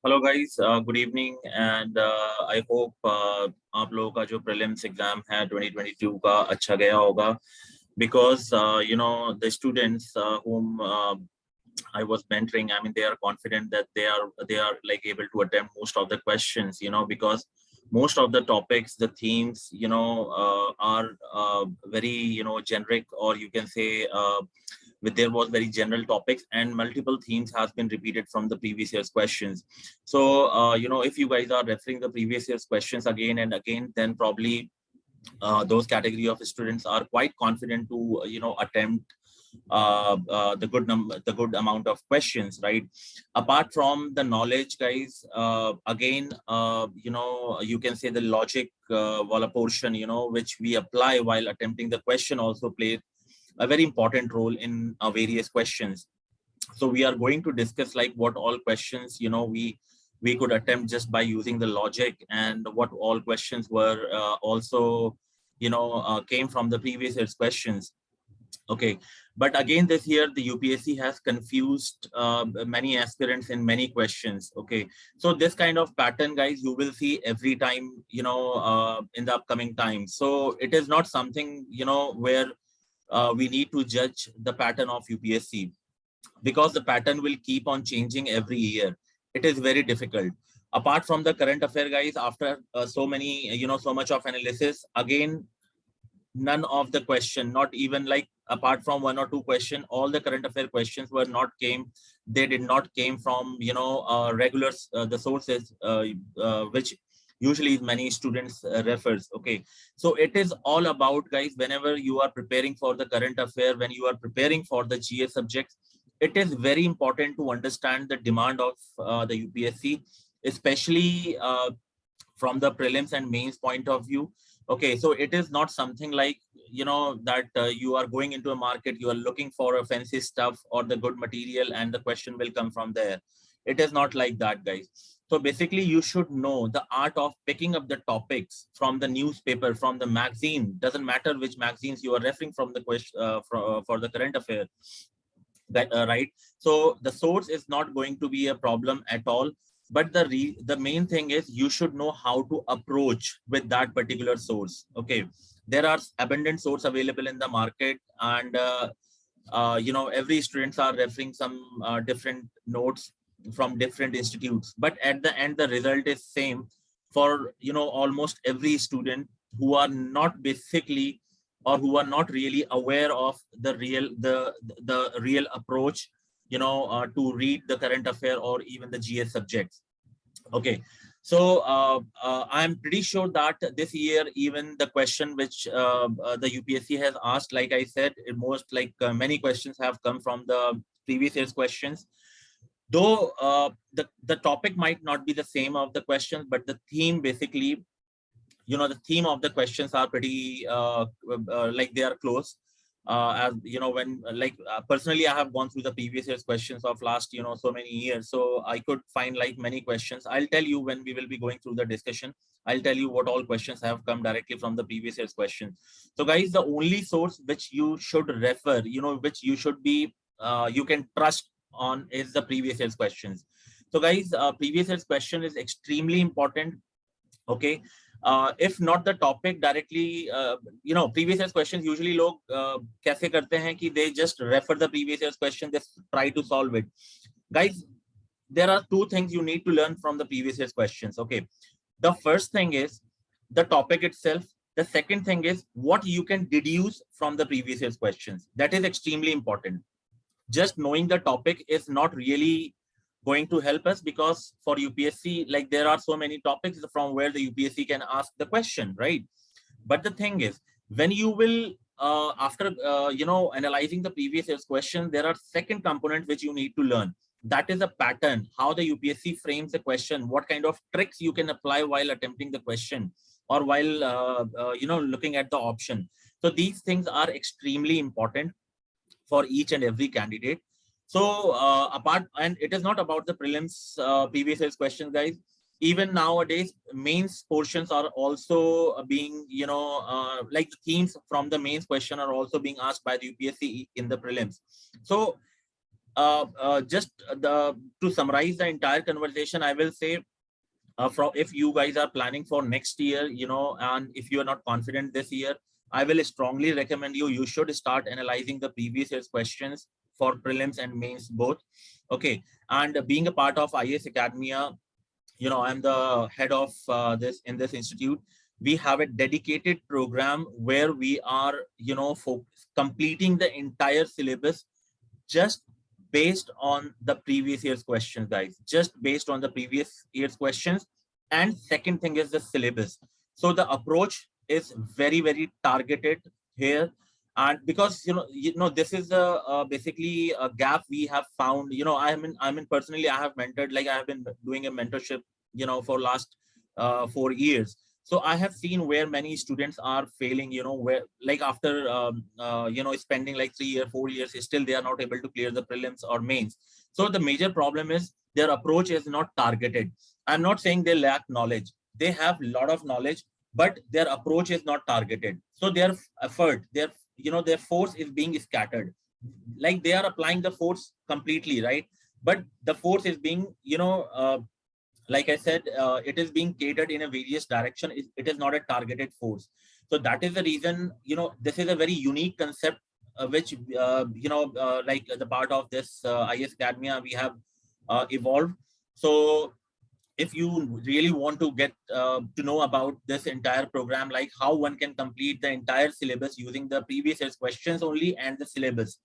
Hello guys, good evening and I hope आप लोगों का जो प्रीलिम्स एग्जाम है 2022 का अच्छा गया होगा because the students whom I was mentoring, I mean they are confident that they are like able to attempt most of the questions, because most of the topics, the themes, are very generic, or you can say with there was very general topics and multiple themes has been repeated from the previous year's questions. So if you guys are referring the previous year's questions again and again, then probably those category of students are quite confident to attempt the good amount of questions, right? Apart from the knowledge, guys, again, you can say the logic wala portion, which we apply while attempting the question also plays a very important role in various questions. So we are going to discuss like what all questions we could attempt just by using the logic, and what all questions were also came from the previous year's questions. Okay, but again this year the UPSC has confused many aspirants in many questions. Okay, so this kind of pattern, guys, you will see every time in the upcoming time. So it is not something where we need to judge the pattern of UPSC, because the pattern will keep on changing every year. It is very difficult. Apart from the current affair, guys, after so many, so much of analysis, again, none of the question, not even like apart from one or two question, all the current affair questions were not came. They did not came from, regular, the sources, which usually many students refers. Okay, so it is all about, guys, whenever you are preparing for the current affair, when you are preparing for the GA subjects, it is very important to understand the demand of the UPSC, especially from the prelims and mains point of view. Okay, so it is not something like that you are going into a market, you are looking for a fancy stuff or the good material and the question will come from there. It is not like that, guys. So basically you should know the art of picking up the topics from the newspaper, from the magazine. Doesn't matter which magazines you are referring from the question for the current affair, that right? So the source is not going to be a problem at all, but the main thing is you should know how to approach with that particular source. Okay, there are abundant source available in the market, and every students are referring some different notes from different institutes, but at the end the result is same for almost every student who are not basically, or who are not really aware of the real approach to read the current affair or even the GS subjects. Okay, so I'm pretty sure that this year even the question which the UPSC has asked, like I said, most like many questions have come from the previous year's questions, though the topic might not be the same of the questions, but the theme basically, the theme of the questions are pretty like they are close. As when personally I have gone through the previous year's questions of last so many years, so I could find like many questions. I'll tell you when we will be going through the discussion. I'll tell you what all questions have come directly from the previous year's questions. So guys, the only source which you should refer, which you should be you can trust on, is the previous year's questions. So guys, previous year's question is extremely important. Okay, if not the topic directly, previous year's questions usually log kaise karte hain ki they just refer the previous year's question, they try to solve it. Guys, there are two things you need to learn from the previous year's questions. Okay, the first thing is the topic itself. The second thing is what you can deduce from the previous year's questions. That is extremely important. Just knowing the topic is not really going to help us, because for UPSC, like there are so many topics from where the UPSC can ask the question, right? But the thing is, when you will after analyzing the previous year's question, there are second component which you need to learn. That is a pattern, how the UPSC frames the question, what kind of tricks you can apply while attempting the question, or while looking at the option. So these things are extremely important for each and every candidate. So and it is not about the prelims previous year's questions, guys. Even nowadays, mains portions are also being, like themes from the mains question are also being asked by the UPSC in the prelims. So just to summarize the entire conversation, I will say, from if you guys are planning for next year, and if you are not confident this year, I will strongly recommend you should start analyzing the previous year's questions for prelims and mains both. Okay, and being a part of IAS Academia, I'm the head of this in this institute. We have a dedicated program where we are, completing the entire syllabus just based on the previous year's questions, guys, just based on the previous year's questions. And second thing is the syllabus. So the approach is very, very targeted here. And because, this is basically a gap we have found. I mean, personally, I have mentored, like I have been doing a mentorship, for last 4 years. So I have seen where many students are failing, where like after, spending like 3 years, 4 years, still they are not able to clear the prelims or mains. So the major problem is their approach is not targeted. I'm not saying they lack knowledge. They have a lot of knowledge, but their approach is not targeted. So their effort, their force is being scattered. Like they are applying the force completely, right? But the force is being, like I said, it is being catered in a various direction. It is not a targeted force. So that is the reason, this is a very unique concept, which, like the part of this IAS Academia, we have evolved. So if you really want to get to know about this entire program, like how one can complete the entire syllabus using the previous year's questions only and the syllabus,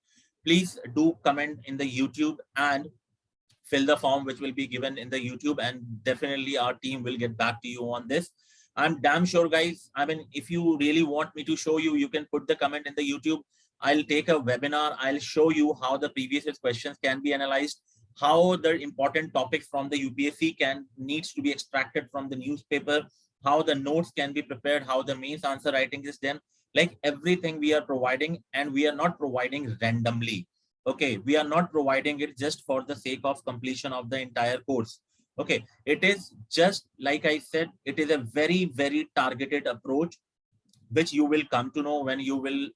please do comment in the YouTube and fill the form which will be given in the YouTube, and definitely our team will get back to you on this. I'm damn sure, guys. I mean, if you really want me to show you, you can put the comment in the YouTube. I'll take a webinar. I'll show you how the previous year's questions can be analyzed, how the important topics from the UPSC needs to be extracted from the newspaper, how the notes can be prepared, how the mains answer writing is done. Like everything we are providing, and we are not providing randomly. Okay, we are not providing it just for the sake of completion of the entire course. Okay, it is just like I said, it is a very, very targeted approach, which you will come to know when you will,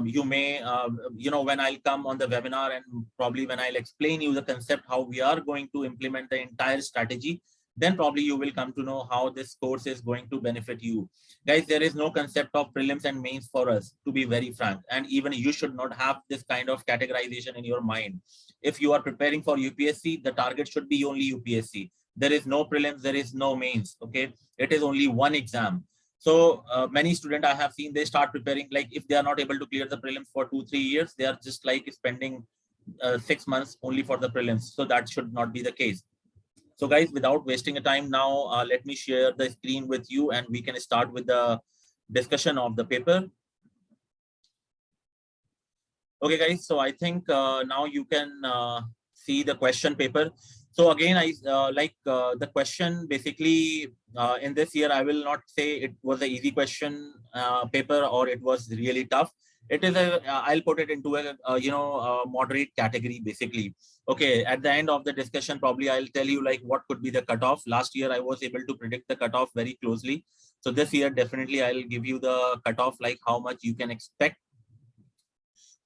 you may, when I'll come on the webinar, and probably when I'll explain you the concept, how we are going to implement the entire strategy, then probably you will come to know how this course is going to benefit you. Guys, there is no concept of prelims and mains for us, to be very frank. And even you should not have this kind of categorization in your mind. If you are preparing for UPSC, the target should be only UPSC. There is no prelims, there is no mains. Okay, it is only one exam. So many students I have seen, they start preparing, like if they are not able to clear the prelims for 2-3 years, they are just like spending 6 months only for the prelims. So that should not be the case. So guys, without wasting a time now, let me share the screen with you and we can start with the discussion of the paper. Okay guys, so I think now you can see the question paper. So again, I the question basically in this year, I will not say it was an easy question paper or it was really tough. It is I'll put it into a moderate category basically. Okay, at the end of the discussion, probably I'll tell you like what could be the cutoff. Last year, I was able to predict the cutoff very closely. So this year, definitely I'll give you the cutoff, like how much you can expect.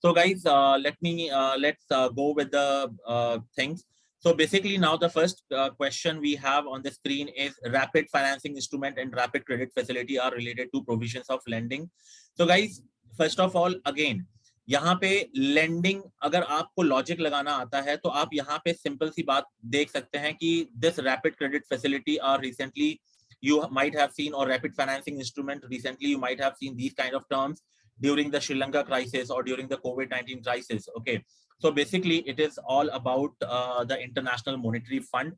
So guys, let's go with the things. So basically now the first question we have on the screen is rapid financing instrument and rapid credit facility are related to provisions of lending. So guys, first of all, again, यहाँ पे lending अगर आपको logic लगाना आता है तो आप यहाँ पे simple सी बात देख सकते हैं कि this rapid credit facility are recently you might have seen, or rapid financing instrument recently you might have seen these kind of terms during the Sri Lanka crisis or during the COVID-19 crisis. Okay, so basically it is all about the International Monetary Fund.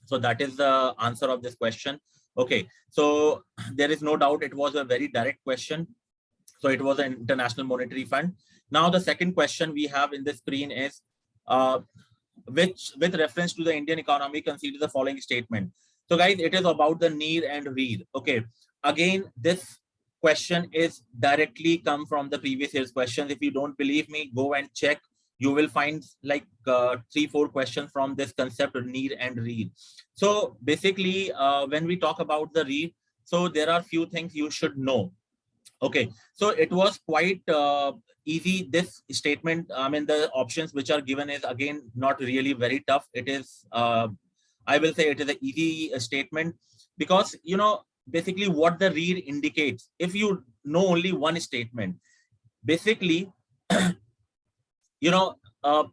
So that is the answer of this question. Okay, so there is no doubt it was a very direct question. So it was an International Monetary Fund. Now the second question we have in the screen is, which with reference to the Indian economy, consider the following statement. So guys, it is about the need and read. Okay, again, this question is directly come from the previous year's questions. If you don't believe me, go and check. You will find like 3-4 questions from this concept of need and read. So basically, when we talk about the read, so there are few things you should know. Okay, so it was quite easy. This statement, I mean, the options which are given is again not really very tough. It is, I will say, it is an easy statement because basically what the read indicates. If you know only one statement, basically, you know, uh,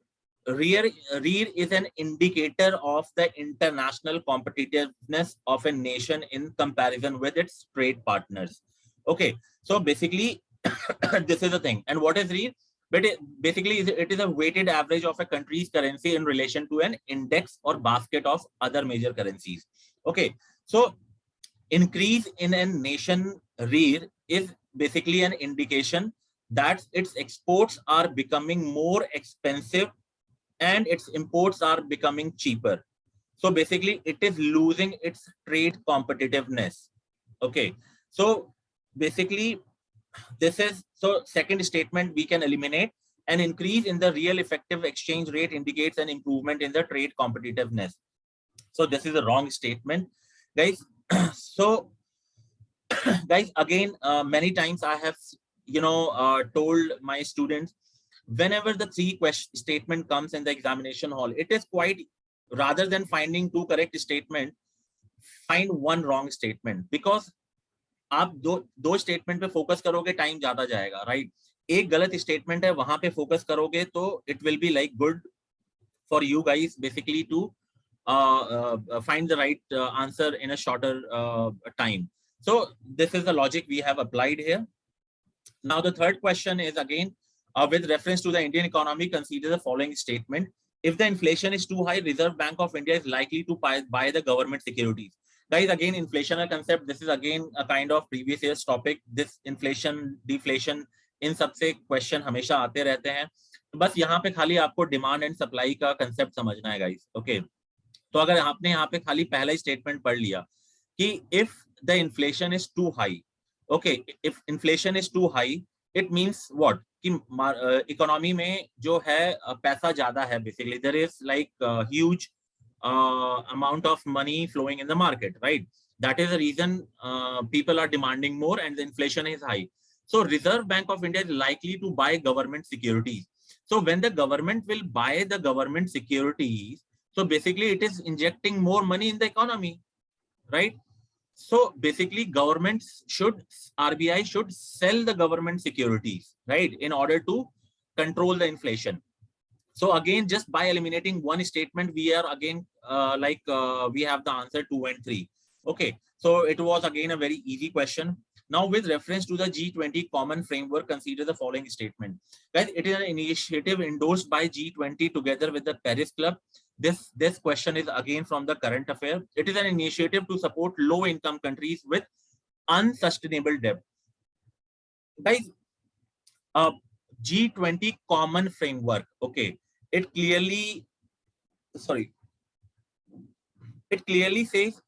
rear read is an indicator of the international competitiveness of a nation in comparison with its trade partners. Okay, so basically, this is the thing. And what is read? But basically, it is a weighted average of a country's currency in relation to an index or basket of other major currencies. Okay, so increase in a nation rear is basically an indication that its exports are becoming more expensive and its imports are becoming cheaper. So basically, it is losing its trade competitiveness. Okay, so basically, this is so second statement we can eliminate. An increase in the real effective exchange rate indicates an improvement in the trade competitiveness. So this is a wrong statement, guys. So guys, again, many times I have told my students, whenever the three question statement comes in the examination hall, it is quite, rather than finding two correct statement, find one wrong statement, because आप दो statement पे focus करोगे time ज्यादा जाएगा, right? एक गलत statement है, वहां पे फोकस करोगे तो it will be like good for you guys basically to find the right answer in a shorter time. So this is the logic we have applied here. Now the third question is again with reference to the Indian economy, consider the following statement. If the inflation is too high, Reserve Bank of India is likely to buy the government securities. Guys, again, inflationary concept, this is again a kind of previous year's topic. This inflation, deflation, इन सबसे question हमेशा आते रहते हैं. तो बस यहाँ पे खाली आपको डिमांड एंड सप्लाई का कंसेप्ट समझना है गाइस. ओके, तो अगर आपने यहाँ पे खाली पहला ही स्टेटमेंट पढ़ लिया कि if the inflation is too high, okay, if inflation is too high, it means what कि इकोनॉमी में जो है पैसा ज्यादा है, basically there is like huge amount of money flowing in the market, right? That is the reason people are demanding more and the inflation is high. So Reserve Bank of India is likely to buy government securities. So when the government will buy the government securities, so basically it is injecting more money in the economy, right? So basically governments should, RBI should sell the government securities, right, in order to control the inflation. So again, just by eliminating one statement, we are again we have the answer 2 and 3. Okay, so it was again a very easy question. Now with reference to the G20 common framework, consider the following statement. Guys, it is an initiative endorsed by G20 together with the Paris Club. This question is again from the current affair. It is an initiative to support low income countries with unsustainable debt. Guys, G20 common framework, okay, it clearly says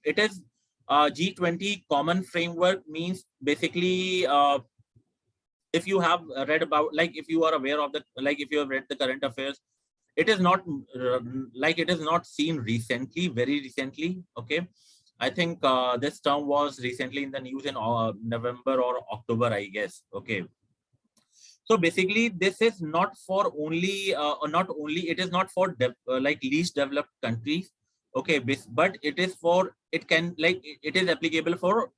it is G20 common framework means basically if you have read about, like if you are aware of the, like if you have read the current affairs, it is not it is not seen recently, very recently. Okay, I think this term was recently in the news in November or October, I guess. Okay, so basically this is not for only it is not for least developed countries. Okay, but it is for, it can, like it is applicable for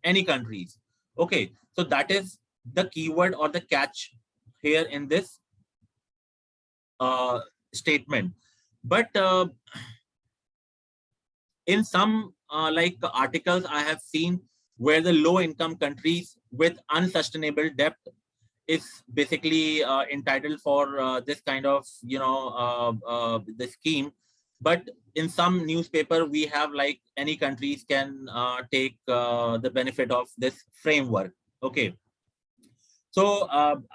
any countries. Okay, so that is the keyword or the catch here in this statement. But in some articles I have seen where the low income countries with unsustainable debt is basically entitled for this kind of the scheme. But in some newspaper we have like any countries can take the benefit of this framework. Okay, so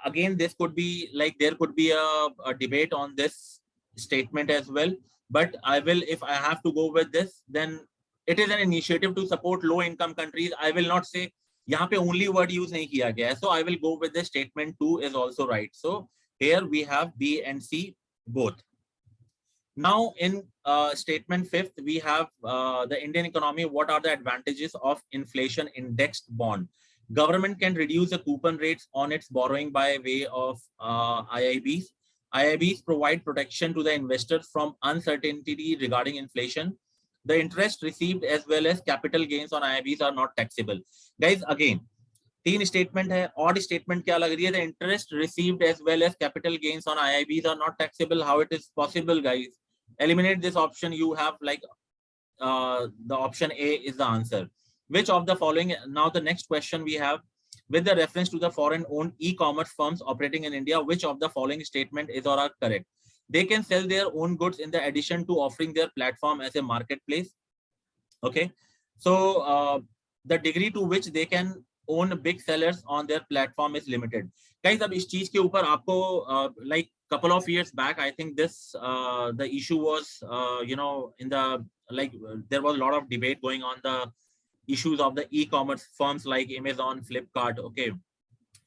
again, this could be like, there could be a debate on this statement as well, but I will, if I have to go with this, then it is an initiative to support low income countries. I will not say यहाँ पे only word use नहीं किया गया है, so I will go with the statement 2 is also right. So here we have B and C both. Now in statement 5th, we have the Indian economy. What are the advantages of inflation indexed bond? Government can reduce the coupon rates on its borrowing by way of IIBs. IIBs provide protection to the investors from uncertainty regarding inflation. The interest received as well as capital gains on IIBs are not taxable. Guys, again, तीन statement है. Odd statement क्या लग रही है? The interest received as well as capital gains on IIBs are not taxable. How it is possible, guys? Eliminate this option. You have like the option A is the answer. Which of the following? Now the next question we have, with the reference to the foreign owned e-commerce firms operating in India, which of the following statement is or are correct? They can sell their own goods in the addition to offering their platform as a marketplace. Okay, so the degree to which they can own big sellers on their platform is limited. Guys, अब इस चीज के ऊपर आपको like couple of years back, I think this the issue was you know, in the like there was a lot of debate going on the issues of the e-commerce firms like Amazon, Flipkart, okay,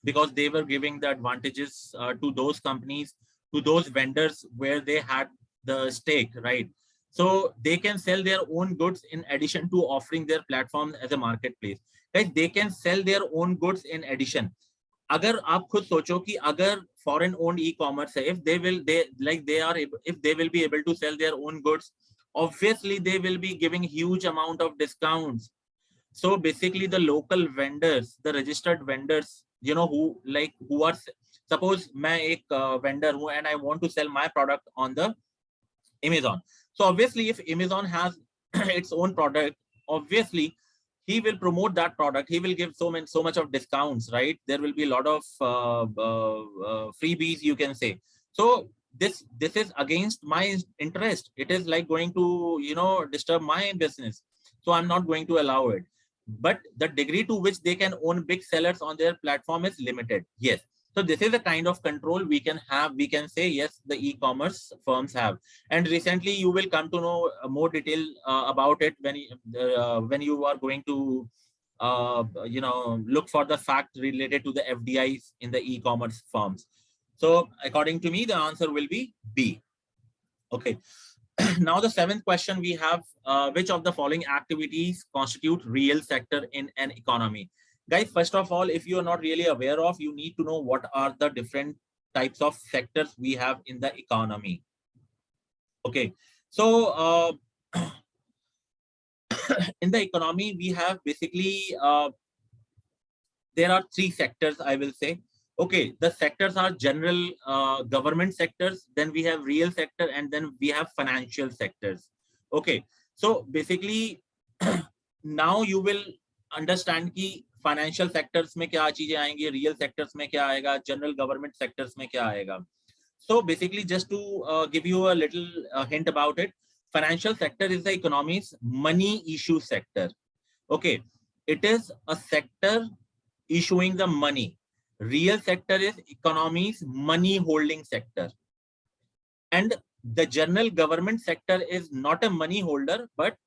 because they were giving the advantages to those companies, to those vendors where they had the stake, right? So they can sell their own goods in addition to offering their platform as a marketplace. Guys, they can sell their own goods in addition. अगर आप खुद सोचो कि अगर foreign owned e-commerce है, if they will be able to sell their own goods, obviously they will be giving huge amount of discounts. So basically the local vendors, the registered vendors, you know, who are, suppose मैं एक vendor हूँ and I want to sell my product on the Amazon. So obviously if Amazon has its own product, obviously he will promote that product. He will give so much of discounts, right? There will be a lot of freebies, you can say. So this is against my interest. It is like going to, you know, disturb my business. So I'm not going to allow it. But the degree to which they can own big sellers on their platform is limited. Yes. So this is the kind of control we can have. We can say, yes, the e-commerce firms have. And recently you will come to know more detail about it when you are going to, you know, look for the fact related to the FDIs in the e-commerce firms. So according to me, the answer will be B. Okay. Now the seventh question we have, which of the following activities constitute real sector in an economy? Guys, first of all, if you are not really aware of, you need to know what are the different types of sectors we have in the economy. Okay, so in the economy, we have basically, there are three sectors, I will say. Okay, the sectors are general government sectors, then we have real sector, and then we have financial sectors. Okay, so basically, now you will understand कि financial sectors में क्या चीजें आएंगी, real sectors में क्या आएगा, general government sectors में क्या आएगा. So basically, just to give you a little hint about it, financial sector is the economy's money issue sector. Okay, it is a sector issuing the money. Real sector is economy's money holding sector. And the general government sector is not a money holder, but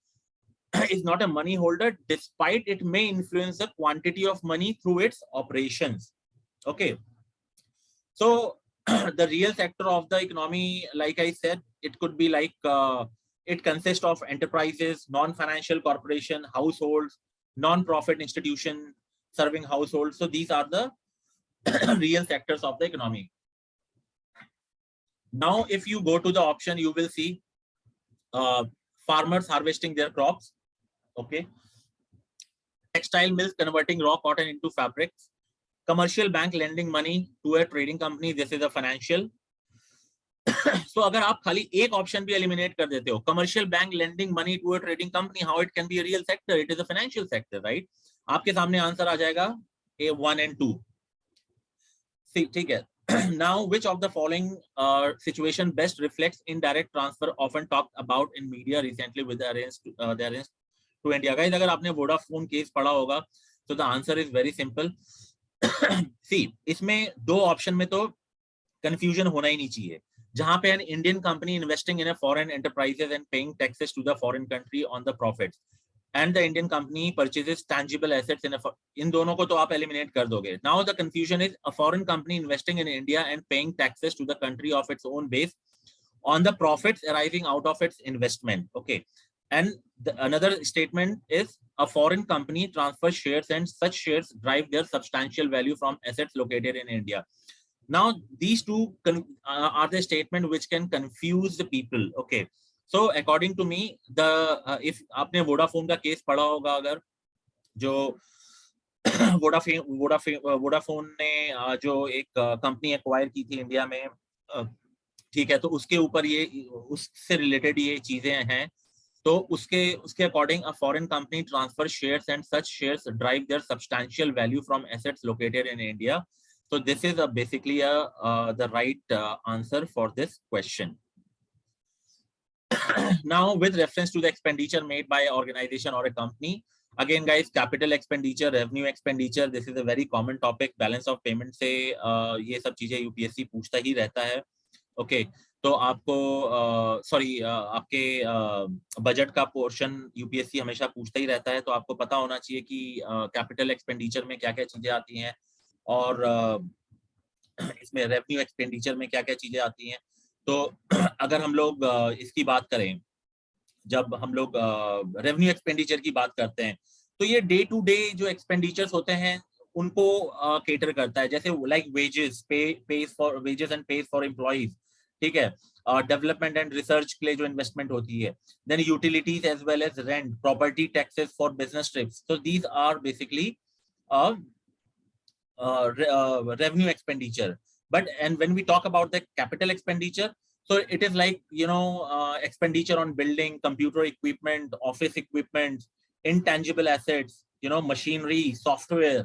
is not a money holder, despite it may influence the quantity of money through its operations. Okay, so the real sector of the economy, like I said, it could be like it consists of enterprises, non-financial corporation, households, non-profit institution serving households. So these are the real sectors of the economy. Now if you go to the option, you will see farmers harvesting their crops. Okay, textile mills converting raw cotton into fabrics, commercial bank lending money to a trading company, this is a financial. So अगर आप खाली एक option भी eliminate कर देते हो, commercial bank lending money to a trading company, how it can be a real sector? It is a financial sector, right? आपके सामने आंसर आ जाएगा A1 and 2. ठीक है. Now, which of the following situation best reflects indirect transfer often talked about in media recently with the arranged to India? Guys, अगर आपने Vodafone case पढ़ा होगा, so the answer is very simple. See, इसमें दो option में तो confusion होना ही नहीं चाहिए. जहां पे an Indian company investing in a foreign enterprises and paying taxes to the foreign country on the profits, and the Indian company purchases tangible assets in a, इन दोनों को तो आप eliminate कर दोगे. Now the confusion is a foreign company investing in India and paying taxes to the country of its own base on the profits arising out of its investment. Okay, And another statement is a foreign company transfers shares and such shares drive their substantial value from assets located in India. Now, these two are the statement which can confuse the people. Okay. So according to me, the if आपने Vodafone का case पढ़ा होगा, अगर जो Vodafone ने जो एक company acquire की थी इंडिया में, ठीक है, तो उसके ऊपर ये उससे रिलेटेड ये चीजें हैं. तो उसके according a foreign company transfer shares and such shares drive their substantial value from assets located in India. So this is basically the right answer for this question. Now, with reference to the expenditure made by an organization or a company, again guys, capital expenditure, revenue expenditure, this is a very common topic. Balance of payment से ये सब चीजें UPSC पूछता ही रहता है. Okay, तो आपको sorry आपके बजट का पोर्शन यूपीएससी हमेशा पूछता ही रहता है, तो आपको पता होना चाहिए कि कैपिटल एक्सपेंडिचर में क्या क्या चीजें आती हैं और इसमें रेवेन्यू एक्सपेंडिचर में क्या क्या चीजें आती हैं. तो अगर हम लोग इसकी बात करें, जब हम लोग रेवेन्यू एक्सपेंडिचर की बात करते हैं, तो ये डे टू डे जो एक्सपेंडिचर्स होते हैं उनको केटर करता है. जैसे like wages, page for wages and page for employees, ठीक है, डेवलपमेंट एंड रिसर्च के लिए जो इन्वेस्टमेंट होती है, then utilities as well as rent, property taxes for business trips. So these are basically revenue expenditure. But and when we talk about the capital expenditure, so it is like, you know, expenditure on building, computer equipment, office equipment, intangible assets, you know, machinery, software.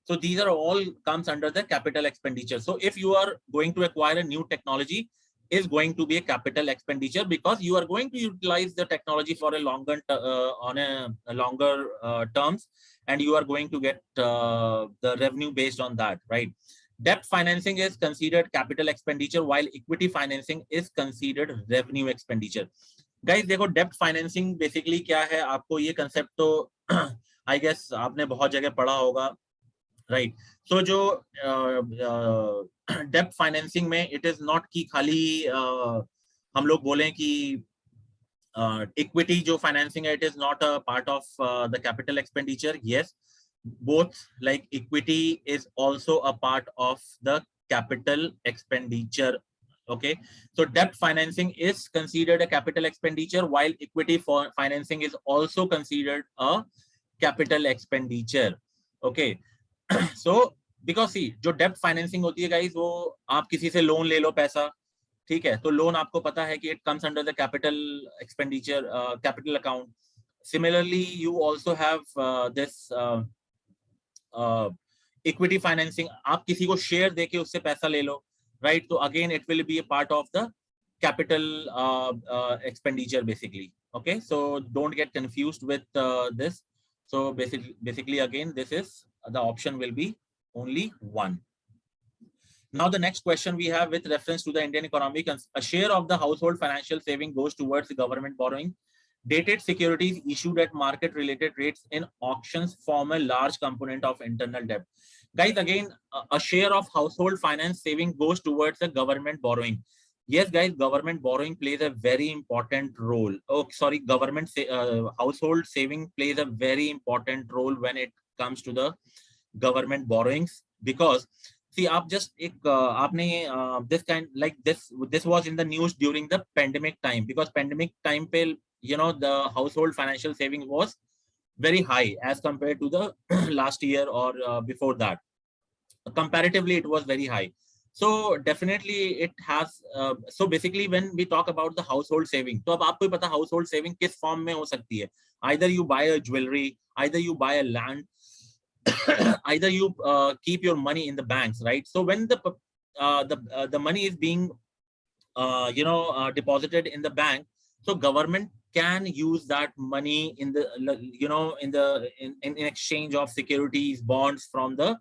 So these are all comes under the capital expenditure. So if you are going to acquire a new technology, is going to be a capital expenditure, because you are going to utilize the technology for a longer on a longer terms, and you are going to get the revenue based on that, right? Debt financing is considered capital expenditure, while equity financing is considered revenue expenditure. Guys, देखो debt financing basically क्या है, आपको ये concept तो I guess आपने बहुत जगह पढ़ा होगा, right? So जो debt financing में it is not कि खाली हम लोग बोलें कि equity जो financing है, it is not a part of the capital expenditure. Yes, both, like equity is also a part of the capital expenditure. Okay, so debt financing is considered a capital expenditure, while equity for financing is also considered a capital expenditure. Okay, so because see, जो debt financing होती है guys, वो आप किसी से loan ले लो पैसा, ठीक है, तो लोन आपको पता है कि it comes under the capital expenditure capital account. Similarly, you also have this equity financing. आप किसी को शेयर देके उससे पैसा ले लो, right? So again, it will be a part of the capital expenditure basically. Okay, so don't get confused with this. So basically again, this is the option will be only one. Now the next question we have, with reference to the Indian economy, a share of the household financial saving goes towards government borrowing. Dated securities issued at market related rates in auctions form a large component of internal debt. Guys, again, a share of household finance saving goes towards the government borrowing. Yes, guys, government borrowing plays a very important role. Oh, sorry, government household saving plays a very important role when it comes to the government borrowings, because see, आप just एक आपने this kind like this was in the news during the pandemic time, because pandemic time पे, you know, the household financial saving was very high as compared to the last year or before that. Comparatively, it was very high. So definitely it has. So basically, when we talk about the household saving, तो अब आपको पता household saving किस form में हो सकती है. Either you buy a jewelry, either you buy a land, either you keep your money in the banks, right? So when the money is being deposited in the bank, so government can use that money in the in exchange of securities, bonds from the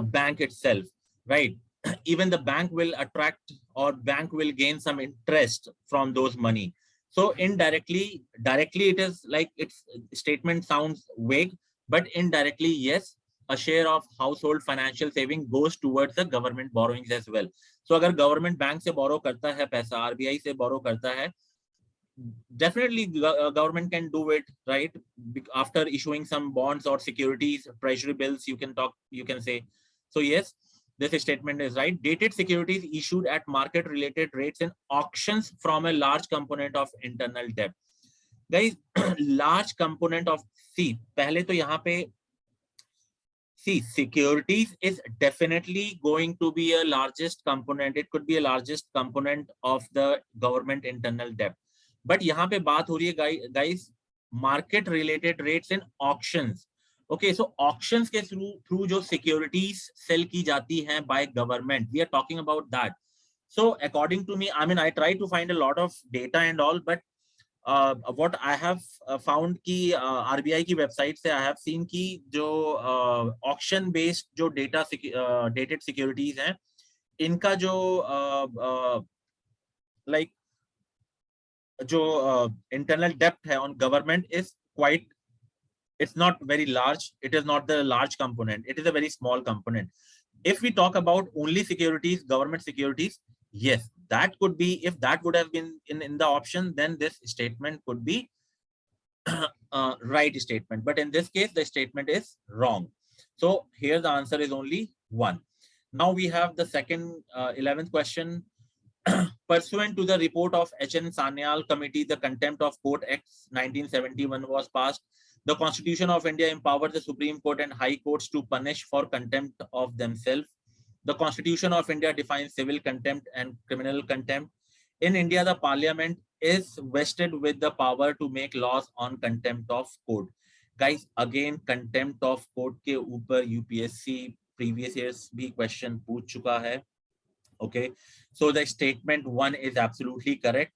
bank itself, right? Even the bank will attract, or bank will gain some interest from those money. So indirectly, directly it is like, its statement sounds vague, but indirectly, yes, a share of household financial saving goes towards the government borrowings as well. So अगर government bank से borrow करता है पैसा, RBI से borrow करता है, definitely government can do it, right? After issuing some bonds or securities, treasury bills, you can say. So yes, this statement is right. Dated securities issued at market related rates in auctions from a large component of internal debt. Guys, large component of, see, पहले तो यहाँ पे, see, securities is definitely going to be a largest component. It could be a largest component of the government internal debt. But यहाँ पे बात हो रही है guys, market related rates in auctions. Okay, so auctions के through जो securities sell की जाती हैं by government, we are talking about that. So according to me, I mean, I try to find a lot of data and all, but what I have found कि RBI की website से I have seen कि जो auction based जो dated securities हैं, इनका जो like जो internal debt है on government is quite, it's not very large. It is not the large component. It is a very small component. If we talk about only securities, government securities, yes, that could be, if that would have been in the option, then this statement could be right statement. But in this case, the statement is wrong. So here the answer is only 1. Now we have the second 11th question. Pursuant to the report of H.N. Sanyal Committee, the Contempt of Court Act 1971 was passed. The Constitution of India empowers the Supreme Court and High Courts to punish for contempt of themselves. The Constitution of India defines civil contempt and criminal contempt. In India, the Parliament is vested with the power to make laws on contempt of court. Guys, again, contempt of court के ऊपर UPSC previous years भी question पूछ चुका है. Okay, so the statement 1 is absolutely correct.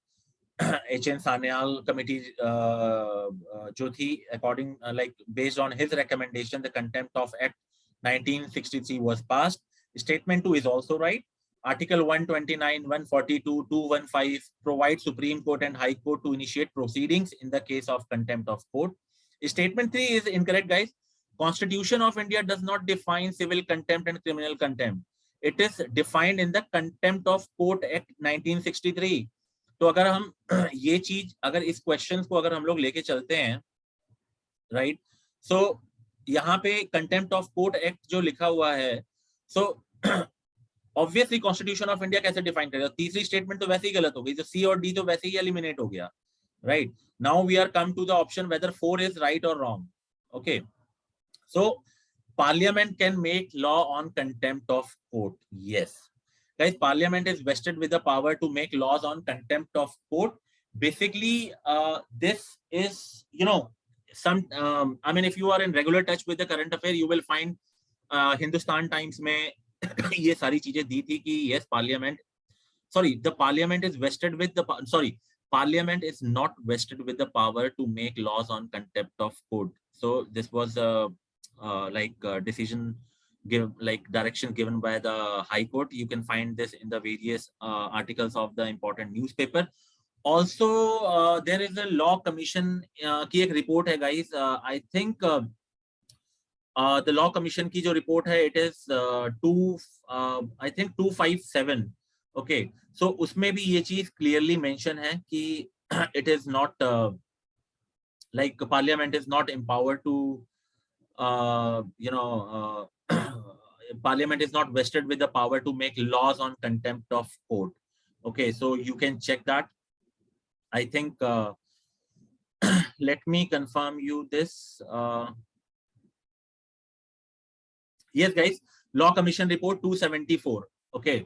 H.N. Sanyal committee जो थी, according like based on his recommendation, the Contempt of Act 1963 was passed. Statement 2 is also right. Article 129, 142, 215 provide Supreme Court and High Court to initiate proceedings in the case of contempt of court. Statement 3 is incorrect, guys. Constitution of India does not define civil contempt and criminal contempt. It is defined in the Contempt of Court Act 1963. तो अगर हम ये चीज, अगर इस question को अगर हम लोग लेके चलते हैं, राइट, सो यहाँ पे कंटेम्प्ट ऑफ कोर्ट एक्ट जो लिखा हुआ है, so obviously constitution of India कैसे डिफाइन करेगा? तीसरी स्टेटमेंट तो वैसे ही गलत हो गई, तो सी और डी तो वैसे ही एलिमिनेट हो गया, right? Now we are come to the option whether 4 is right or wrong. Okay, so Parliament can make law on contempt of court. Yes, guys, Parliament is vested with the power to make laws on contempt of court. Basically, this is, you know, some. I mean, if you are in regular touch with the current affair, you will find Hindustan Times में ये सारी चीजें दी थी कि yes, Parliament. Sorry, the Parliament is vested with the. Sorry, Parliament is not vested with the power to make laws on contempt of court. So this was a decision give, like direction given by the High Court. You can find this in the various articles of the important newspaper. Also, there is a law commission की एक report है, guys. I think the law commission की जो report है, it is I think 257. Okay, so उसमें भी ये चीज clearly mention है कि it is not like Parliament is not empowered to Parliament is not vested with the power to make laws on contempt of court. Okay, so you can check that. I think let me confirm you this. Yes, guys, Law Commission report 274. Okay,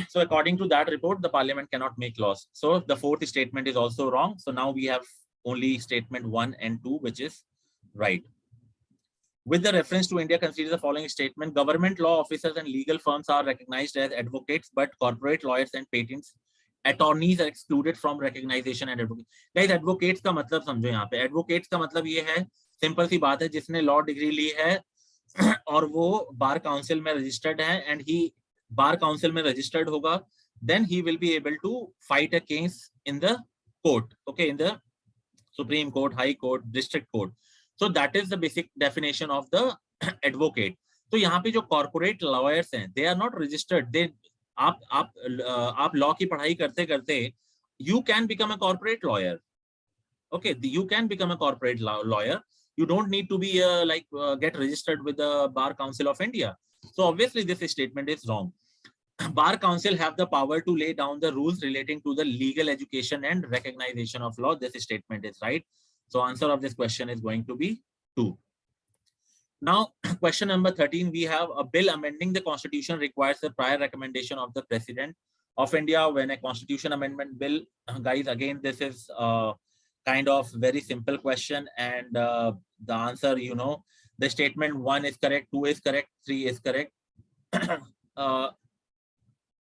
so according to that report, the Parliament cannot make laws. So the fourth statement is also wrong. So now we have only statement 1 and 2, which is right. With the reference to India, consider the following statement. Government law officers and legal firms are recognized as advocates, but corporate lawyers and patents attorneys are excluded from recognition and advocacy. Guys, advocates का मतलब समझो यहाँ पे. Advocates का मतलब ये है, simple सी बात है, जिसने लॉ डिग्री ली है और वो बार काउंसिल में रजिस्टर्ड है, एंड ही बार काउंसिल में रजिस्टर्ड होगा, then he will be able to fight a case in the court. Okay, in the Supreme Court, High Court, District Court. So that is the basic definition of the advocate. तो यहाँ पे जो corporate lawyers हैं, they are not registered. They आप law की पढ़ाई करते करते you can become a corporate lawyer. Okay, you can become a corporate lawyer. You don't need to be get registered with the Bar Council of India. So obviously this statement is wrong. Bar Council have the power to lay down the rules relating to the legal education and recognition of law. This statement is right. So answer of this question is going to be 2. Now, question number 13, we have a bill amending the constitution requires the prior recommendation of the President of India. When a constitution amendment bill, guys, again, this is kind of very simple question, and the answer, you know, the statement 1 is correct, 2 is correct, 3 is correct.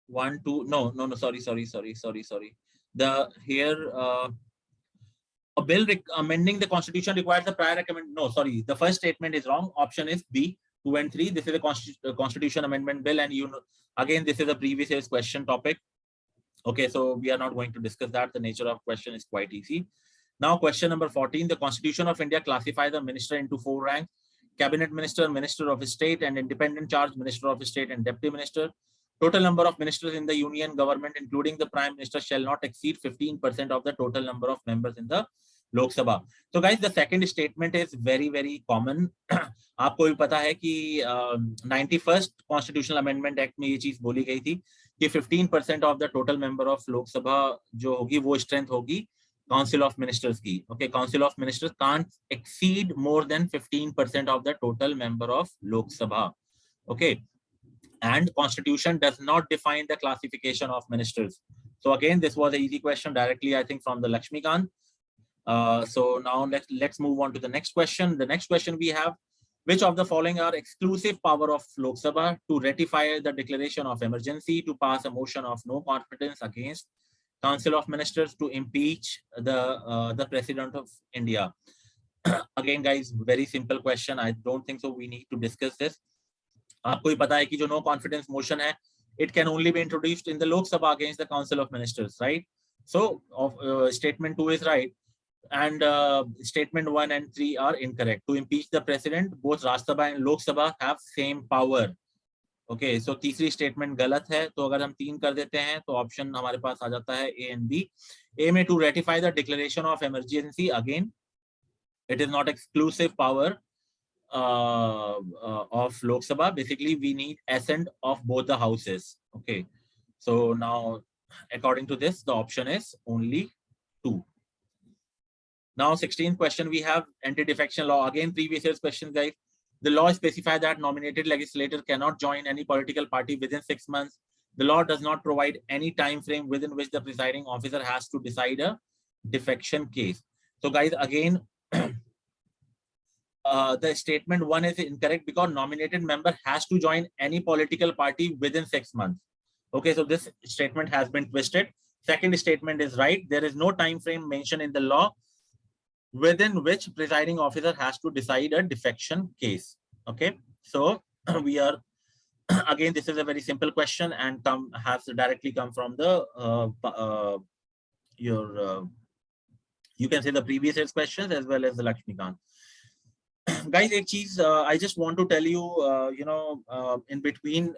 1, 2, no, sorry. The here a bill amending the constitution requires the prior recommend. No, sorry, the first statement is wrong. Option is B, 2 and 3. This is a constitution amendment bill, and you know, again, this is a previous year's question topic. Okay, so we are not going to discuss that. The nature of question is quite easy. Now, question number 14, the Constitution of India classifies the minister into 4 ranks: cabinet minister, minister of state, and independent charge, minister of state, and deputy minister. Total number of ministers in the union government, including the prime minister, shall not exceed 15% of the total number of members in the Lok Sabha. So guys, the second statement is very, very common. आपको भी पता है कि 91st Constitutional Amendment Act में ये चीज बोली गई थी कि 15% of the total member of Lok Sabha जो होगी वो strength होगी Council of Ministers की. Okay, Council of Ministers can't exceed more than 15% of the total member of Lok Sabha. Okay. And Constitution does not define the classification of ministers. So again, this was an easy question directly, I think, from the Lakshmikant. So now let's move on to the next question. The next question we have, which of the following are exclusive power of Lok Sabha: to ratify the declaration of emergency, to pass a motion of no confidence against Council of Ministers, to impeach the President of India. Again, guys, very simple question. I don't think so we need to discuss this. आपको ही पता है कि जो no confidence motion है, it can only be introduced in the Lok Sabha against the Council of Ministers, right? So statement 2 is right, and statement 1 and 3 are incorrect. To impeach the president, both Rajya Sabha and Lok Sabha have same power. Okay, so तीसरी statement गलत है, तो अगर हम 3 कर देते हैं तो ऑप्शन हमारे पास आ जाता है A and B. A में to ratify the declaration of emergency, again it is not exclusive power of Lok Sabha. Basically, we need assent of both the houses. Okay, so now according to this, the option is only 2. Now, 16th question, we have anti-defection law. Again, previous year's question, guys. The law specifies that nominated legislator cannot join any political party within 6 months. The law does not provide any time frame within which the presiding officer has to decide a defection case. So, guys, again, the statement 1 is incorrect because nominated member has to join any political party within 6 months. Okay, so this statement has been twisted. Second statement is right. There is no time frame mentioned in the law within which presiding officer has to decide a defection case. Okay, so we are again, this is a very simple question and has directly come from the you can say the previous year's questions as well as the Lakshmikant. Guys, एक चीज I just want to tell you, in between,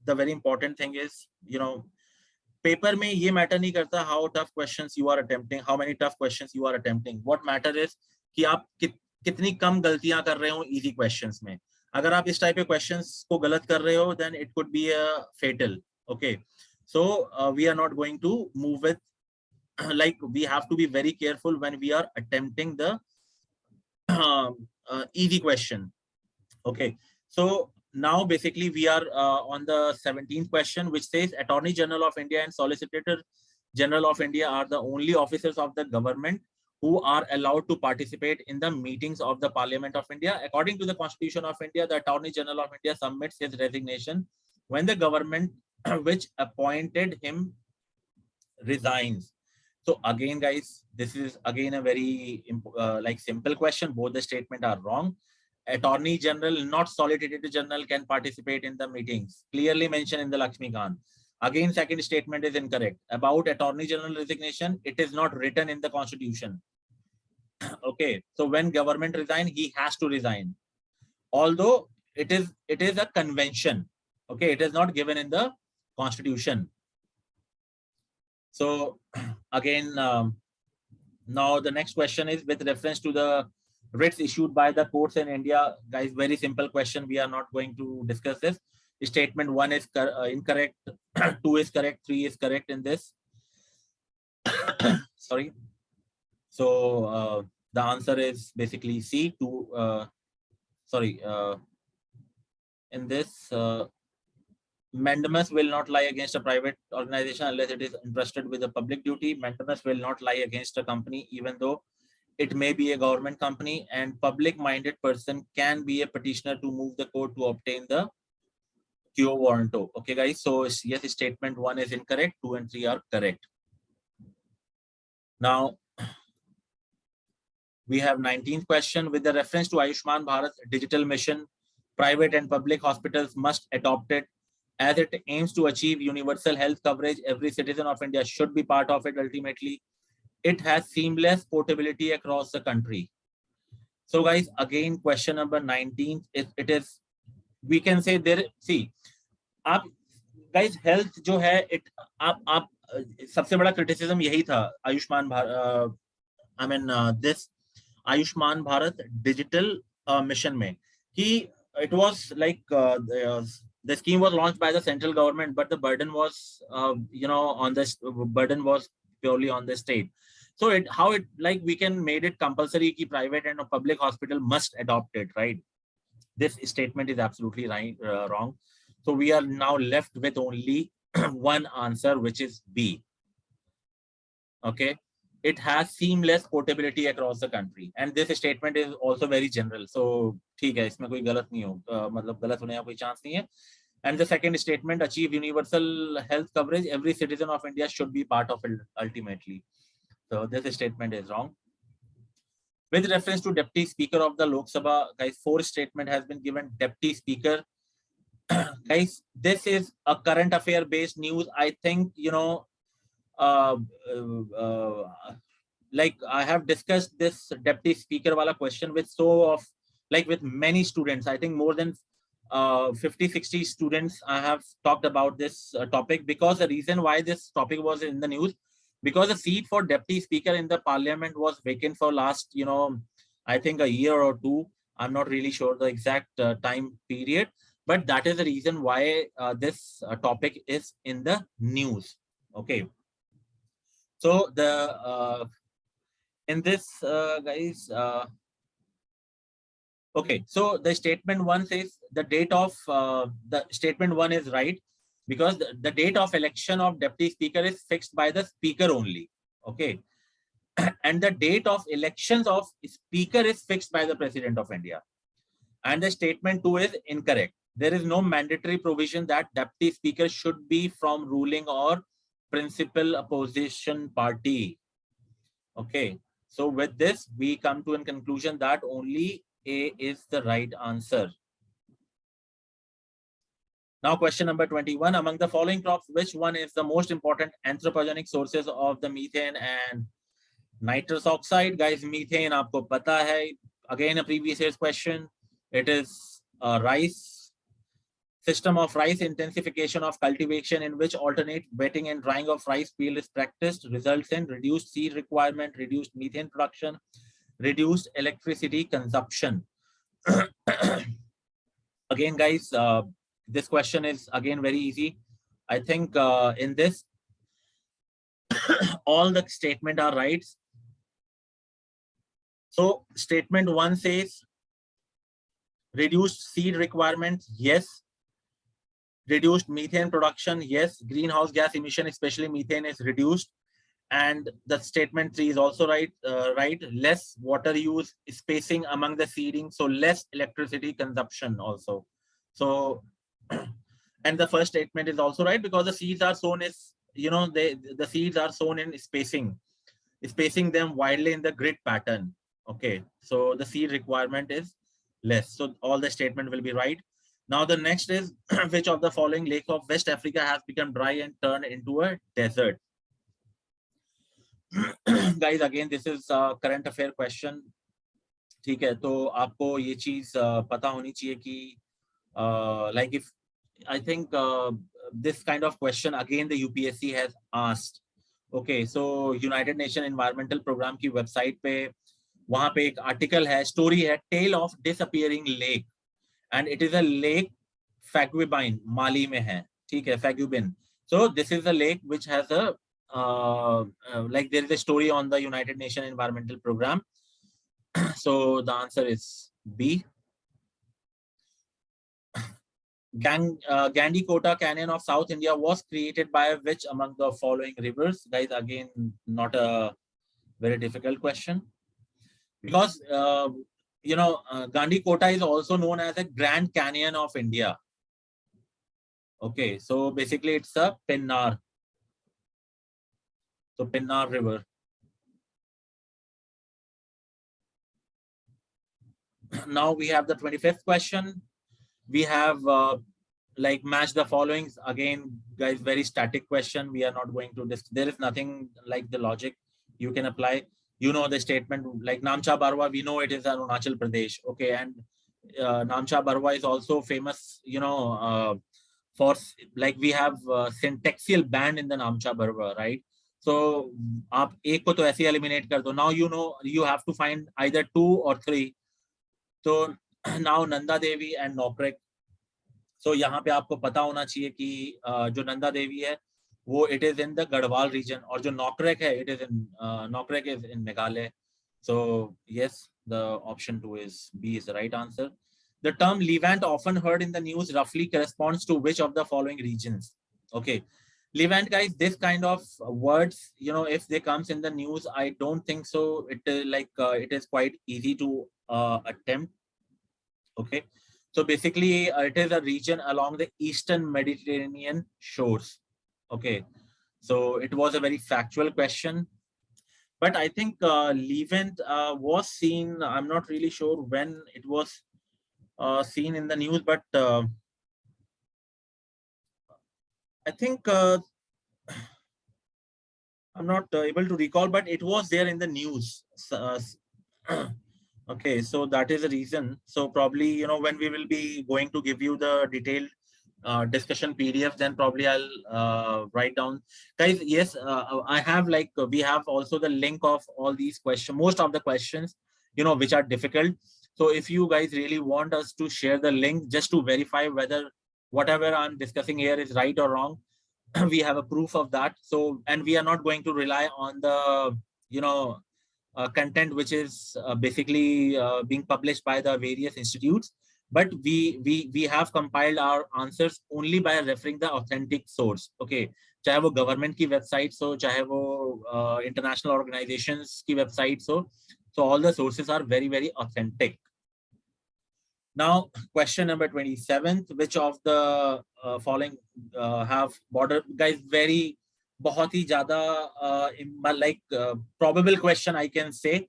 the very important thing is, paper में ये matter नहीं करता how tough questions you are attempting, how many tough questions you are attempting. What matter is कि आप कितनी कम गलतियां कर रहे हो easy questions में. अगर आप इस टाइप के questions को गलत कर रहे हो, then it could be a fatal. Okay, so we are not going to move with, like, we have to be very careful when we are attempting the easy question. Okay, so now basically we are on the 17th question, which says Attorney General of India and Solicitor General of India are the only officers of the government who are allowed to participate in the meetings of the Parliament of India. According to the Constitution of India, the Attorney General of India submits his resignation when the government which appointed him resigns. So again, guys, this is again a very simple question. Both the statements are wrong. Attorney General, not Solicitor General, can participate in the meetings. Clearly mentioned in the Lakshmikant. Again, second statement is incorrect. About Attorney General resignation, it is not written in the Constitution. Okay, so when government resign, he has to resign. Although it is a convention. Okay, it is not given in the Constitution. So again, now the next question is with reference to the writs issued by the courts in India. Guys, very simple question. We are not going to discuss this. Statement 1 is incorrect, 2 is correct, 3 is correct in this. Sorry. So the answer is basically C. In this, mandamus will not lie against a private organization unless it is entrusted with a public duty. Mandamus will not lie against a company, even though it may be a government company, and public-minded person can be a petitioner to move the court to obtain the quo warranto. Okay, guys. So yes, statement 1 is incorrect. 2 and 3 are correct. Now, we have 19th question. With the reference to Ayushman Bharat digital mission, private and public hospitals must adopt it as it aims to achieve universal health coverage. Every citizen of India should be part of it ultimately. It has seamless portability across the country. So guys, again, question number 19, it is, we can say there, see, आप guys, health जो है, it आप सबसे बड़ा criticism यही था Ayushman Bharat, I mean this Ayushman Bharat digital mission में, कि it was like the scheme was launched by the central government, but the burden was on this, burden was purely on the state. So how it like we can made it compulsory कि private and a public hospital must adopt it, right? This statement is absolutely right, wrong. So we are now left with only one answer, which is B. Okay. It has seamless portability across the country, and this statement is also very general. So ठीक है, इसमें कोई गलत नहीं हो, मतलब गलत होने का कोई chance नहीं है. And the second statement, achieve universal health coverage, every citizen of India should be part of it ultimately. So this statement is wrong. With reference to Deputy Speaker of the Lok Sabha, guys, 4th statement has been given. Deputy Speaker, guys, this is a current affair based news. I think, like I have discussed this Deputy Speaker wala question with with many students. I think more than 50-60 students I have talked about this topic, because the reason why this topic was in the news, because the seat for Deputy Speaker in the Parliament was vacant for last, I think a year or two. I'm not really sure the exact time period, but that is the reason why this topic is in the news. Okay. So the in this guys, okay, so the statement 1 says the date of the statement 1 is right, because the date of election of Deputy Speaker is fixed by the Speaker only. Okay. And the date of elections of Speaker is fixed by the President of India. And the statement 2 is incorrect. There is no mandatory provision that Deputy Speaker should be from ruling or principal opposition party. Okay. So with this, we come to a conclusion that only A is the right answer. Now, question number 21. Among the following crops, which one is the most important anthropogenic sources of the methane and nitrous oxide? Guys, methane, aapko pata hai. Again, a previous year's question. It is rice. System of rice intensification of cultivation in which alternate wetting and drying of rice peel is practiced results in reduced seed requirement, reduced methane production, reduced electricity consumption. Again, guys, this question is again very easy. I think in this, all the statement are right. So statement 1 says reduced seed requirement, yes. Reduced methane production, yes. Greenhouse gas emission, especially methane, is reduced. And the statement 3 is also right. Right. Less water use, spacing among the seeding, so less electricity consumption also. So, and the first statement is also right, because the seeds are sown is, the seeds are sown in spacing them widely in the grid pattern. Okay. So the seed requirement is less. So all the statement will be right. Now the next is which of the following lake of West Africa has become dry and turned into a desert? Guys, again, this is a current affair question. ठीक है, तो आपको ये चीज पता होनी चाहिए कि like if I think this kind of question again the UPSC has asked Okay, so United Nation Environmental Program की वेबसाइट पे वहां पे एक आर्टिकल है, स्टोरी है, tale of disappearing lake, and it is a lake Faguibine, Mali में है, ठीक है, फैग्विबिन. So this is a lake which has a like there is a story on the United Nation Environmental Program. So the answer is B. Gandikota Canyon of South India was created by which among the following rivers? Guys, again, not a very difficult question. Because, Gandikota is also known as a Grand Canyon of India. Okay, so basically it's a Pennar. So Pennar River. Now we have the 25th question. We have like match the followings. Again, guys, very static question. We are not going to this. There is nothing like the logic you can apply. You know the statement like Namcha Barwa, we know it is Arunachal Pradesh. Okay, and Namcha Barwa is also famous, for like we have syntaxial band in the Namcha Barwa, right? So आप एक को तो ऐसे eliminate कर दो. Now you know you have to find either 2 or 3. So now Nanda Devi and Nokrek. So यहाँ पे आपको पता होना चाहिए कि जो नंदा देवी है वो it is in the Garhwal region, और जो नौकरेक है it is in नौकरेक is in Meghalaya. So yes, the option 2 is B is the right answer. The term Levant, often heard in the news, roughly corresponds to which of the following regions? Okay, Levant, guys, this kind of words, if they comes in the news, I don't think so. It is like it is quite easy to attempt. Okay, so basically it is a region along the eastern Mediterranean shores. Okay, so it was a very factual question, but I think Levant was seen, I'm not really sure when it was seen in the news, but I think I'm not able to recall, but it was there in the news. Okay, so that is the reason. So probably, when we will be going to give you the detailed discussion PDF, then probably I'll write down. Guys, yes, I have we have also the link of all these questions, most of the questions, which are difficult. So if you guys really want us to share the link just to verify whether whatever I'm discussing here is right or wrong, we have a proof of that. So, and we are not going to rely on the, content which is basically being published by the various institutes, but we have compiled our answers only by referring the authentic source. Okay, चाहे वो government की websites हो, चाहे वो international organizations की websites हो, so all the sources are very, very authentic. Now, question number 27, which of the following have border? Guys, very बहुत ही ज़्यादा like probable question I can say,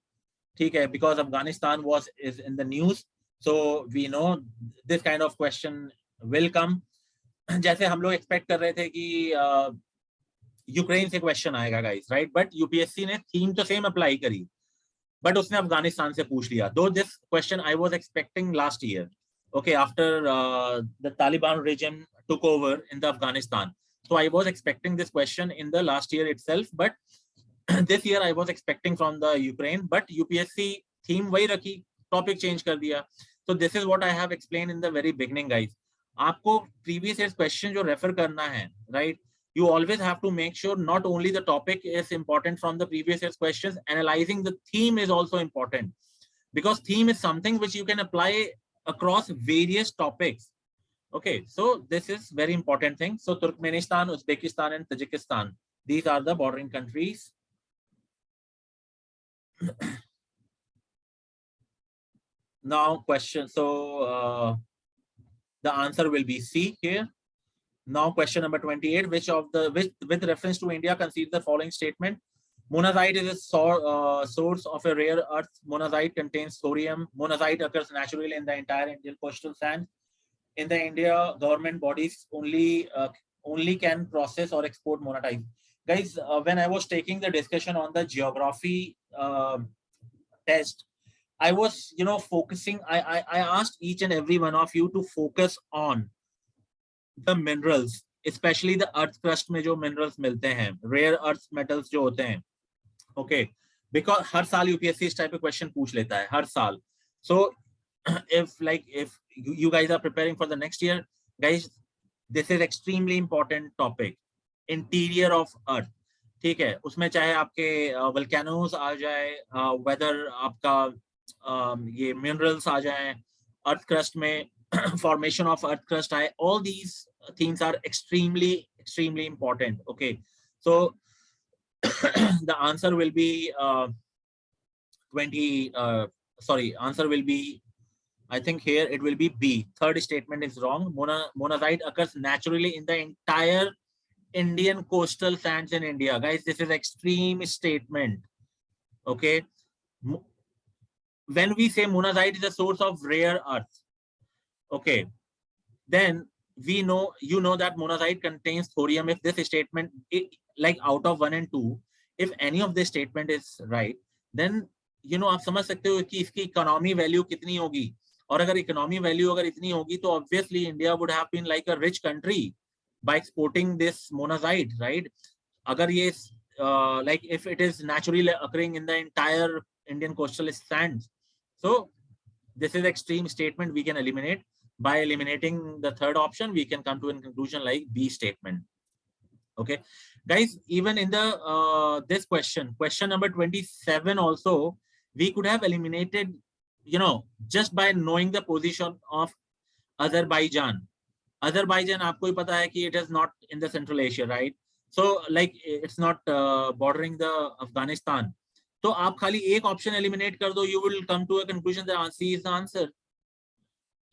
ठीक है, because Afghanistan is in the news, so we know this kind of question will come. जैसे हम लोग expect कर रहे थे कि यूक्रेन से question आएगा guys, right? But UPSC ने theme तो same apply करी, but उसने अफगानिस्तान से पूछ लिया. Though this question I was expecting last year, okay, after the Taliban regime took over in the Afghanistan. So I was expecting this question in the last year itself, but this year I was expecting from the Ukraine, but UPSC theme वही रखी, topic change कर दिया. So this is what I have explained in the very beginning, guys. आपको previous year's question जो refer करना है, right? You always have to make sure not only the topic is important from the previous year's questions, analyzing the theme is also important, because theme is something which you can apply across various topics. Okay, so this is very important thing. So Turkmenistan, Uzbekistan, and Tajikistan, these are the bordering countries. Now question, so the answer will be C here. Now question number 28, with reference to India, consider the following statement. Monazite is a source of a rare earth. Monazite contains thorium. Monazite occurs naturally in the entire Indian coastal sand. In the India, government bodies only can process or export monazite. Guys, when I was taking the discussion on the geography test, I was, focusing. I asked each and every one of you to focus on the minerals specially the earth crust में जो minerals मिलते हैं, rare earth metals जो होते हैं, okay, because हर साल UPSC इस type के क्वेश्चन पूछ लेता है हर साल. सो if you guys are preparing for the next year, guys, this is extremely important topic, interior of earth. ठीक है, उसमें चाहे आपके वोल्केनोस आ जाए, वेदर आपका ये मिनरल्स आ जाए अर्थ क्रस्ट में, formation of earth crust आए, all these things are extremely important. Okay, so the answer will be 20 answer will be, I think here it will be B. Third statement is wrong. Monazite occurs naturally in the entire Indian coastal sands in India. Guys, this is extreme statement. Okay. When we say monazite is a source of rare earth, okay, then we know, you know that monazite contains thorium. If this statement, like out of 1 and 2, if any of this statement is right, then you know आप समझ सकते हो कि इसकी economy value कितनी होगी. और अगर इकोनॉमी वैल्यू अगर इतनी होगी तो obviously India would have been like a rich country by exporting this monazite, right. अगर ये like if it is naturally occurring in the entire Indian coastal sands, so this is extreme statement we can eliminate. By eliminating the third option, we can come to a conclusion like B statement. Okay, guys, even in the this question number 27 also, we could have eliminated, you know, just by knowing the position of Azerbaijan. Azerbaijan, आपको ही पता है कि it is not in the Central Asia, right? So like it's not bordering the Afghanistan. तो आप खाली एक option eliminate कर दो, you will come to a conclusion that C is the answer.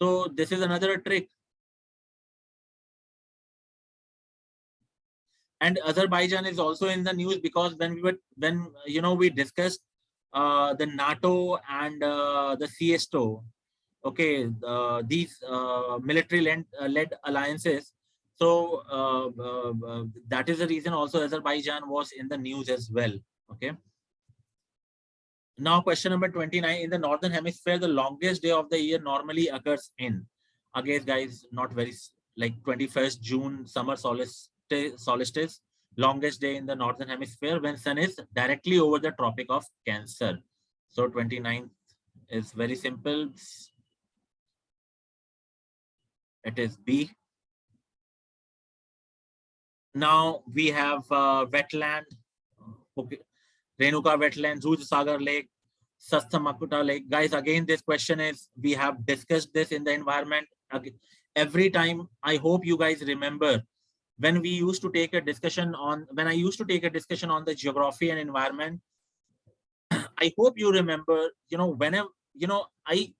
So this is another trick. And Azerbaijan is also in the news because when you know we discussed the NATO and the CSTO, okay, these military-led alliances. So that is the reason also Azerbaijan was in the news as well. Okay. Now question number 29. In the northern hemisphere, the longest day of the year normally occurs in. Again, guys, not very, like 21st June, summer solstice, longest day in the northern hemisphere when sun is directly over the Tropic of Cancer. So 29th is very simple. It is B. Now we have wetland, okay, Renuka wetland, Sagar Lake, Sastamakuta Lake. Guys, again, this question is, we have discussed this in the environment. Every time, I hope you guys remember when we used to take a discussion on, when I used to take a discussion on the geography and environment, I hope you remember, you know, whenever, you know,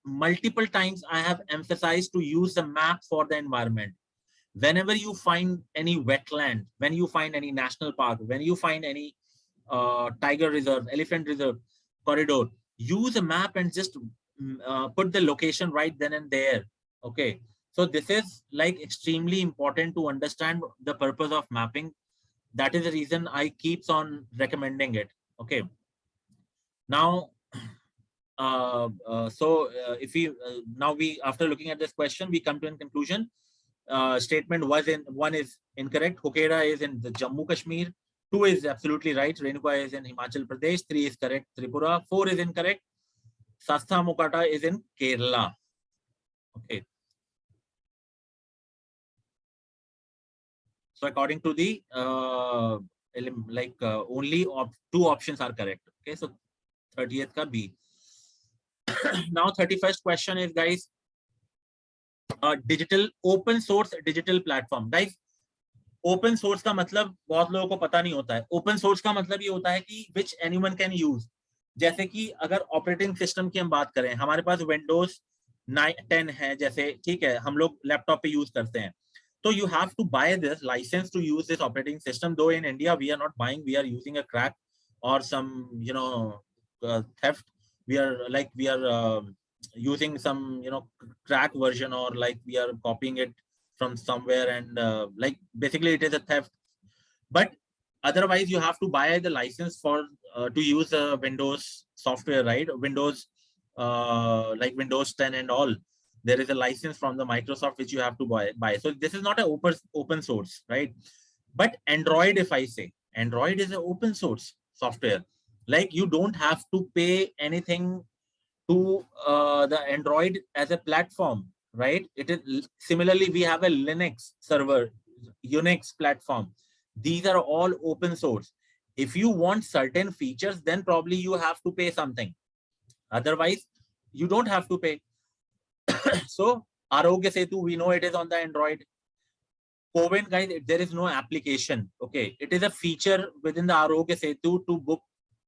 multiple times I have emphasized to use the map for the environment. Whenever you find any wetland, when you find any national park, when you find any tiger reserve, elephant reserve, corridor, use a map and just put the location right then and there. Okay. So this is like extremely important to understand the purpose of mapping. That is the reason I keeps on recommending it. Okay. Now, if we now we after looking at this question, we come to a conclusion. Statement was in 1 is incorrect. Hokeda is in the Jammu Kashmir. 2 is absolutely right. Renuka is in Himachal Pradesh. 3 is correct. Tripura. 4 is incorrect. Sastha Mukata is in Kerala. Okay. So according to the only 2 options are correct. Okay. So 30th ka B. Now 31st question is, guys, digital open source digital platform. Guys, open source का मतलब बहुत लोगों को पता नहीं होता है. Open source का मतलब ये होता है कि विच एनीवन कैन यूज. जैसे कि अगर ऑपरेटिंग सिस्टम की हम बात करें, हमारे पास विंडोज 10 है जैसे, ठीक है, हम लोग लैपटॉप पे यूज करते हैं, तो you have to buy this license to use this operating system. Though in India we are not buying, we are using a crack or some you know theft, we are using some, you know, crack version, or like we are copying it from somewhere, and like basically it is a theft. But otherwise you have to buy the license for to use Windows software, right? Windows like Windows 10 and all. There is a license from the Microsoft which you have to buy. So this is not an open source, right? But Android, if I say, Android is an open source software. Like you don't have to pay anything to the Android as a platform, right? It is similarly, we have a Linux server, Unix platform. These are all open source. If you want certain features, then probably you have to pay something. Otherwise, you don't have to pay. So Arogya Setu, we know it is on the Android. COVID, guys, there is no application. Okay, it is a feature within the Arogya Setu to book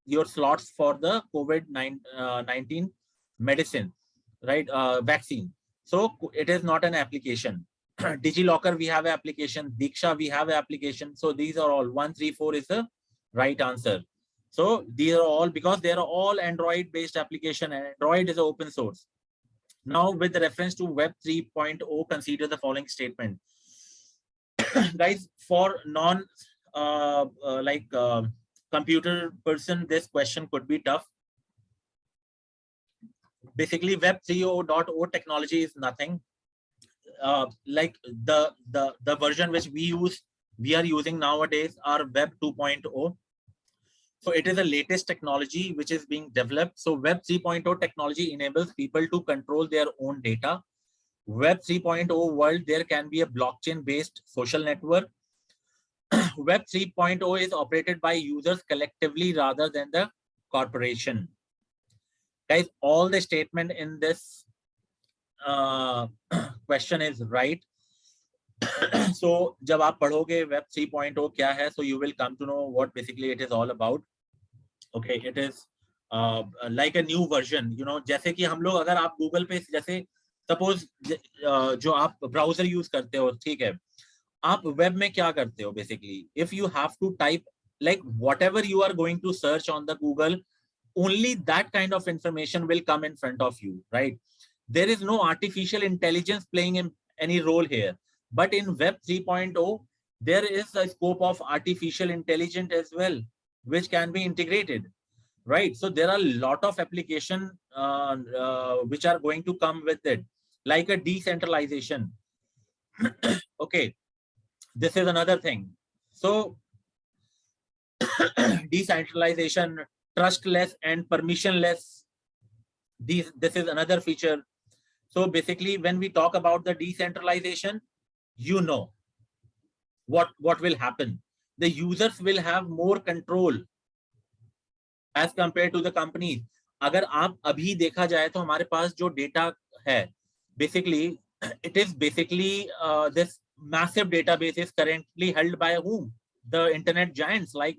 your slots for the COVID-19 medicine, right? Vaccine. So it is not an application. DigiLocker, we have an application. Diksha, we have an application. So these are all 1, 3, 4 is the right answer. So these are all because they are all Android-based application, and Android is open source. Now, with reference to Web 3.0, consider the following statement. Guys, for computer person, this question could be tough. Basically, Web 3.0 technology is nothing like the version which we are using nowadays are Web 2.0. So it is the latest technology which is being developed. So Web 3.0 technology enables people to control their own data. Web 3.0 world, there can be a blockchain-based social network. Web 3.0 is operated by users collectively rather than the corporation. Guys, all the statement in this question is right. So, जब आप पढ़ोगे Web 3.0 क्या है, so you will come to know what basically it is all about. Okay, it is like a new version. You know, जैसे कि हम लोग अगर आप Google पे जैसे सपोज जो आप ब्राउजर यूज करते हो, ठीक है, आप वेब में क्या करते हो basically, if you have to type like whatever you are going to search on the Google, only that kind of information will come in front of you, right? There is no artificial intelligence playing in any role here. But in Web 3.0, there is a scope of artificial intelligence as well, which can be integrated, right? So there are a lot of applications which are going to come with it, like a decentralization. Okay, this is another thing. So decentralization, trustless and permissionless, this is another feature. So basically, when we talk about the decentralization, you know what will happen. The users will have more control as compared to the companies. अगर आप अभी देखा जाए तो हमारे पास जो data है, basically it is basically this massive database is currently held by whom? The internet giants like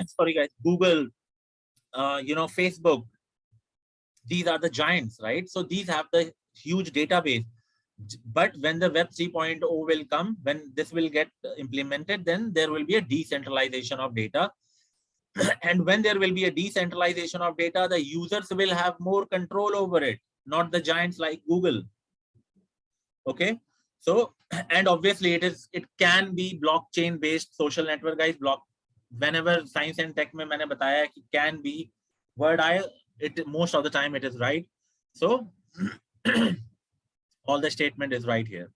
sorry guys, Google, Facebook. These are the giants, right? So these have the huge database. But when the Web 3.0 will come, when this will get implemented, then there will be a decentralization of data. And when there will be a decentralization of data, the users will have more control over it, not the giants like Google. Okay. So, and obviously it can be blockchain based social network, guys. Whenever science and tech mein maine bataya ki can be word, most of the time it is right. So all the statement is right here.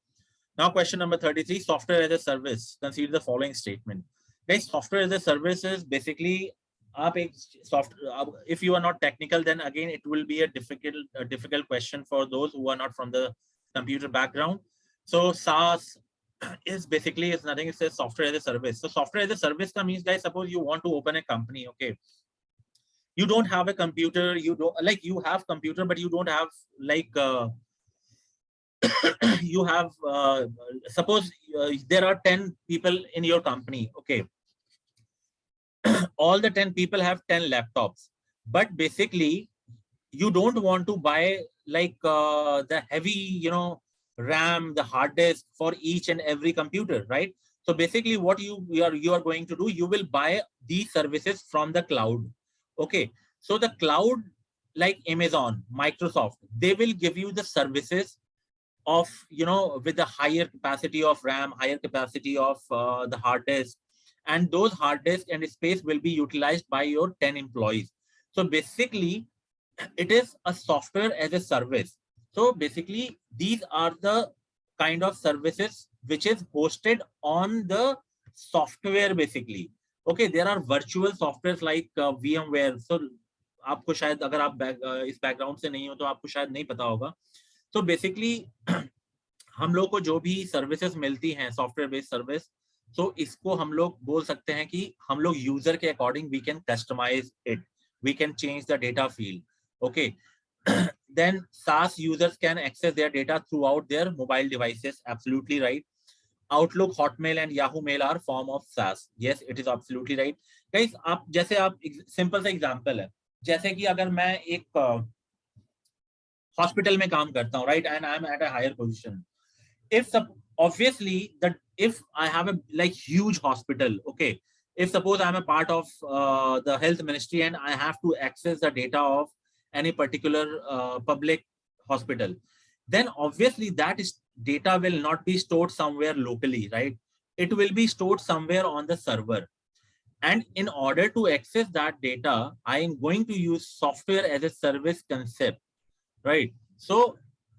Now question number 33, software as a service. Consider the following statement. Guys, software as a service is basically if you are not technical, then again it will be a difficult question for those who are not from the computer background. So SaaS is basically nothing. It says software as a service. So software as a service means, guys, suppose you want to open a company. Okay, you don't have a computer, you have computer, but you don't have you have suppose there are 10 people in your company. Okay, all the 10 people have 10 laptops, but basically you don't want to buy the heavy RAM, the hard disk for each and every computer, right? So basically what you are going to do, you will buy these services from the cloud. Okay, so the cloud like Amazon, Microsoft, they will give you the services of with the higher capacity of RAM, higher capacity of the hard disk, and those hard disk and space will be utilized by your 10 employees. So basically it is a software as a service. So basically, these are the kind of services which is hosted on the software basically. Okay, there are virtual softwares like VMware. So आपको शायद अगर आप इस background से नहीं हो तो आपको शायद नहीं पता होगा. So basically हम लोग को जो भी सर्विसेज मिलती हैं सॉफ्टवेयर बेस्ड सर्विस, तो इसको हम लोग बोल सकते हैं कि हम लोग यूजर के according we can customise it, we can change the data field. Okay, then SaaS users can access their data throughout their mobile devices. Absolutely right. Outlook, Hotmail and Yahoo Mail are form of SaaS. Yes, it is absolutely right. Guys, आप जैसे आप simple सा example है, जैसे कि अगर मैं एक हॉस्पिटल में काम करता हूँ, right, and I am at a higher position. If obviously that if I have a like huge hospital, okay, if suppose I'm a part of the health ministry and I have to access the data of any particular public hospital, then obviously that is data will not be stored somewhere locally, right? It will be stored somewhere on the server, and in order to access that data I am going to use software as a service concept, right? So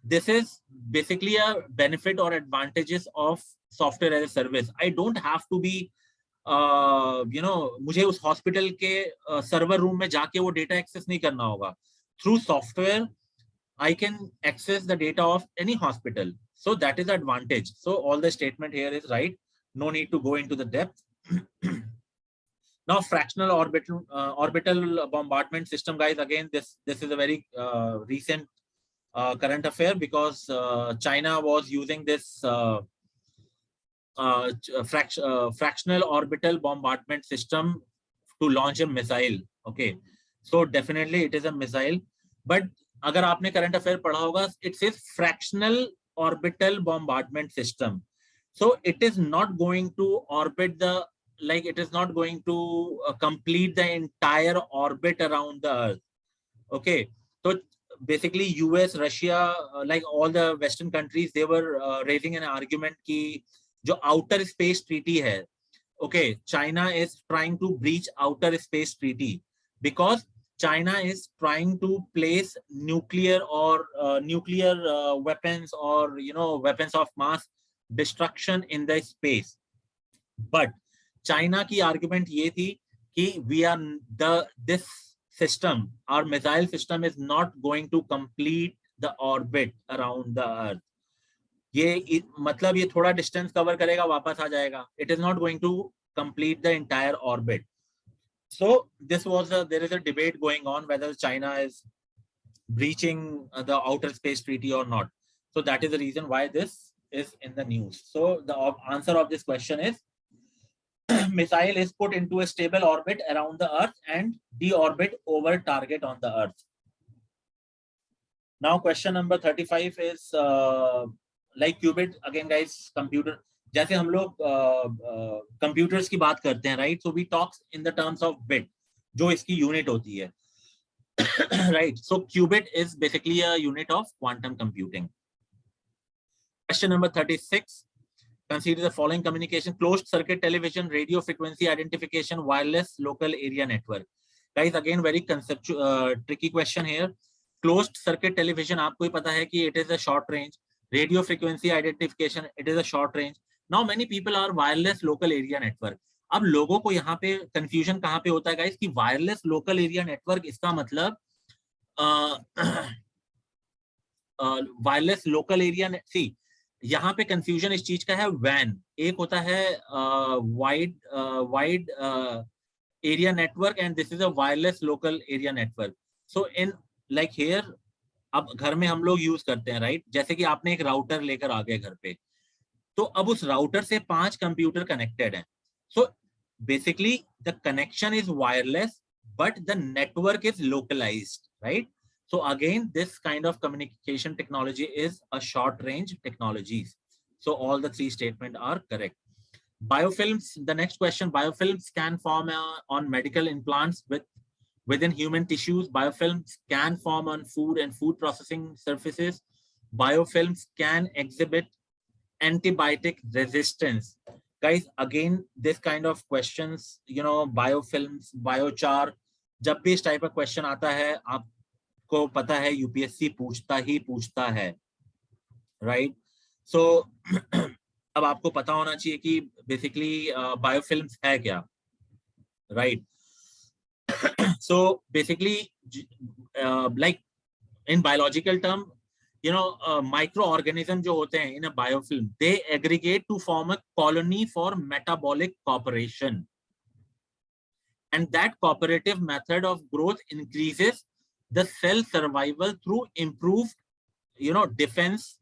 this is basically a benefit or advantages of software as a service. I don't have to be मुझे उस hospital के server room में जाके वो data access नहीं करना होगा. Through software I can access the data of any hospital. So that is the advantage. So all the statement here is right. No need to go into the depth. Now fractional orbital bombardment system, guys. Again, this is a very recent current affair, because China was using this fractional orbital bombardment system to launch a missile. Okay, so definitely it is a missile. But अगर आपने current affair पढ़ा होगा, it says fractional orbital bombardment system. So it is not going to orbit the, like it is not going to complete the entire orbit around the Earth. Okay, so basically US, Russia, like all the Western countries, they were raising an argument कि जो outer space treaty है, okay, China is trying to breach outer space treaty because China is trying to place nuclear or weapons, or weapons of mass destruction in the space. But China की argument ये थी कि we are this system, our missile system is not going to complete the orbit around the Earth. ये मतलब ये थोड़ा distance cover करेगा, वापस आ जाएगा. It is not going to complete the entire orbit. So this was there is a debate going on whether China is breaching the outer space treaty or not. So that is the reason why this is in the news. So the answer of this question is missile is put into a stable orbit around the Earth and deorbit over target on the Earth. Now question number 35 is like qubit. Again guys, computer, जैसे हम लोग computers की बात करते हैं, right? So we talk in the terms of bit, जो इसकी unit होती है. Right, so qubit is basically a unit of quantum computing. Question number 36. Consider the following communication: closed circuit television, radio frequency identification, wireless local area network. Guys, again very conceptual tricky question here. Closed circuit television, आपको ही पता है कि it is a short range. Radio frequency identification, it is a short range. Now many people are wireless local area network. अब लोगों को यहाँ पे confusion कहाँ पे होता है गाइस कि वायरलेस लोकल एरिया नेटवर्क, इसका मतलब वायरलेस लोकल एरिया, सी यहाँ पे कंफ्यूजन इस चीज का है. वैन एक होता है wide area network and this is a wireless local area network. So in like here, अब घर में हम लोग यूज करते हैं, राइट? जैसे कि आपने एक राउटर लेकर आ गए घर पे, तो अब उस राउटर से 5 कंप्यूटर कनेक्टेड हैं. सो basically the connection is wireless but the network is localized, right? So again this kind of communication technology is a short range technologies. So all the 3 statements are correct. Biofilms, the next question: biofilms can form on medical implants within human tissues. Biofilms can form on food and food processing surfaces. Biofilms can exhibit antibiotic resistance. Guys, again this kind of questions, biofilms, biochar, जब भी इस type का question आता है, आप आपको पता है यूपीएससी पूछता है, राइट? सो अब आपको पता होना चाहिए कि बेसिकली बायोफिल्म्स है क्या, right? So basically like in biological term, micro organism जो होते हैं in a biofilm, they aggregate to form a colony for metabolic cooperation, and that cooperative method of growth increases the cell survival through improved, defense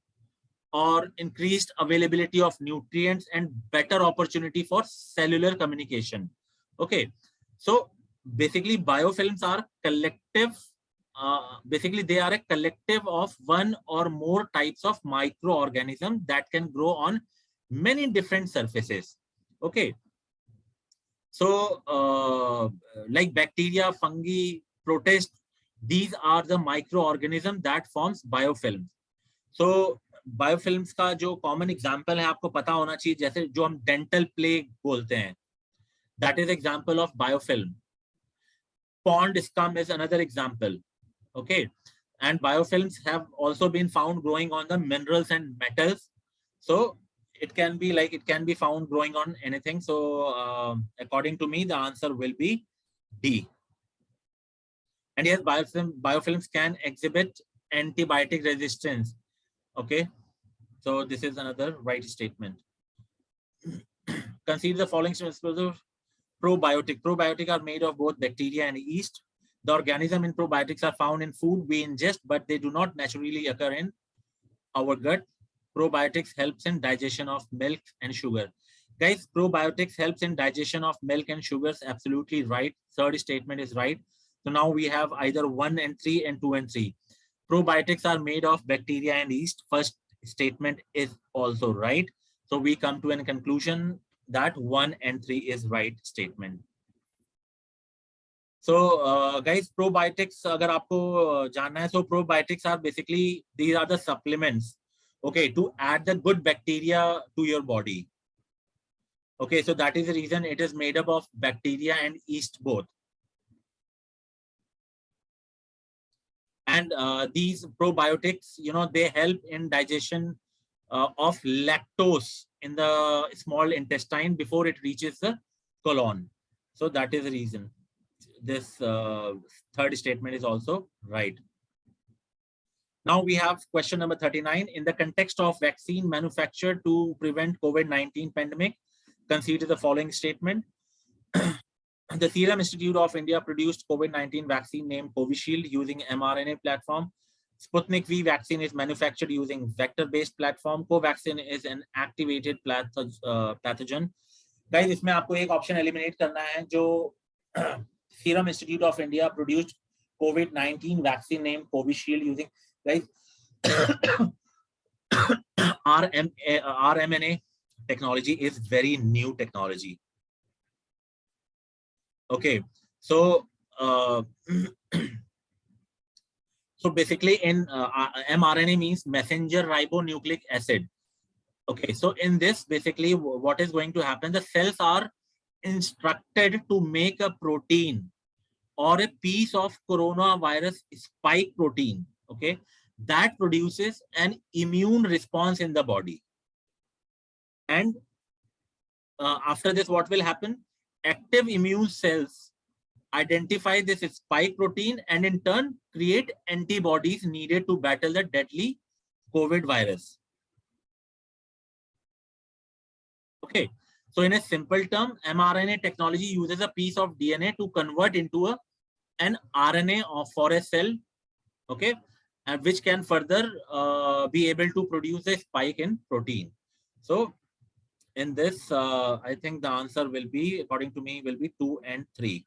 or increased availability of nutrients and better opportunity for cellular communication. Okay, so basically biofilms are collective, basically they are a collective of one or more types of microorganisms that can grow on many different surfaces. Okay, so like bacteria, fungi, protists, these are the microorganisms that forms biofilms. So biofilms का जो common example है आपको पता होना चाहिए, जैसे जो हम dental plaque बोलते हैं, that is example of biofilm. Pond scum is another example. Okay, and biofilms have also been found growing on the minerals and metals. So it can be found growing on anything. So according to me, the answer will be D. And yes, biofilms can exhibit antibiotic resistance. Okay, so this is another right statement. Consider the following statements. Probiotic are made of both bacteria and yeast. The organisms in probiotics are found in food we ingest, but they do not naturally occur in our gut. Probiotics helps in digestion of milk and sugar. Guys, probiotics helps in digestion of milk and sugars. Absolutely right. Third statement is right. So now we have either 1 and 3 and 2 and 3. Probiotics are made of bacteria and yeast. First statement is also right. So we come to a conclusion that 1 and 3 is right statement. So guys, probiotics अगर आपको जानना है, so probiotics are basically, these are the supplements, okay, to add the good bacteria to your body. Okay, so that is the reason it is made up of bacteria and yeast both. And these probiotics, they help in digestion of lactose in the small intestine before it reaches the colon. So that is the reason. This third statement is also right. Now we have question number 39. In the context of vaccine manufactured to prevent COVID-19 pandemic, consider the following statement. The Serum Institute of India produced COVID-19 vaccine named Covishield using mRNA platform. Sputnik V vaccine is manufactured using vector-based platform. Covaxin is an activated pathogen. Guys, इसमें आपको एक option eliminate करना है, जो Serum Institute of India produced COVID-19 vaccine named Covishield using, guys, RMNA technology is very new technology. Okay, so so basically in mRNA means messenger ribonucleic acid. Okay, so in this, basically what is going to happen, the cells are instructed to make a protein or a piece of coronavirus spike protein, okay, that produces an immune response in the body. And after this, what will happen? Active immune cells identify this spike protein and in turn create antibodies needed to battle the deadly COVID virus. Okay, so in a simple term, mRNA technology uses a piece of DNA to convert into an RNA for a cell, okay, and which can further be able to produce a spike in protein. So in this, I think the answer will be, according to me, will be 2 and 3.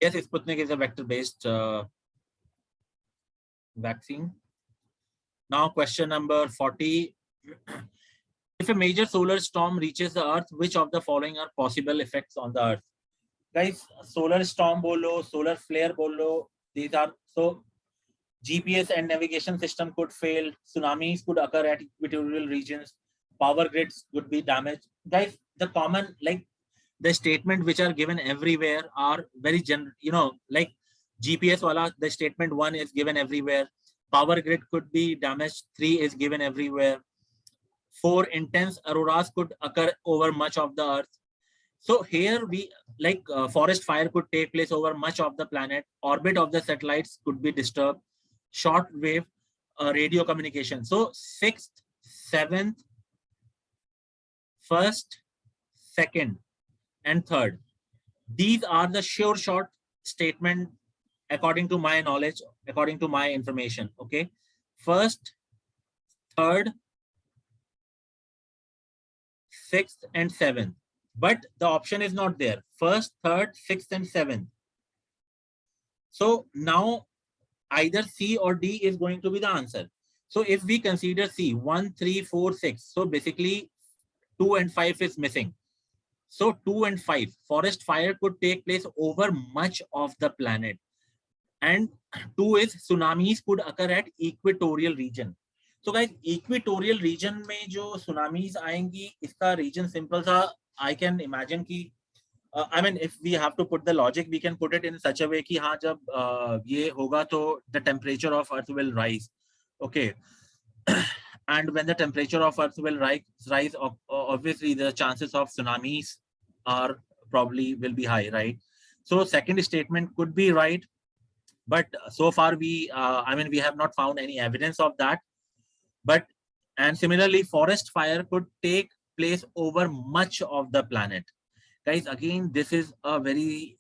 Yes, Sputnik is a vector-based vaccine. Now, question number 40. If a major solar storm reaches the Earth, which of the following are possible effects on the Earth? Guys, solar storm bolo, solar flare bolo, these are, so GPS and navigation system could fail, tsunamis could occur at equatorial regions, power grids would be damaged. Guys, the common, like the statement which are given everywhere are very general, like GPS wala, the statement 1 is given everywhere. Power grid could be damaged, 3 is given everywhere. 4, intense auroras could occur over much of the earth. So here we like forest fire could take place over much of the planet. Orbit of the satellites could be disturbed. Short wave radio communication. So 6th, 7th, 1st, 2nd, and 3rd. These are the sure shot statement according to my knowledge, according to my information. Okay. 1st, 3rd, 6th, and 7th. But the option is not there. 1st, 3rd, 6th, and 7th. So now either C or D is going to be the answer. So if we consider C, 1, 3, 4, 6. So basically 2 and 5 is missing. So 2 and 5, forest fire could take place over much of the planet. And 2 is tsunamis could occur at equatorial region. So guys, equatorial region में जो tsunamis आएंगी, इसका region simple सा, I can imagine कि I mean, if we have to put the logic, we can put it in such a way कि हाँ जब ये होगा तो the temperature of Earth will rise. Okay. And when the temperature of Earth will rise, obviously the chances of tsunamis are probably will be high, right? So second statement could be right, but so far we, I mean, we have not found any evidence of that. But and similarly, forest fire could take place over much of the planet. Guys, again, this is a very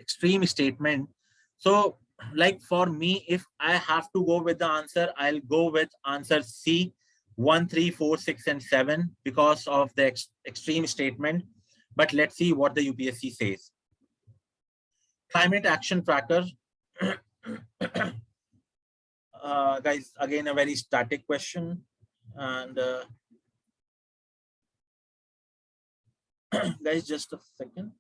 extreme statement. So like for me, if I have to go with the answer, I'll go with answer C, 1, 3, 4, 6, and 7 because of the extreme statement. But let's see what the UPSC says. Climate action tracker. Guys, again, a very static question. And guys, just a second.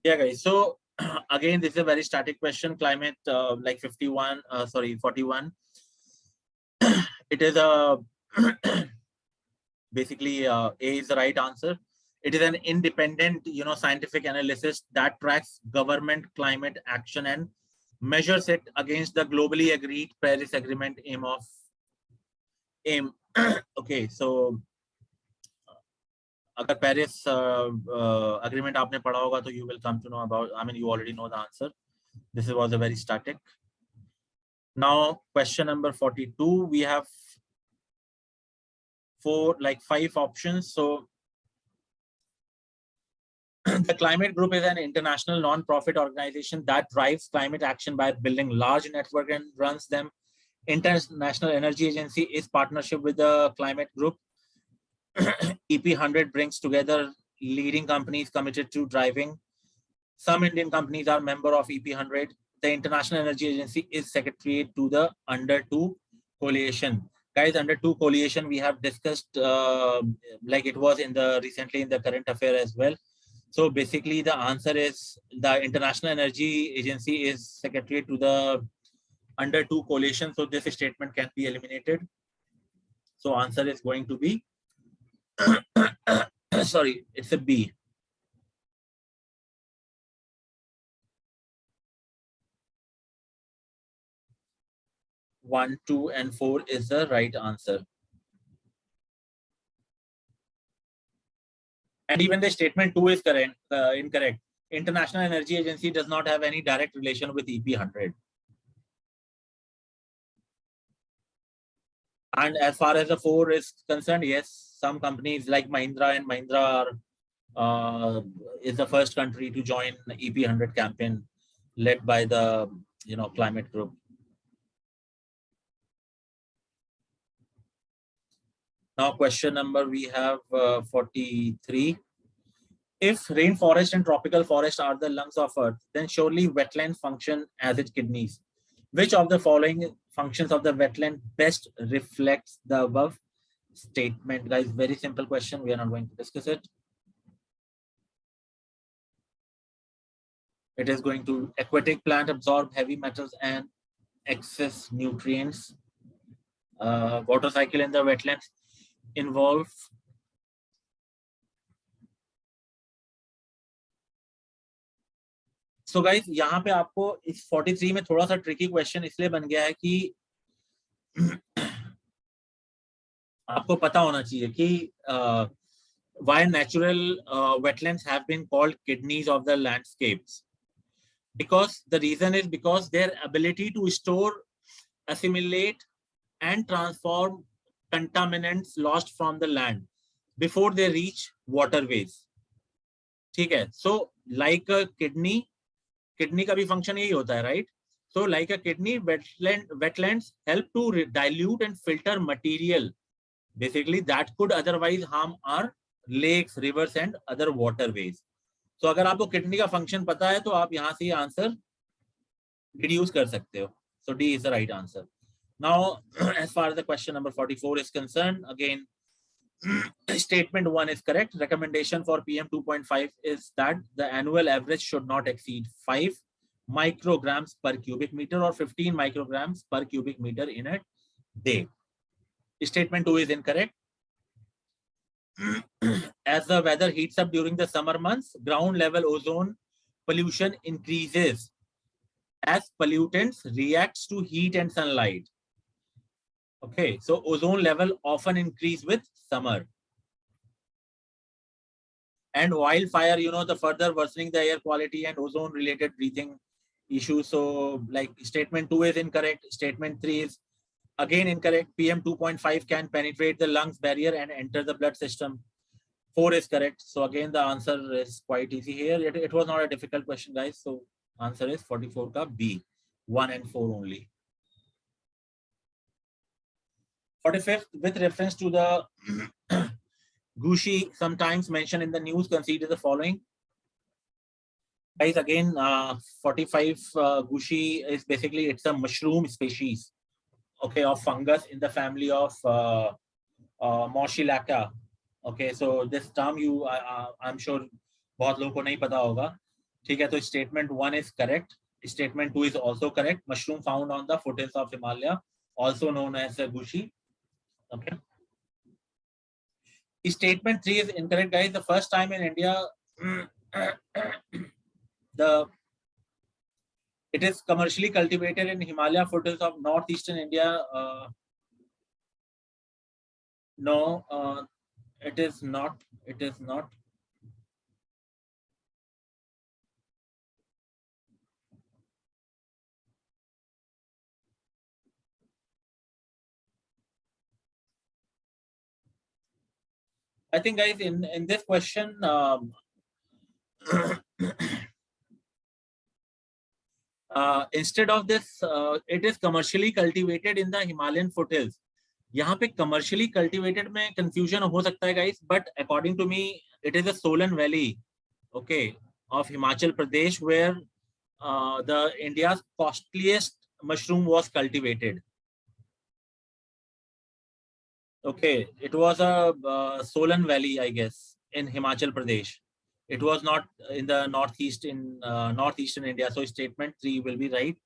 Yeah, guys. So again, this is a very static question. Climate, like 41, 41. It is a basically A is the right answer. It is an independent, scientific analysis that tracks government climate action and measures it against the globally agreed Paris Agreement aim. Okay, so अगर Paris agreement आपने पढ़ा होगा तो you will come to know about, I mean, you already know the answer. This was a very static. Now, question number 42, we have 5 options. So the Climate Group is an international non-profit organization that drives climate action by building large network and runs them. International Energy Agency is partnership with the Climate Group. EP100 brings together leading companies committed to driving. Some Indian companies are member of EP100. The International Energy Agency is secretary to the Under 2 coalition. Guys, Under 2 coalition we have discussed like it was in the recently in the current affair as well. So basically the answer is the International Energy Agency is secretary to the Under 2 coalition. So this statement can be eliminated. So answer is going to be sorry, it's a B. 1, 2, and 4 is the right answer. And even the statement 2 is incorrect. International Energy Agency does not have any direct relation with EP100. And as far as the 4 is concerned, yes, some companies like Mahindra and Mahindra are, is the first country to join the EP100 campaign led by the Climate Group. Now question number we have 43. If rainforest and tropical forest are the lungs of earth, then surely wetlands function as its kidneys. Which of the following functions of the wetland best reflects the above statement? Guys, very simple question. We are not going to discuss it. It is going to aquatic plant absorb heavy metals and excess nutrients. Water cycle in the wetlands involve so guys यहाँ पे आपको इस 43 में थोड़ा सा tricky question इसलिए बन गया है कि आपको पता होना चाहिए कि why natural wetlands have been called kidneys of the landscapes. Because the reason is because their ability to store, assimilate, and transform contaminants lost from the land before they reach waterways. ठीक है, so like a kidney का भी function यही होता है, right? So like a kidney, wetlands help to dilute and filter material basically that could otherwise harm our lakes, rivers and other waterways. So अगर आपको kidney का फंक्शन पता है तो आप यहाँ से आंसर डिड्यूस कर सकते हो. So D is the right answer. Now, as far as the question number 44 is concerned, again, statement 1 is correct. Recommendation for PM 2.5 is that the annual average should not exceed 5 micrograms per cubic meter or 15 micrograms per cubic meter in a day. Statement 2 is incorrect. As the weather heats up during the summer months, ground level ozone pollution increases as pollutants reacts to heat and sunlight. Okay, so ozone level often increase with summer. And wildfire, you know, the further worsening the air quality and ozone related breathing issues. So like statement 2 is incorrect. Statement 3 is again incorrect. PM 2.5 can penetrate the lungs barrier and enter the blood system. 4 is correct. So again, the answer is quite easy here. It was not a difficult question, guys. So answer is 44 ka B, 1 and 4 only. 45th, with reference to the Gushi, sometimes mentioned in the news, consider the following. Guys, again, 45 Gushi is basically, it's a mushroom species, okay, of fungus in the family of Moschelacea. Okay, so this term I'm sure बहुत लोगों को नहीं पता होगा. ठीक है, तो statement 1 is correct. Statement 2 is also correct. Mushroom found on the foothills of Himalaya, also known as a Gushi. Okay. Statement 3 is incorrect, guys. The first time in India, it is commercially cultivated in Himalaya foothills of northeastern India. No, it is not. It is not. I think, guys, in this question, instead of this, it is commercially cultivated in the Himalayan foothills. यहाँ पे commercially cultivated में confusion हो सकता है, guys, but according to me, it is a Solan Valley, okay, of Himachal Pradesh, where the India's costliest mushroom was cultivated. Okay, it was a Solan Valley, I guess, in Himachal Pradesh. It was not in the northeastern India. So statement 3 will be right,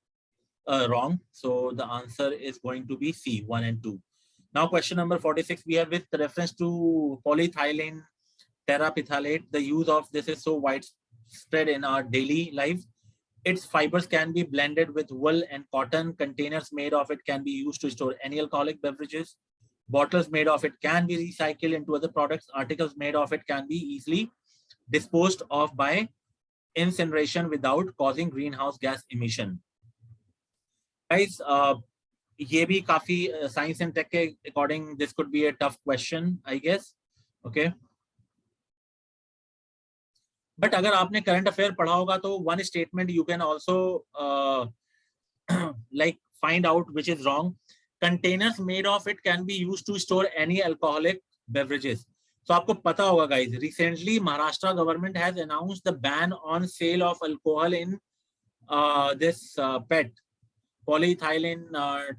wrong. So the answer is going to be C, 1 and 2. Now question number 46, we have with reference to polyethylene terephthalate. The use of this is so widespread in our daily life. Its fibers can be blended with wool and cotton. Containers made of it can be used to store any alcoholic beverages. Bottles made of it can be recycled into other products. Articles made of it can be easily disposed of by incineration without causing greenhouse gas emission. Guys, ये भी काफी science and tech के according this could be a tough question, I guess. Okay. But अगर आपने current affair पढ़ा होगा तो one statement you can also like find out which is wrong. Containers made of it can be used to store any alcoholic beverages. So आपको पता होगा guys, recently Maharashtra government has announced the ban on sale of alcohol in this PET, polyethylene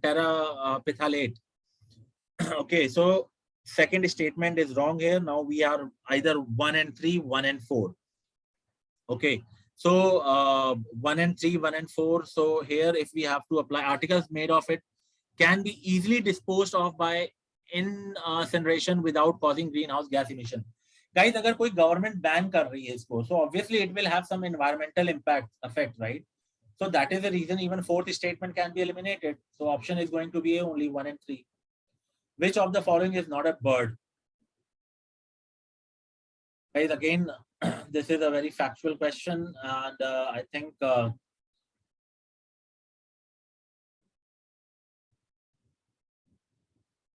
terephthalate. Okay, so second statement is wrong here. Now we are either 1 and 3, 1 and 4. Okay, so 1 and 3, 1 and 4. So here, if we have to apply, articles made of it can be easily disposed of by incineration without causing greenhouse gas emission. Guys, अगर कोई government ban कर रही है इसको, so obviously it will have some environmental effect, right? So that is the reason even fourth statement can be eliminated. So option is going to be only 1 and 3. Which of the following is not a bird? Guys, again, this is a very factual question, and I think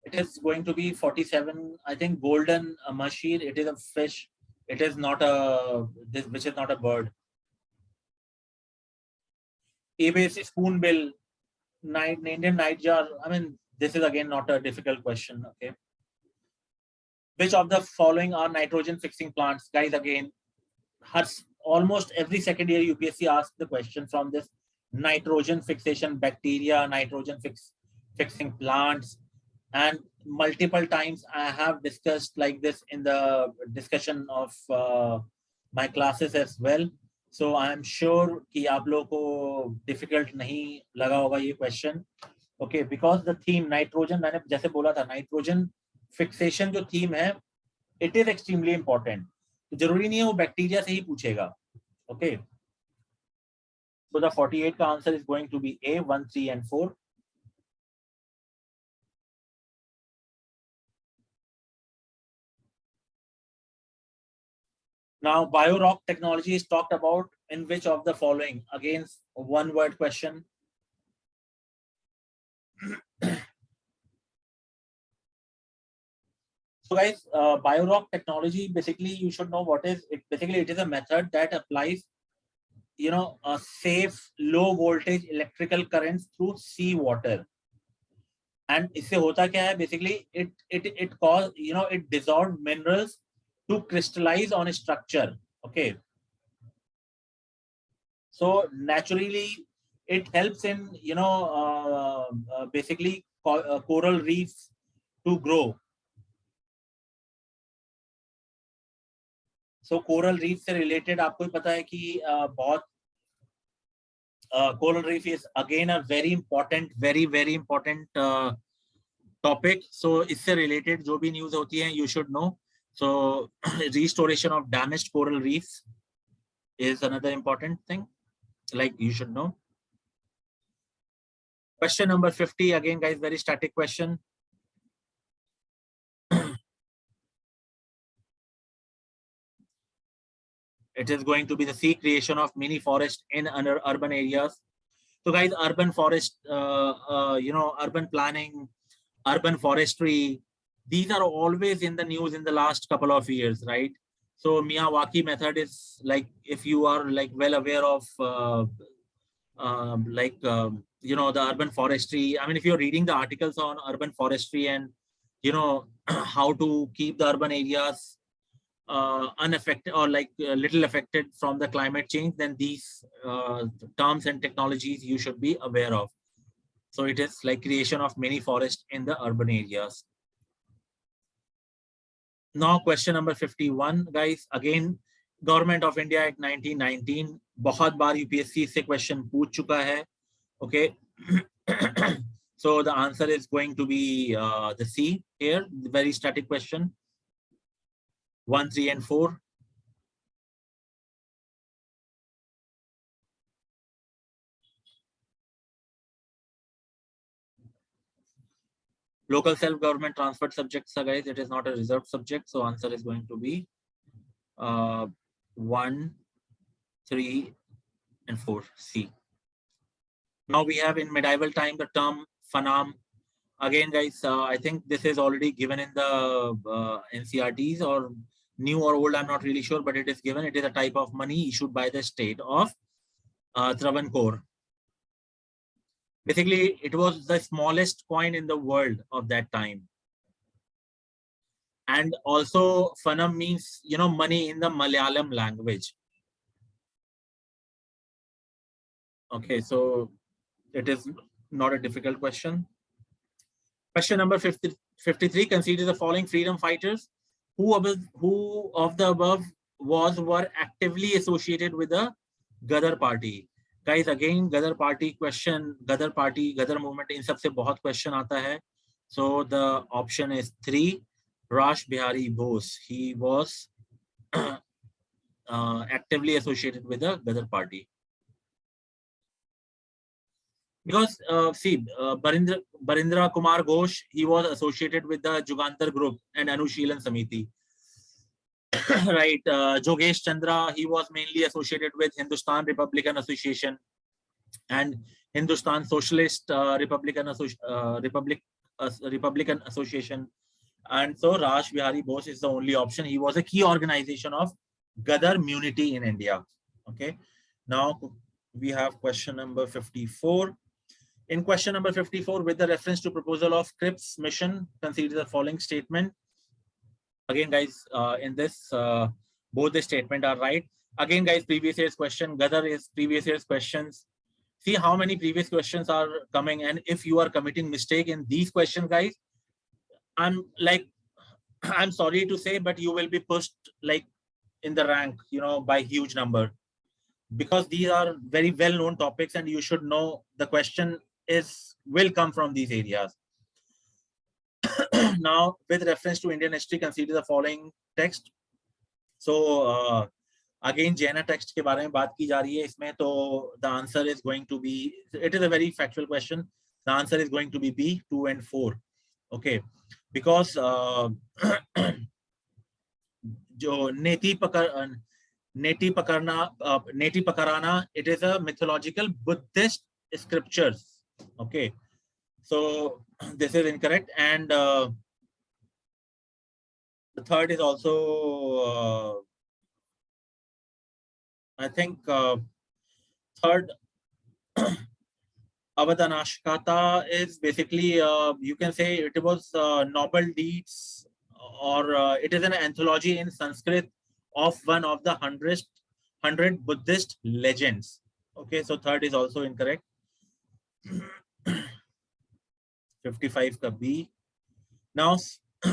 it is going to be 47. I think golden mashir. It is a fish. It is not a which is not a bird. Ibis spoonbill, Indian nightjar. I mean, this is again not a difficult question. Okay. Which of the following are nitrogen fixing plants? Guys, again, almost every second year UPSC asks the question from this nitrogen fixation bacteria, nitrogen fixing plants, and multiple times I have discussed like this in the discussion of my classes as well. So I am sure कि आप लोगों को difficult नहीं लगा होगा ये question. Okay, because the theme nitrogen, मैंने जैसे बोला था nitrogen fixation जो theme है, it is extremely important. तो जरूरी नहीं है वो बैक्टीरिया से ही पूछेगा. Okay. So the 48 का answer is going to be A, 1, 3 and 4. Now, bio-rock technology is talked about in which of the following? Again, a one-word question. So guys, bio-rock technology, basically you should know what is it. Basically, it is a method that applies, you know, a safe low voltage electrical currents through seawater. And इससे होता क्या है? Basically, it cause, you know, it dissolved minerals to crystallize on a structure. Okay. So naturally, it helps in, you know, basically coral reefs to grow. So coral reef से related आपको ही पता है कि बहुत coral reef is again a very important topic. So इससे related जो भी news होती है, you should know. So restoration of damaged coral reefs is another important thing, like you should know. Question number 50, again guys, very static question. It is going to be the C, creation of mini forest in urban areas. So guys, urban forest, you know, urban planning, urban forestry, these are always in the news in the last couple of years, right? So Miyawaki method is like, if you are like well aware of you know, the urban forestry. I mean, if you're reading the articles on urban forestry and, you know, how to keep the urban areas unaffected or like little affected from the climate change, then these terms and technologies you should be aware of. So it is like creation of mini forest in the urban areas. Now question number 51, guys. Again, Government of India Act 1919. बहुत बार UPSC से question पूछ चुका है. Okay. So the answer is going to be the C here. Very static question. 1, 3 and 4. Local self-government transferred subjects, guys. It is not a reserved subject. So answer is going to be 1, 3 and 4, C. Now we have in medieval time the term fanam. Again, guys, I think this is already given in the NCRTs, or new or old, I'm not really sure, but it is given. It is a type of money issued by the state of Travancore. Basically, it was the smallest coin in the world of that time. And also Fanam means, you know, money in the Malayalam language. Okay, so it is not a difficult question. Question number 53, consider the following freedom fighters who of the above were actively associated with the Gadar party. Guys, again, Gadar party question, Gadar party, Gadar movement, in सबसे बहुत question आता है. So the option is 3, Rash Bihari Bose. He was actively associated with the Gadar party. Because see, Birendra Kumar Ghosh, he was associated with the Jugantar group and Anushilan Samiti. Right, Jogesh Chandra, he was mainly associated with Hindustan Republican Association and Hindustan Socialist Republican Association. And so Rash Bihari Bose is the only option. He was a key organization of Gadar Munity in India. Okay, now we have question number 54. In question number 54, with the reference to proposal of Cripps mission, consider the following statement. Again, guys, in this, both the statement are right. Again, guys, previous year's question, Gadar is previous year's questions. See how many previous questions are coming, and if you are committing mistake in these questions, guys, I'm sorry to say, but you will be pushed like in the rank, you know, by huge number, because these are very well-known topics, and you should know the question will come from these areas. Now, with reference to Indian history, consider the following text. So, again, Jaina text के बारे में बात की जा रही है इसमें, तो the answer is going to be, it is a very factual question. The answer is going to be B, 2 and 4. Okay, because जो नेति पकड़ाना, it is a mythological Buddhist scriptures. Okay, so this is incorrect, and the third is also I think third Avadanashkata is basically you can say it was noble deeds, or it is an anthology in Sanskrit of one of the 100 Buddhist legends. Okay, so third is also incorrect. 55 ka B. Now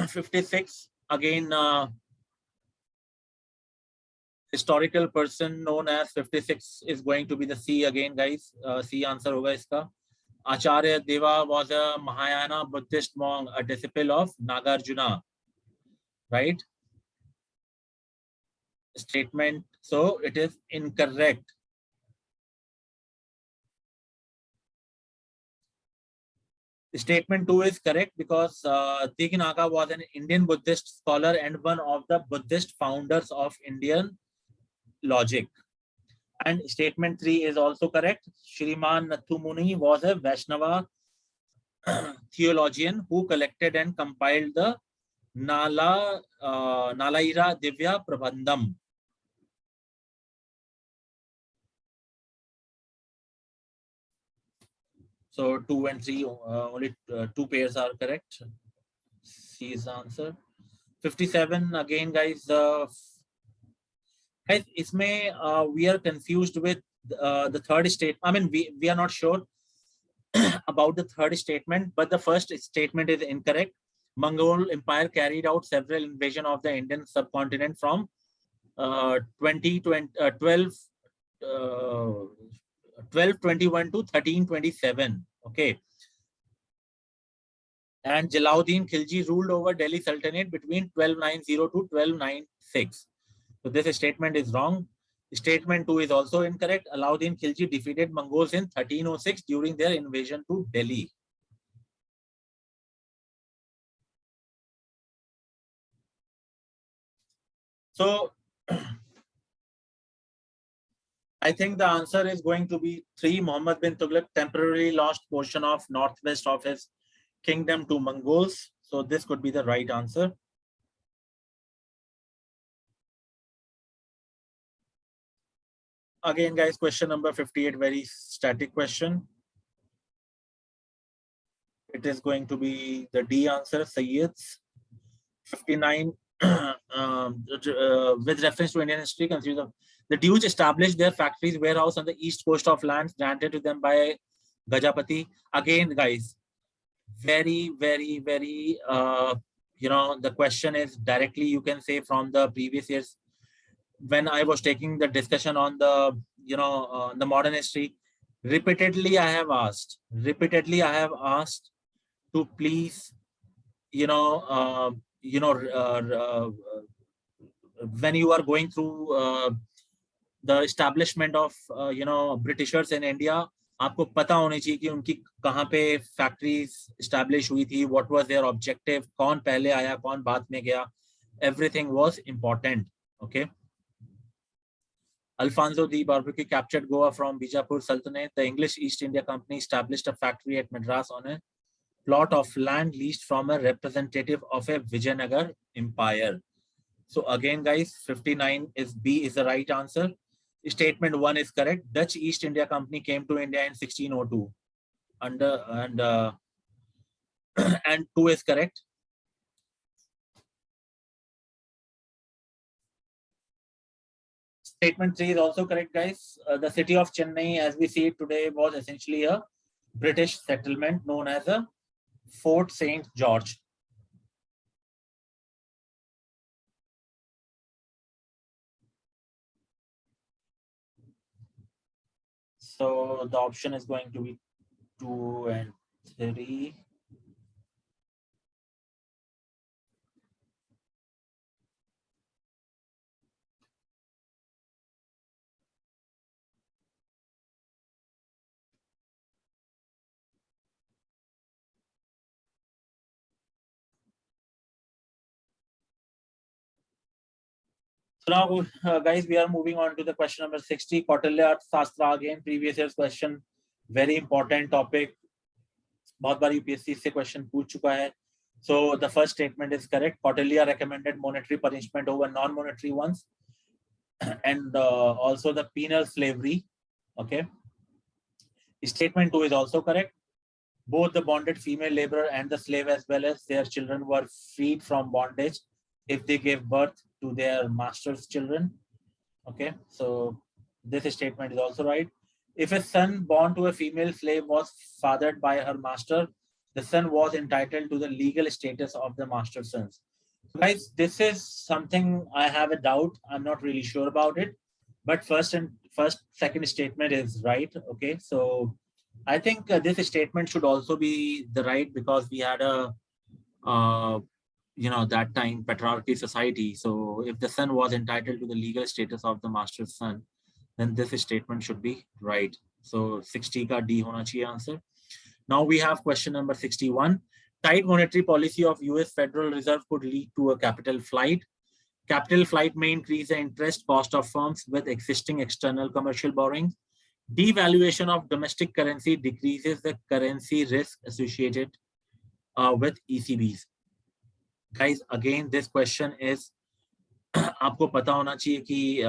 56 again, historical person known as 56 is going to be the C again, guys. C answer hoga iska. Acharya Deva was a Mahayana Buddhist monk, a disciple of Nagarjuna, right? Statement, so it is incorrect. Statement 2 is correct, because Tiginaka was an Indian Buddhist scholar and one of the Buddhist founders of Indian logic. And statement 3 is also correct. Shriman Nathumuni was a Vaishnava theologian who collected and compiled the Nalaira Divya Prabandham. So 2 and 3, only 2 pairs are correct. C is the answer. 57 again, guys. Guys, we are confused with the third statement. I mean, we are not sure about the third statement, but the first statement is incorrect. Mongol Empire carried out several invasions of the Indian subcontinent from 1221 to 1327. Okay. And Jalauddin Khilji ruled over Delhi Sultanate between 1290 to 1296. So this statement is wrong. Statement 2 is also incorrect. Alauddin Khilji defeated Mongols in 1306 during their invasion to Delhi. So I think the answer is going to be 3. Muhammad bin Tughlaq temporarily lost portion of northwest of his kingdom to Mongols. So this could be the right answer. Again, guys, question number 58, very static question. It is going to be the D answer, Sayyids. 59 with reference to Indian history, consider the Dukes established their factories warehouse on the east coast of lands granted to them by Gajapati. Again, guys, very, very, very, the question is directly, you can say, from the previous years. When I was taking the discussion on the, the modern history, repeatedly I have asked to please, when you are going through the establishment of Britishers in India, आपको पता होनी चाहिए कि उनकी कहाँ पे factories establish हुई थी, व्हाट वाज देयर ऑब्जेक्टिव, कौन पहले आया कौन बाद में गया, everything was important. Okay. Alfonso de Barbecue captured Goa from Bijapur Sultanate. The English East India Company established a factory at Madras on a plot of land leased from a representative of a Vijayanagar empire. So again, guys, 59 is B is the right answer. Statement 1 is correct. Dutch East India Company came to India in 1602. And 2 is correct. Statement 3 is also correct, guys. The city of Chennai, as we see it today, was essentially a British settlement known as a Fort St. George. So the option is going to be 2 and 3. So now, guys, we are moving on to the question number 60. Kautilya Shastra, again, previous year's question. Very important topic. बहुत बार UPSC से question पूछ चुका है. So the first statement is correct. Kautilya recommended monetary punishment over non-monetary ones, and also the penal slavery. Okay. Statement 2 is also correct. Both the bonded female laborer and the slave as well as their children were freed from bondage if they gave birth to their master's children. Okay, so this statement is also right. If a son born to a female slave was fathered by her master, the son was entitled to the legal status of the master's sons. Guys, this is something I have a doubt. I'm not really sure about it. But second statement is right. Okay, so I think this statement should also be the right, because we had a that time patriarchy society. So if the son was entitled to the legal status of the master's son, then this statement should be right. So 60 ka D hona chahiye answer. Now we have question number 61. Tight monetary policy of US Federal Reserve could lead to a capital flight. Capital flight may increase the interest cost of firms with existing external commercial borrowings. Devaluation of domestic currency decreases the currency risk associated with ECBs. Guys, again, this question is आपको पता होना चाहिए कि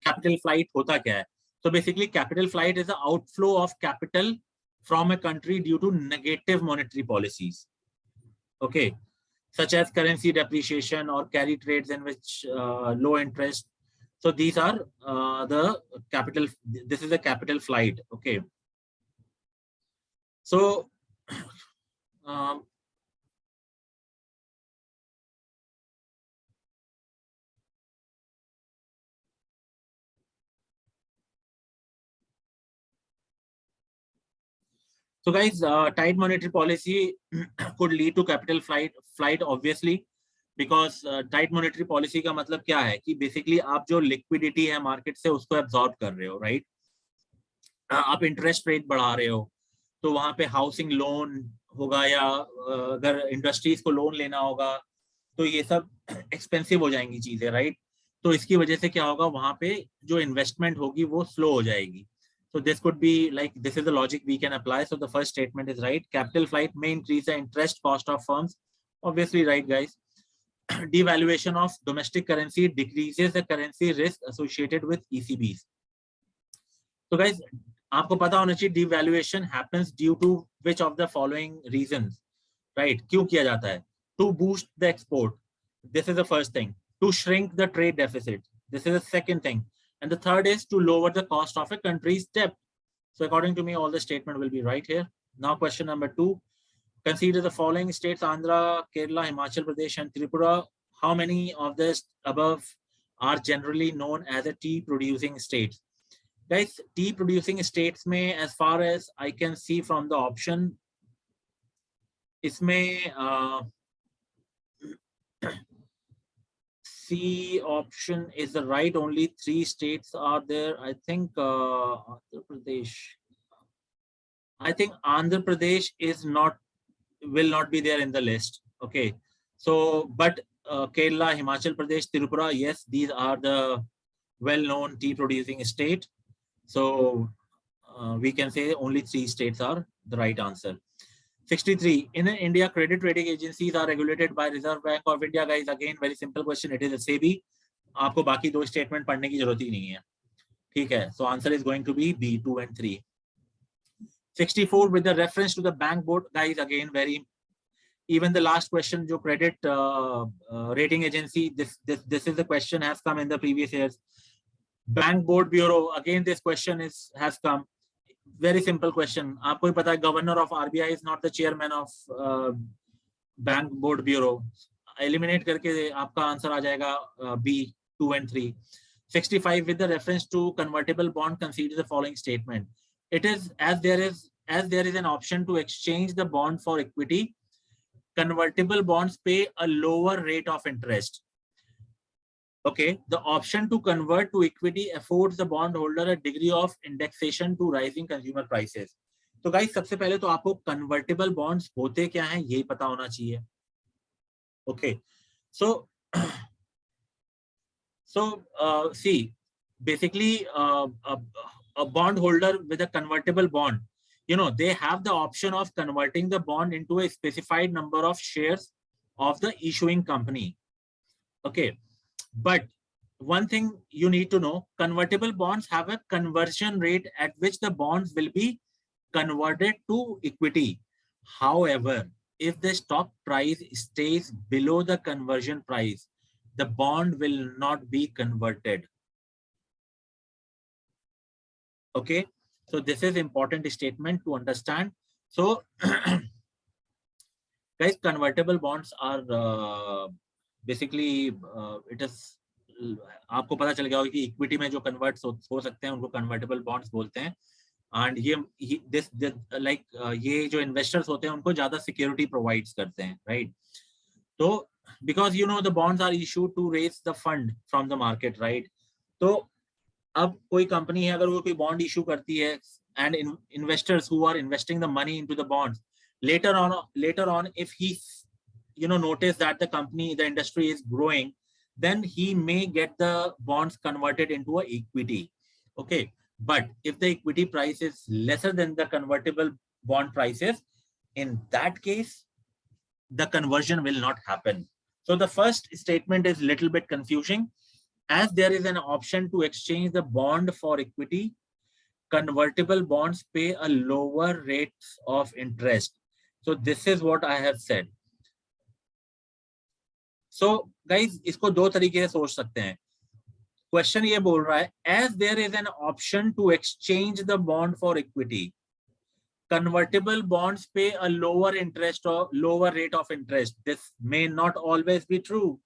capital flight होता क्या है. So basically, capital flight is the outflow of capital from a country due to negative monetary policies. Okay, such as currency depreciation or carry trades in which low interest. So these are the capital. This is a capital flight. Okay. So so guys, tight monetary policy could lead to capital flight obviously, because tight monetary policy का मतलब क्या है कि basically आप जो liquidity है market से उसको absorb कर रहे हो, right? आप interest rate बढ़ा रहे हो, तो वहाँ पे housing loan होगा, या अगर industries को loan लेना होगा, तो ये सब expensive हो जाएंगी चीजें, right? तो इसकी वजह से क्या होगा, वहाँ पे जो investment होगी वो slow हो जाएगी. So this could be like, this is the logic we can apply. So the first statement is right. Capital flight may increase the interest cost of firms. Obviously right, guys. Devaluation of domestic currency decreases the currency risk associated with ECBs. So guys, आपको पता होना चाहिए devaluation happens due to which of the following reasons, right? क्यों किया जाता है? to boost the export. This is the first thing. To shrink the trade deficit. This is the second thing. And the third is to lower the cost of a country's debt. So according to me, all the statement will be right here. Now question number 2. Consider the following states: Andhra, Kerala, Himachal Pradesh, and Tripura. How many of this above are generally known as a tea producing states? Guys, tea producing states may, as far as I can see from the option, इसमें C option is the right. Only 3 states are there. I think Andhra Pradesh. I think Andhra Pradesh will not be there in the list. Okay. So, but Kerala, Himachal Pradesh, Tripura, yes, these are the well-known tea producing state. So we can say only 3 states are the right answer. 63. In India, credit rating agencies are regulated by Reserve Bank of India. Guys, again, very simple question. It is a SEBI. आपको बाकी 2 statement पढ़ने की जरूरत ही नहीं है. ठीक है. So answer is going to be B, 2 and 3. 64. With the reference to the bank board, guys, again, very. Even the last question, जो credit rating agency, this is the question has come in the previous years. Bank board bureau, again, this question has come. Very simple question. आपको ही पता है, governor of RBI is not the chairman of bank board bureau. Eliminate करके आपका answer आ जाएगा B, 2 and 3. 65. With the reference to convertible bond, consider the following statement. It is as there is an option to exchange the bond for equity, convertible bonds pay a lower rate of interest. Okay, the option to convert to equity affords the bondholder a degree of indexation to rising consumer prices. तो guys, सबसे पहले तो आपको convertible bonds होते क्या हैं यही पता होना चाहिए. Okay, so see, basically a bondholder with a convertible bond, they have the option of converting the bond into a specified number of shares of the issuing company. Okay. But one thing you need to know, convertible bonds have a conversion rate at which the bonds will be converted to equity. However, if the stock price stays below the conversion price, the bond will not be converted. Okay, so this is important statement to understand. So, guys, convertible bonds are basically it is, आपको पता चल गया होगा कि equity में जो convert हो सकते हैं उनको कन्वर्टेबल बॉन्ड्स बोलते हैं. एंड ये जो इन्वेस्टर्स होते हैं उनको ज्यादा सिक्योरिटी प्रोवाइड्स करते हैं, राइट? तो because the bonds are issued to raise the fund from the market, right? तो अब कोई कंपनी है, अगर वो कोई बॉन्ड इशू करती है and investors who are investing the money into the bonds, later on if he notice that the industry is growing, then he may get the bonds converted into a equity. Okay, but if the equity price is lesser than the convertible bond prices, in that case the conversion will not happen. So the first statement is little bit confusing. As there is an option to exchange the bond for equity, convertible bonds pay a lower rate of interest. So this is what I have said. So guys, इसको 2 तरीके से सोच सकते हैं. Question ये बोल रहा है, as there is an option to exchange the bond for equity, convertible bonds pay a lower interest or lower rate of interest. This may not always be true,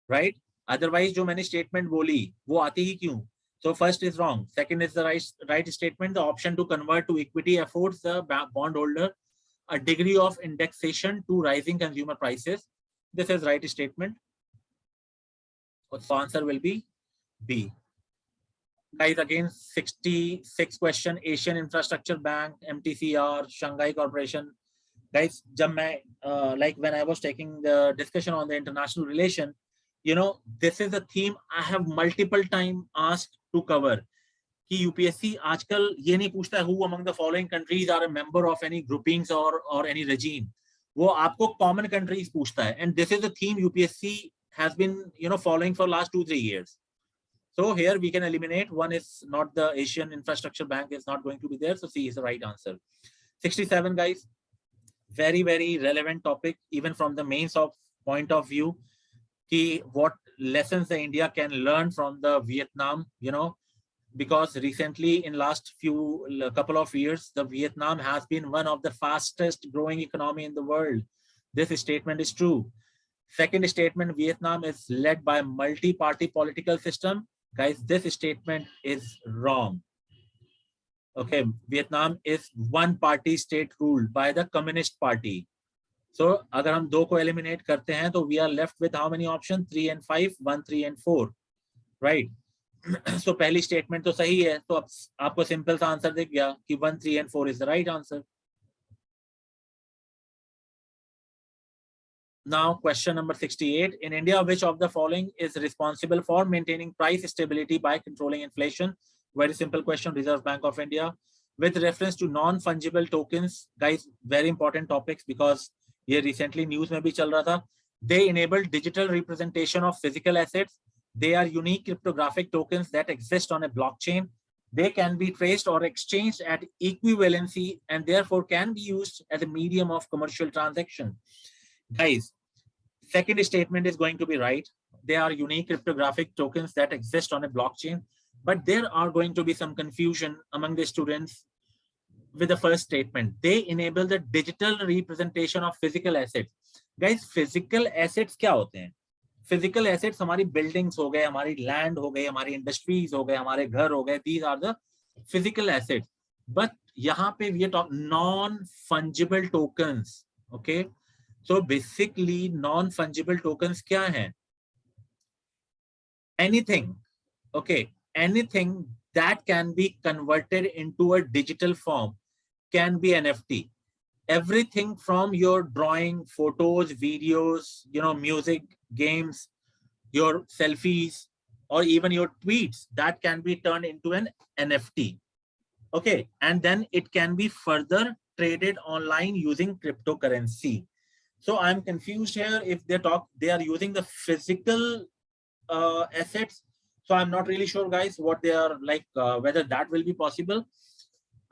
right? Otherwise जो मैंने statement बोली वो आती ही क्यों? So first is wrong. Second is the right statement. The option to convert to equity affords the bondholder a degree of indexation to rising consumer prices. This is right statement. So answer will be B. Guys, again 66 question. Asian Infrastructure Bank, MTCR, Shanghai Corporation. Guys, जब मैं like when I was taking the discussion on the international relation, this is a theme I have multiple time asked to cover. कि UPSC आजकल ये नहीं पूछता है who among the following countries are a member of any groupings or any regime. वो आपको common countries पूछता है, and this is the theme UPSC has been following for last 2-3 years. So here we can eliminate. One is not the Asian Infrastructure Bank is not going to be there, so C is the right answer. 67 guys. very, very relevant topic, even from the mains of point of view. What lessons the India can learn from the Vietnam, because recently in last couple of years, the Vietnam has been one of the fastest growing economy in the world. This statement is true. Second statement, Vietnam is led by a multi-party political system. Guys, this statement is wrong. Okay, Vietnam is one party state ruled by the Communist Party. So अगर हम दो को eliminate करते हैं तो we are left with how many options? 3 and 5, 1, 3 and 4, right? So पहली statement तो सही है, तो अब आपको simple सा आंसर दिख गया कि 1, 3 and 4 is the right answer. Now question number 68. In India, which of the following is responsible for maintaining price stability by controlling inflation? Very simple question. Reserve Bank of India. With reference to non-fungible tokens, guys, very important topics because ये recently news में भी चल रहा था. They enable digital representation of physical assets. They are unique cryptographic tokens that exist on a blockchain. They can be traced or exchanged at equivalency and therefore can be used as a medium of commercial transaction. Guys, second statement is going to be right. They are unique cryptographic tokens that exist on a blockchain, but there are going to be some confusion among the students with the first statement. They enable the digital representation of physical assets. Guys, physical assets क्या होते हैं? Physical assets हमारी buildings हो गए, हमारी land हो गए, हमारी industries हो गए, हमारे घर हो गए. These are the physical assets. But यहाँ पे we are talking non-fungible tokens. Okay. So basically non-fungible tokens क्या हैं? Anything. Okay. Anything that can be converted into a digital form can be NFT. Everything from your drawing, photos, videos, music, games, your selfies, or even your tweets, that can be turned into an NFT. Okay. And then it can be further traded online using cryptocurrency. So I'm confused here if they are using the physical assets. So I'm not really sure, guys, what they are like, whether that will be possible.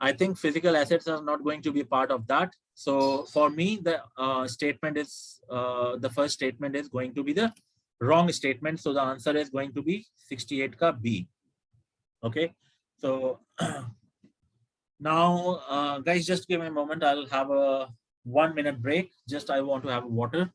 I think physical assets are not going to be part of that. So for me, the statement is, the first statement is going to be the wrong statement. So the answer is going to be 68 ka B. Okay. So now, guys, just give me a moment. I'll have a 1 minute break. Just I want to have water.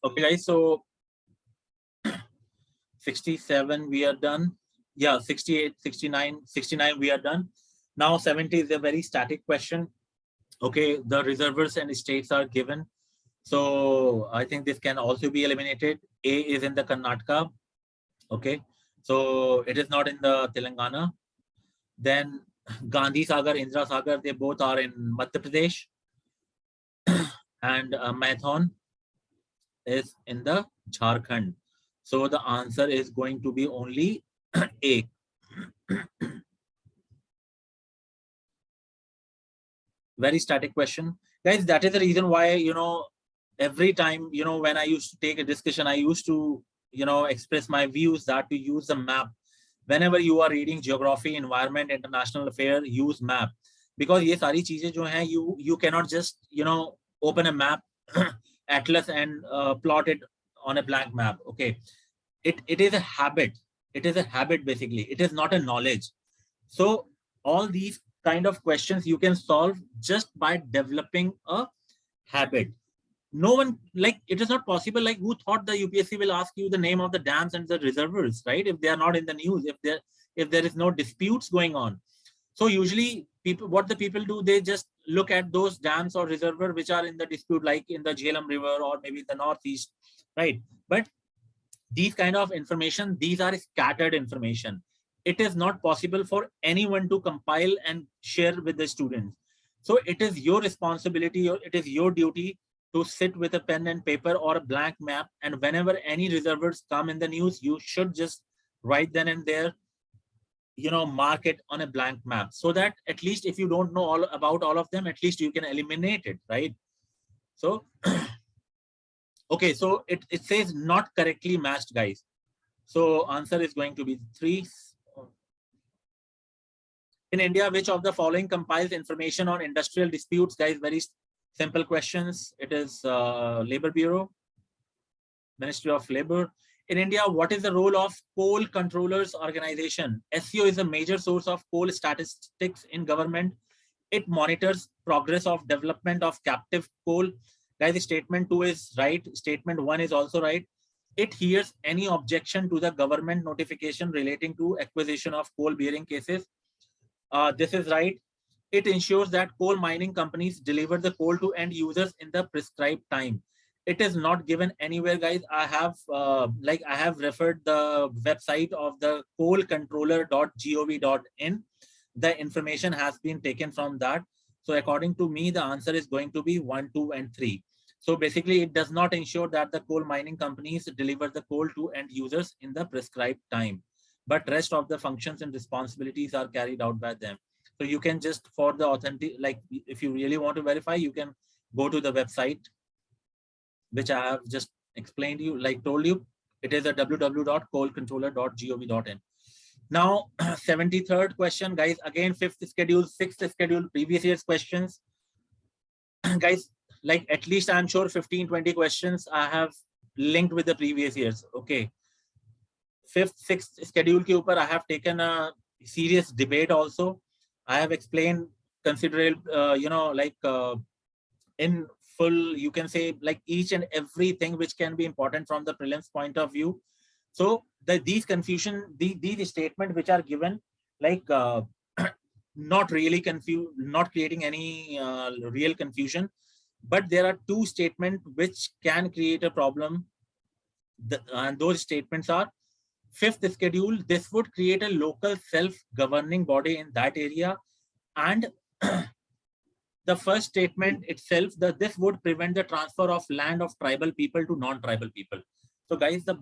Okay, guys, so 67 we are done. Yeah, 68, 69, 69 we are done. Now 70 is a very static question. Okay, the reservoirs and states are given. So I think this can also be eliminated. A is in the Karnataka. Okay, so it is not in the Telangana. Then Gandhi Sagar, Indira Sagar, they both are in Madhya Pradesh. And Maithon is in the Jharkhand. So the answer is going to be only A. Very static question. Guys, that is the reason why, every time, when I used to take a discussion, I used to, express my views that to use the map. Whenever you are reading geography, environment, international affairs, use map. Because ये सारी चीजें जो हैं, you cannot just, open a map, atlas and plot it on a blank map. Okay. It is a habit. It is a habit, basically. It is not a knowledge. So all these kind of questions you can solve just by developing a habit. No one, like, it is not possible, like, who thought the UPSC will ask you the name of the dams and the reservoirs, right? If they are not in the news, if there is no disputes going on. So usually people, what the people do, they just look at those dams or reservoirs which are in the dispute, like in the Jhelum River or maybe the northeast, right? But these kind of information, these are scattered information. It is not possible for anyone to compile and share with the students. So it is your responsibility, or it is your duty to sit with a pen and paper or a blank map, and whenever any reservoirs come in the news, you should just write then and there, mark it on a blank map, so that at least if you don't know all about all of them, at least you can eliminate it, right? So okay, so it says not correctly matched, guys. So answer is going to be 3. In India, which of the following compiles information on industrial disputes? Guys, very simple questions. It is Labor Bureau, Ministry of Labor. In India, what is the role of Coal Controllers Organization? SCO is a major source of coal statistics in government. It monitors progress of development of captive coal. Guys, statement 2 is right. Statement 1 is also right. It hears any objection to the government notification relating to acquisition of coal-bearing cases. This is right. It ensures that coal mining companies deliver the coal to end users in the prescribed time. It is not given anywhere, guys. I have referred the website of the coalcontroller.gov.in. The information has been taken from that. So according to me, the answer is going to be 1, 2, and 3. So basically, it does not ensure that the coal mining companies deliver the coal to end users in the prescribed time, but rest of the functions and responsibilities are carried out by them. So you can just, for the authentic, like if you really want to verify, you can go to the website, which I have just explained you, like told you. It is a www.coalcontroller.gov.in. Now, 73rd question, guys, again, 5th schedule, 6th schedule, previous year's questions. Guys, like at least I'm sure 15, 20 questions I have linked with the previous years. Okay. 5th, 6th schedule ke upar, I have taken a serious debate also. I have explained considerable, in full, you can say, like each and everything which can be important from the prelims point of view. So these statements which are given, like not really not creating any real confusion, but there are 2 statements which can create a problem. And those statements are: 5th schedule, this would create a local self-governing body in that area. And the first statement itself, that this would prevent the transfer of land of tribal people to non-tribal people. So guys, the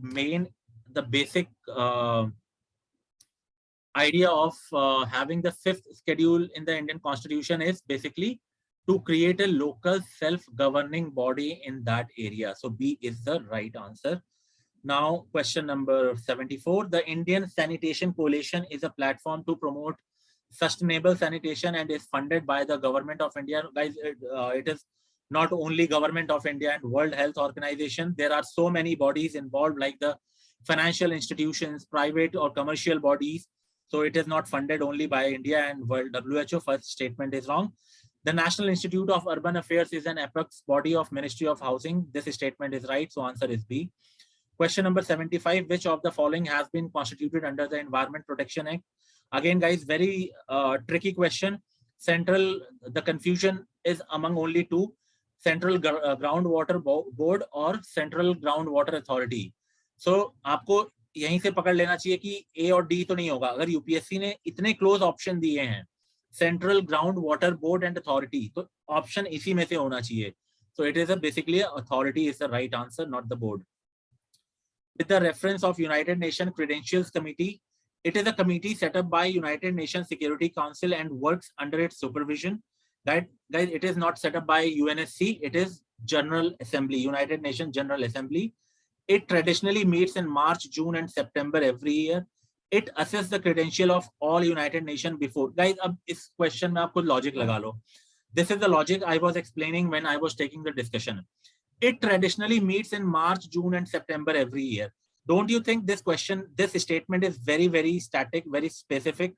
basic idea of having the 5th schedule in the Indian Constitution is basically to create a local self-governing body in that area. So B is the right answer. Now, question number 74. The Indian Sanitation Coalition is a platform to promote sustainable sanitation and is funded by the government of India. Guys, it is not only government of India and World Health Organization. There are so many bodies involved, like the financial institutions, private or commercial bodies. So it is not funded only by India and World WHO. First statement is wrong. The National Institute of Urban Affairs is an apex body of Ministry of Housing. This statement is right. So answer is B. Question number 75. Which of the following has been constituted under the Environment Protection Act? Again, guys, very tricky question. The confusion is among only 2: Central Groundwater Board or Central Groundwater Authority. So आपको यहीं से पकड़ लेना चाहिए कि A और D तो नहीं होगा. अगर UPSC ने इतने क्लोज ऑप्शन दिए हैं, Central Groundwater Board and Authority, तो ऑप्शन इसी में से होना चाहिए. So it is basically authority is the right answer, not the board. With the reference of United Nations Credentials Committee, it is a committee set up by United Nations Security Council and works under its supervision. Guys, it is not set up by UNSC. It is General Assembly, United Nations General Assembly. It traditionally meets in March, June, and September every year. It assesses the credential of all United Nations before. Guys, अब इस question में आप खुद logic लगा लो. This is the logic I was explaining when I was taking the discussion. It traditionally meets in March, June, and September every year. Don't you think this statement is very, very static, very specific?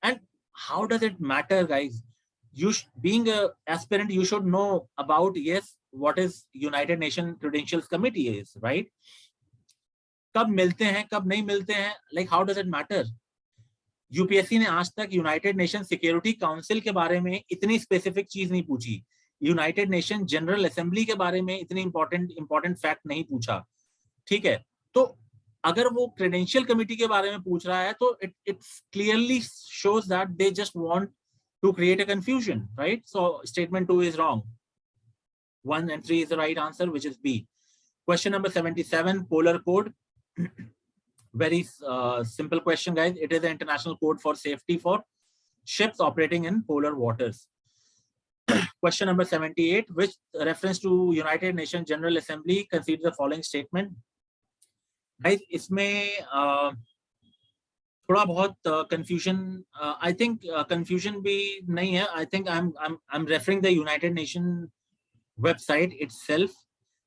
And how does it matter, guys? Being an aspirant, you should know about, yes, what is United Nations Credentials Committee is, right? कब मिलते हैं, कब नहीं मिलते हैं, like how does it matter? UPSC ने आज तक यूनाइटेड नेशन सिक्योरिटी काउंसिल के बारे में इतनी स्पेसिफिक चीज नहीं पूछी, यूनाइटेड नेशन जनरल असेंबली के बारे में इतनी इंपॉर्टेंट फैक्ट नहीं पूछा, ठीक है। तो अगर वो क्रेडेंशियल कमिटी के बारे में पूछ रहा है तो it clearly shows that they just want to create a confusion, right? So statement 2 is wrong, 1 and 3 is the right answer, which is B. Question number 77, polar code. Very simple question, guys. It is the international code for safety for ships operating in polar waters. Question number 78, which reference to United Nations General Assembly considers the following statement? Guys, इसमें थोड़ा बहुत confusion, I think confusion भी नहीं है. I think I'm referring the United Nations website itself.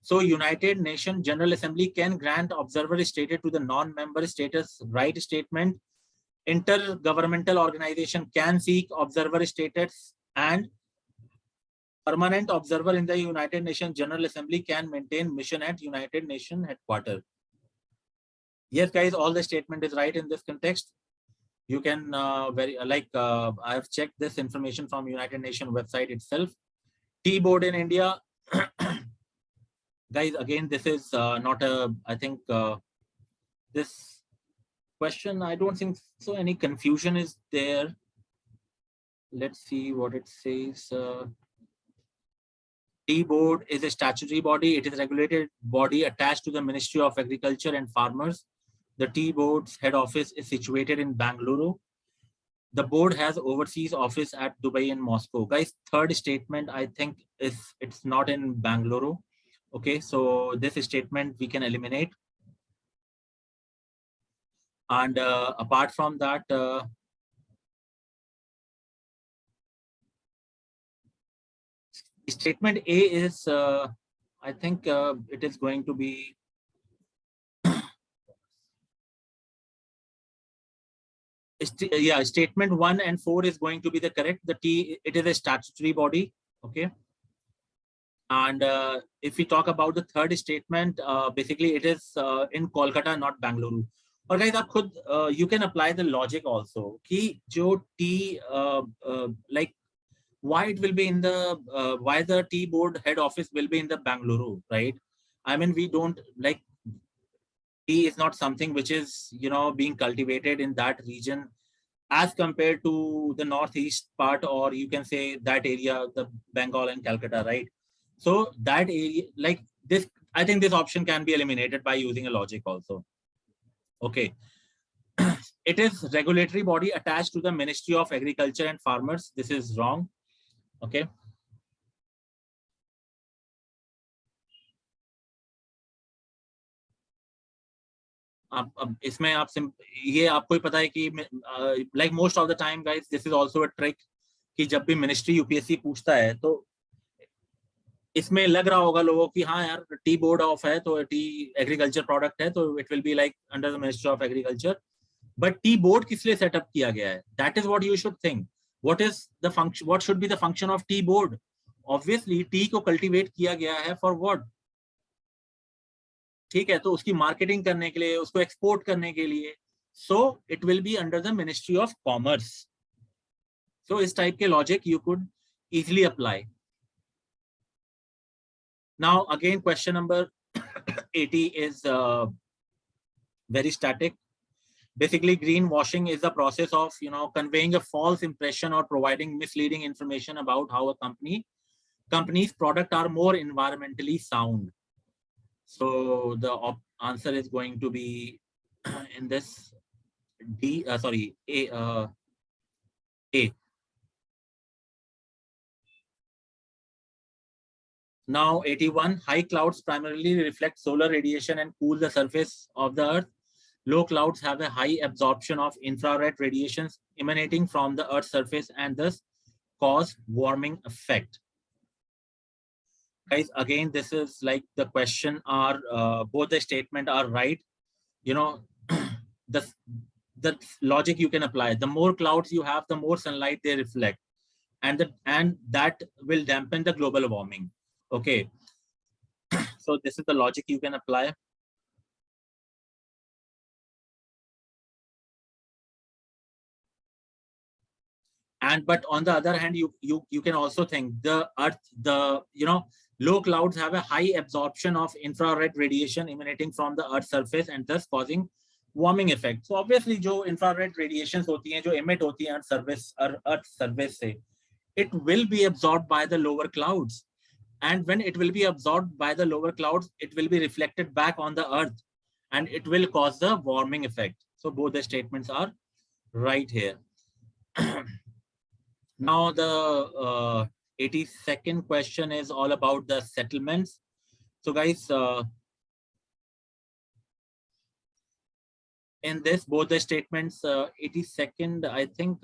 So United Nations General Assembly can grant observer status to the non-member status right statement. Intergovernmental organization can seek observer status, and permanent observer in the United Nations General Assembly can maintain mission at United Nations headquarters. Yes, guys, all the statement is right in this context. You can I have checked this information from United Nations website itself. T-board in India. Guys, again, this is not a, I think this question, I don't think so any confusion is there. Let's see what it says. T-board is a statutory body. It is a regulated body attached to the Ministry of Agriculture and Farmers. The T-board's head office is situated in Bangalore. The board has overseas office at Dubai and Moscow. Guys, third statement, I think it's not in Bangalore. Okay, so this statement we can eliminate. And apart from that, statement A is, I think it is going to be, yeah, statement 1 and 4 is going to be the correct. The T, it is a statutory body, okay. And if we talk about the third statement, basically it is in Kolkata, not Bangalore. और guys, आप खुद you can apply the logic also कि जो T like why it will be in the why the T board head office will be in the Bangalore, right? I mean, we don't like, tea is not something which is, you know, being cultivated in that region as compared to the northeast part, or you can say that area, the Bengal and Calcutta, right? So that area, like this, I think this option can be eliminated by using a logic also. Okay. It is regulatory body attached to the Ministry of Agriculture and Farmers. This is wrong. Okay. अब इसमें आप ये आपको ही पता है कि like most of the time guys, this is also a trick कि जब भी मिनिस्ट्री यूपीएससी पूछता है तो इसमें लग रहा होगा लोगों की हाँ यार टी बोर्ड ऑफ है तो टी एग्रीकल्चर प्रोडक्ट है तो it will be like under the ministry of agriculture, but tea board किस लिए सेटअप किया गया है, that is what you should think. What is the function, what should be the function of tea board? Obviously T को cultivate किया गया है for what, ठीक है, तो उसकी मार्केटिंग करने के लिए, उसको एक्सपोर्ट करने के लिए. So it will be under the ministry of commerce. So इस टाइप के logic you could easily apply. Now again question number 80 is very static. Basically, greenwashing is the process of, you know, conveying a false impression or providing misleading information about how a company's product are more environmentally sound. So the answer is going to be in this D, sorry, A. Now 81, high clouds primarily reflect solar radiation and cool the surface of the earth. Low clouds have a high absorption of infrared radiations emanating from the earth's surface and thus cause warming effect. Guys, again, this is like the question are, both the statement are right. You know, the logic you can apply. The more clouds you have, the more sunlight they reflect. And that will dampen the global warming. Okay. So this is the logic you can apply. And but on the other hand, you can also think the earth, low clouds have a high absorption of infrared radiation emanating from the earth's surface and thus causing warming effect. So obviously जो infrared radiations होती हैं, जो emit होती हैं earth surface से, it will be absorbed by the lower clouds, and when it will be absorbed by the lower clouds, it will be reflected back on the earth and it will cause the warming effect. So both the statements are right here. Now the 82nd question is all about the settlements. So guys, in this, both the statements, 82nd, I think,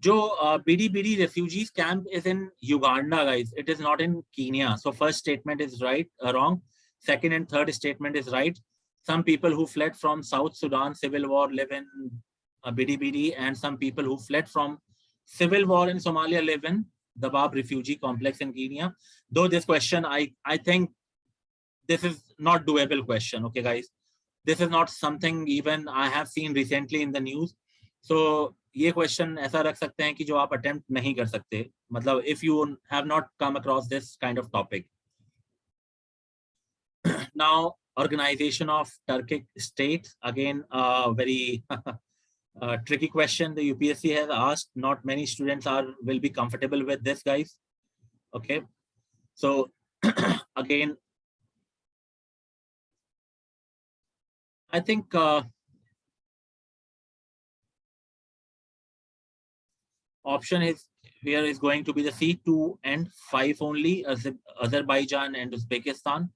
BD refugees camp is in Uganda, guys. It is not in Kenya. So first statement is right, wrong. Second and third statement is right. Some people who fled from South Sudan civil war live in BD, and some people who fled from civil war in Somalia live in Dadaab refugee complex in Kenya. Though this question, I think this is not doable question. Okay, guys, this is not something even I have seen recently in the news. So ये question ऐसा रख सकते हैं कि जो आप attempt नहीं कर सकते, मतलब if you have not come across this kind of topic. Now, organization of Turkic states, again, very tricky question the UPSC has asked. Not many students will be comfortable with this, guys. Okay, so again, I think option is here is going to be the C, 2 and 5 only. Azerbaijan and Uzbekistan.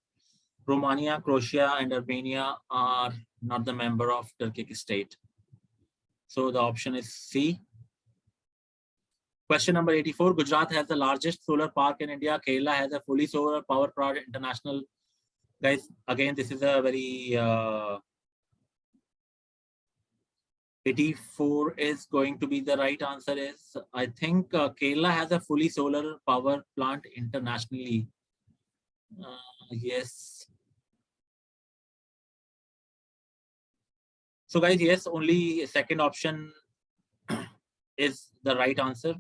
Romania, Croatia, and Armenia are not the member of Turkic state. So the option is C. Question number 84. Gujarat has the largest solar park in India. Kerala has a fully solar power plant international. Guys, again, this is a very 84 is going to be the right answer. Is I think Kerala has a fully solar power plant internationally. Yes. So guys, yes, only second option is the right answer.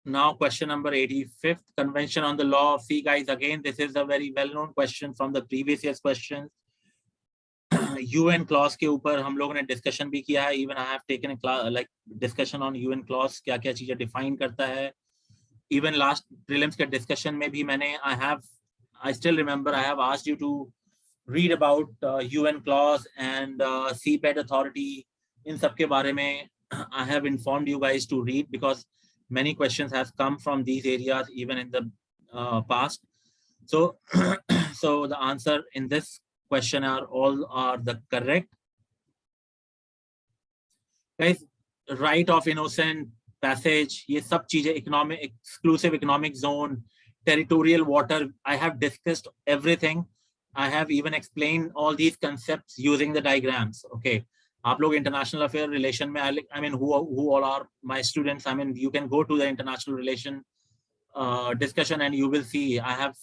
Now, question number 85th, Convention on the Law of Sea. Guys, again, this is a very well-known question from the previous year's questions. UN clause के ऊपर हम लोगों ने discussion भी किया है. Even I have taken a class, like discussion on UN clause, क्या क्या चीजें define करता है. Even last prelims के discussion में भी मैंने I still remember I have asked you to read about UN clause and seabed authority. इन सब के बारे में I have informed you guys to read because many questions have come from these areas even in the past. So, so the answer in this question all are the correct. Guys, right of innocent passage, ये सब चीजें, economic, exclusive economic zone, territorial water, I have discussed everything. I have even explained all these concepts using the diagrams. Okay. आप लोग international affair relation में, I mean, who all are my students? I mean, you can go to the international relation discussion and you will see I have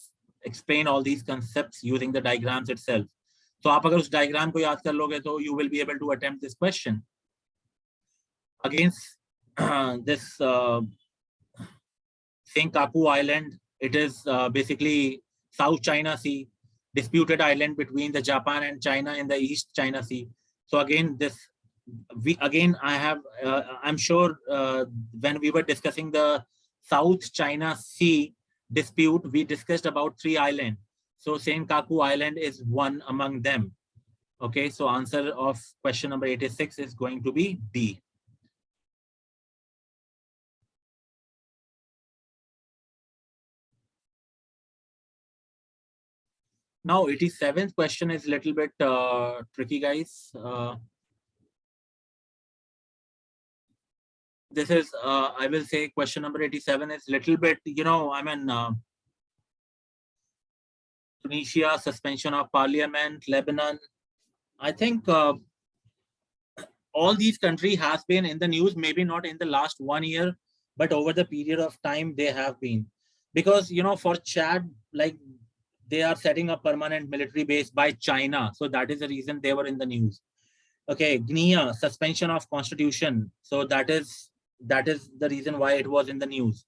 explained all these concepts using the diagrams itself. So आप अगर उस diagram को याद कर लोगे तो you will be able to attempt this question. Against this Senkaku Island, it is basically South China Sea, disputed island between the Japan and China in the East China Sea. So again, I'm sure when we were discussing the South China Sea dispute, we discussed about 3 islands. So Senkaku Island is one among them. Okay, so answer of question number 86 is going to be D. Now, 87th question is a little bit tricky, guys. This is, I will say, question number 87 is a little bit, you know, I mean, Tunisia, suspension of parliament, Lebanon. I think all these countries has been in the news, maybe not in the last 1 year, but over the period of time they have been. Because, you know, for Chad, like they are setting up permanent military base by China. So that is the reason they were in the news. Okay, Guinea, suspension of constitution. So that is the reason why it was in the news.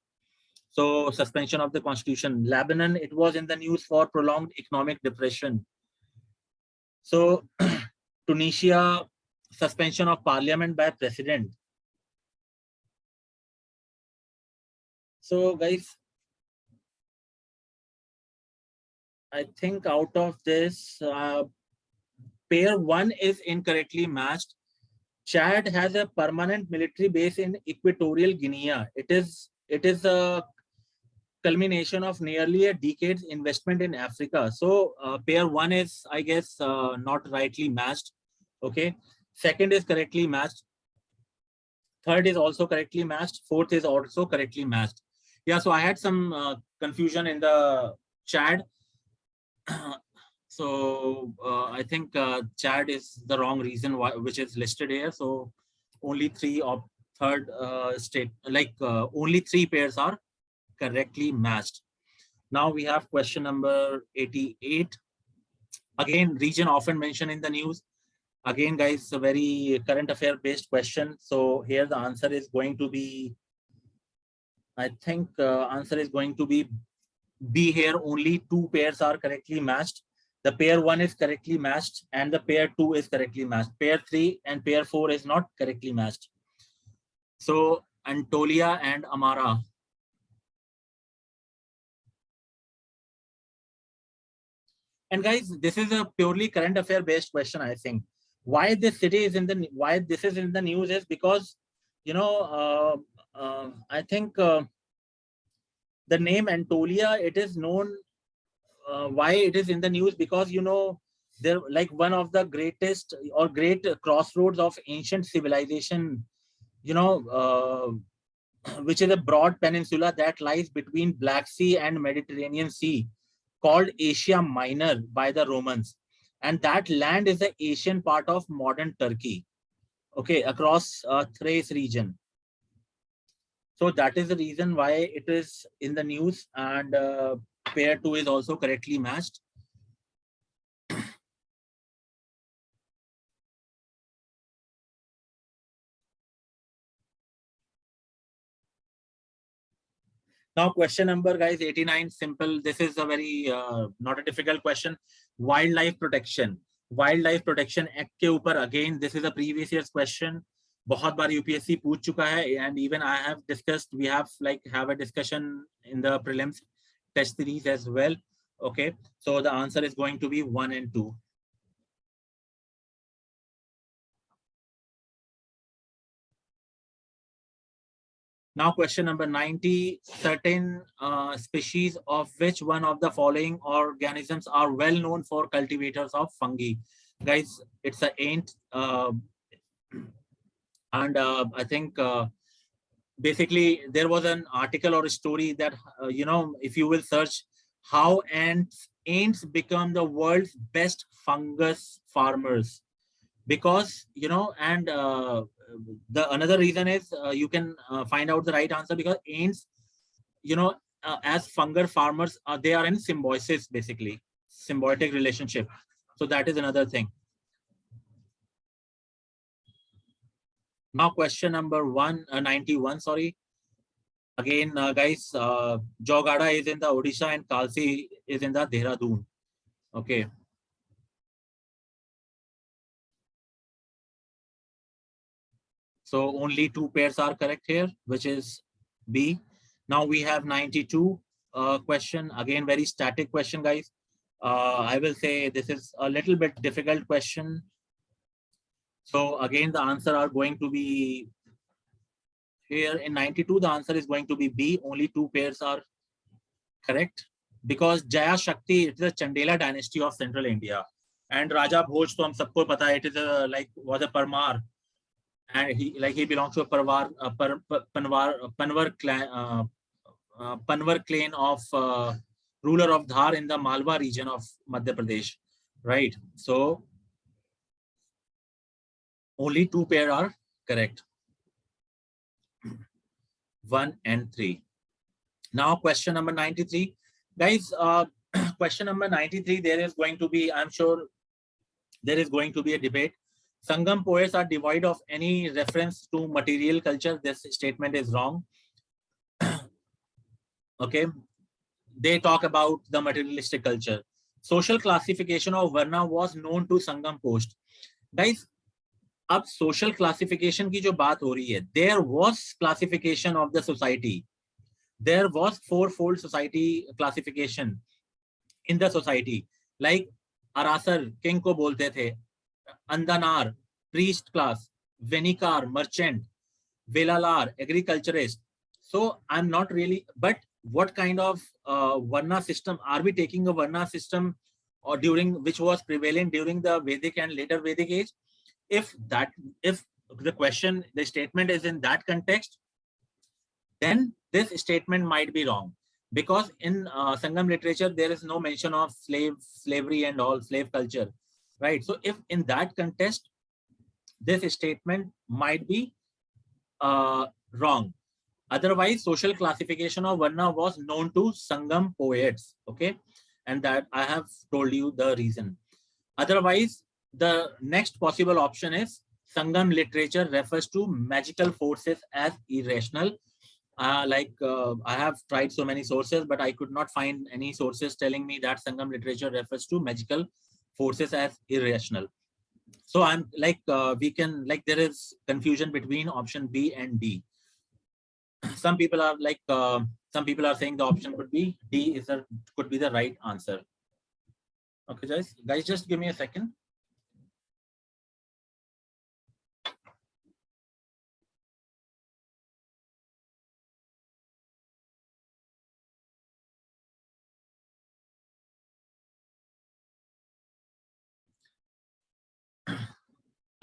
So suspension of the constitution. Lebanon, it was in the news for prolonged economic depression. So Tunisia, suspension of parliament by president. So guys, I think out of this, pair 1 is incorrectly matched. Chad has a permanent military base in Equatorial Guinea. It is a culmination of nearly a decade's investment in Africa. So pair 1 is, I guess, not rightly matched. Okay. Second is correctly matched. Third is also correctly matched. Fourth is also correctly matched. Yeah, so I had some confusion in the Chad. So I think Chad is the wrong reason why, which is listed here. So only three of third state, like only 3 pairs are correctly matched. Now we have question number 88. Again, region often mentioned in the news. Again, guys, a very current affair based question. So here the answer is going to be, I think answer is going to be B here. Only 2 pairs are correctly matched. The pair 1 is correctly matched and the pair 2 is correctly matched. Pair 3 and pair 4 is not correctly matched. So Antolia and Amara. And guys, this is a purely current affair based question, I think. Why this city is in the, why this is in the news is because, you know, I think the name Antolia, it is known why it is in the news because, you know, they're like one of the greatest or great crossroads of ancient civilization, you know, which is a broad peninsula that lies between Black Sea and Mediterranean Sea, called Asia Minor by the Romans. And that land is the Asian part of modern Turkey, okay, across Thrace region. So that is the reason why it is in the news, and pair 2 is also correctly matched. Now question number, guys, 89, simple. This is a very not a difficult question. Wildlife protection. Wildlife protection act के ऊपर, again this is a previous year's question. बहुत बार UPSC पूछ चुका है, and even I have discussed, we have a discussion in the prelims test series as well. Okay, so the answer is going to be 1 and 2. Now question number 90, certain species of which one of the following organisms are well known for cultivators of fungi? Guys, it's an ant, and I think basically there was an article or a story that, you know, if you will search how ants become the world's best fungus farmers, because, you know, and the another reason is you can find out the right answer because ants, you know, as fungal farmers, they are in symbiosis, basically symbiotic relationship. So that is another thing. Now question number 91, sorry. Again, guys, Jogada is in the Odisha and Kalsi is in the Dehradun. Okay. So only 2 pairs are correct here, which is B. Now we have 92 question. Again, very static question, guys. I will say this is a little bit difficult question. So again, the answer are going to be here in 92. The answer is going to be B. Only 2 pairs are correct because Jaya Shakti, it is a Chandela dynasty of Central India, and Raja Bhoj, to hum sabko pata hai, it is a was a Parmar. And he belongs to a Panvar clan of ruler of Dhar in the Malwa region of Madhya Pradesh, right? So Only 2 pair are correct. 1 and 3. Now question number 93. Guys, question number 93, there is going to be, I'm sure there is going to be a debate. Sangam poets are devoid of any reference to material culture. This statement is wrong. Okay. They talk about the materialistic culture. Social classification of Varna was known to Sangam post. Guys, अब social classification की जो बात हो रही है, there was classification of the society. There was fourfold society classification in the society. Like Arasar, king को बोलते थे, Andanar, priest class, Venikar, merchant, Velalar, agriculturist. So I'm not really, but what kind of Varna system are we taking? A Varna system or during which was prevalent during the Vedic and later Vedic age? If the question, the statement is in that context, then this statement might be wrong, because in Sangam literature there is no mention of slavery and all slave culture, right? So if in that context, this statement might be wrong. Otherwise, social classification of Varna was known to Sangam poets, okay? And that I have told you the reason. Otherwise, the next possible option is Sangam literature refers to magical forces as irrational. I have tried so many sources, but I could not find any sources telling me that Sangam literature refers to magical forces as irrational. So I'm like, there is confusion between option B and D. Some people are like, some people are saying the option could be D could be the right answer. Okay, guys, just give me a second.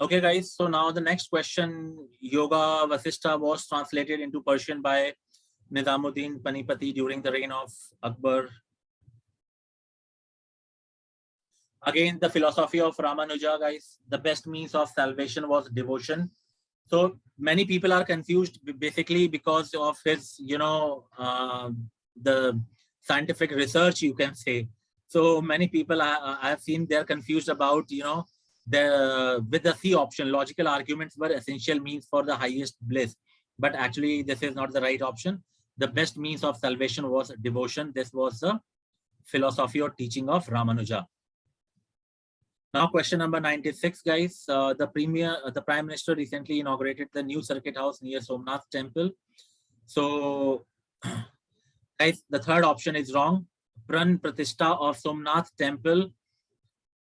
Okay, guys, so now the next question, Yoga Vasistha was translated into Persian by Nizamuddin Panipati during the reign of Akbar. Again, the philosophy of Ramanuja, guys, the best means of salvation was devotion. So many people are confused basically because of his, the scientific research, you can say. So many people I have seen, they're confused about, with the C option, logical arguments were essential means for the highest bliss. But actually, this is not the right option. The best means of salvation was devotion. This was the philosophy or teaching of Ramanuja. Now, question number 96, guys. The Prime Minister recently inaugurated the new circuit house near Somnath Temple. So, guys, the third option is wrong. Pran Pratishtha of Somnath Temple.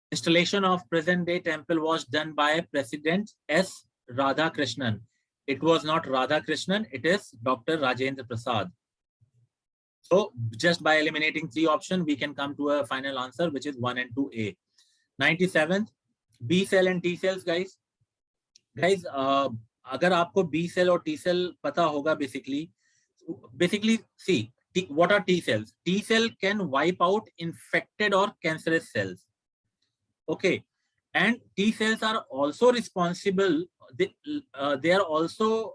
Installation of present-day temple was done by President S. Radhakrishnan. It was not Radhakrishnan, it is Dr. Rajendra Prasad. So, just by eliminating 3 options, we can come to a final answer, which is 1 and 2A. 97th, B cell and T cells, guys. Guys, अगर आपको B cell और T cell पता होगा, basically, see, what are T cells? T cell can wipe out infected or cancerous cells. Okay, and T cells are also responsible. They are also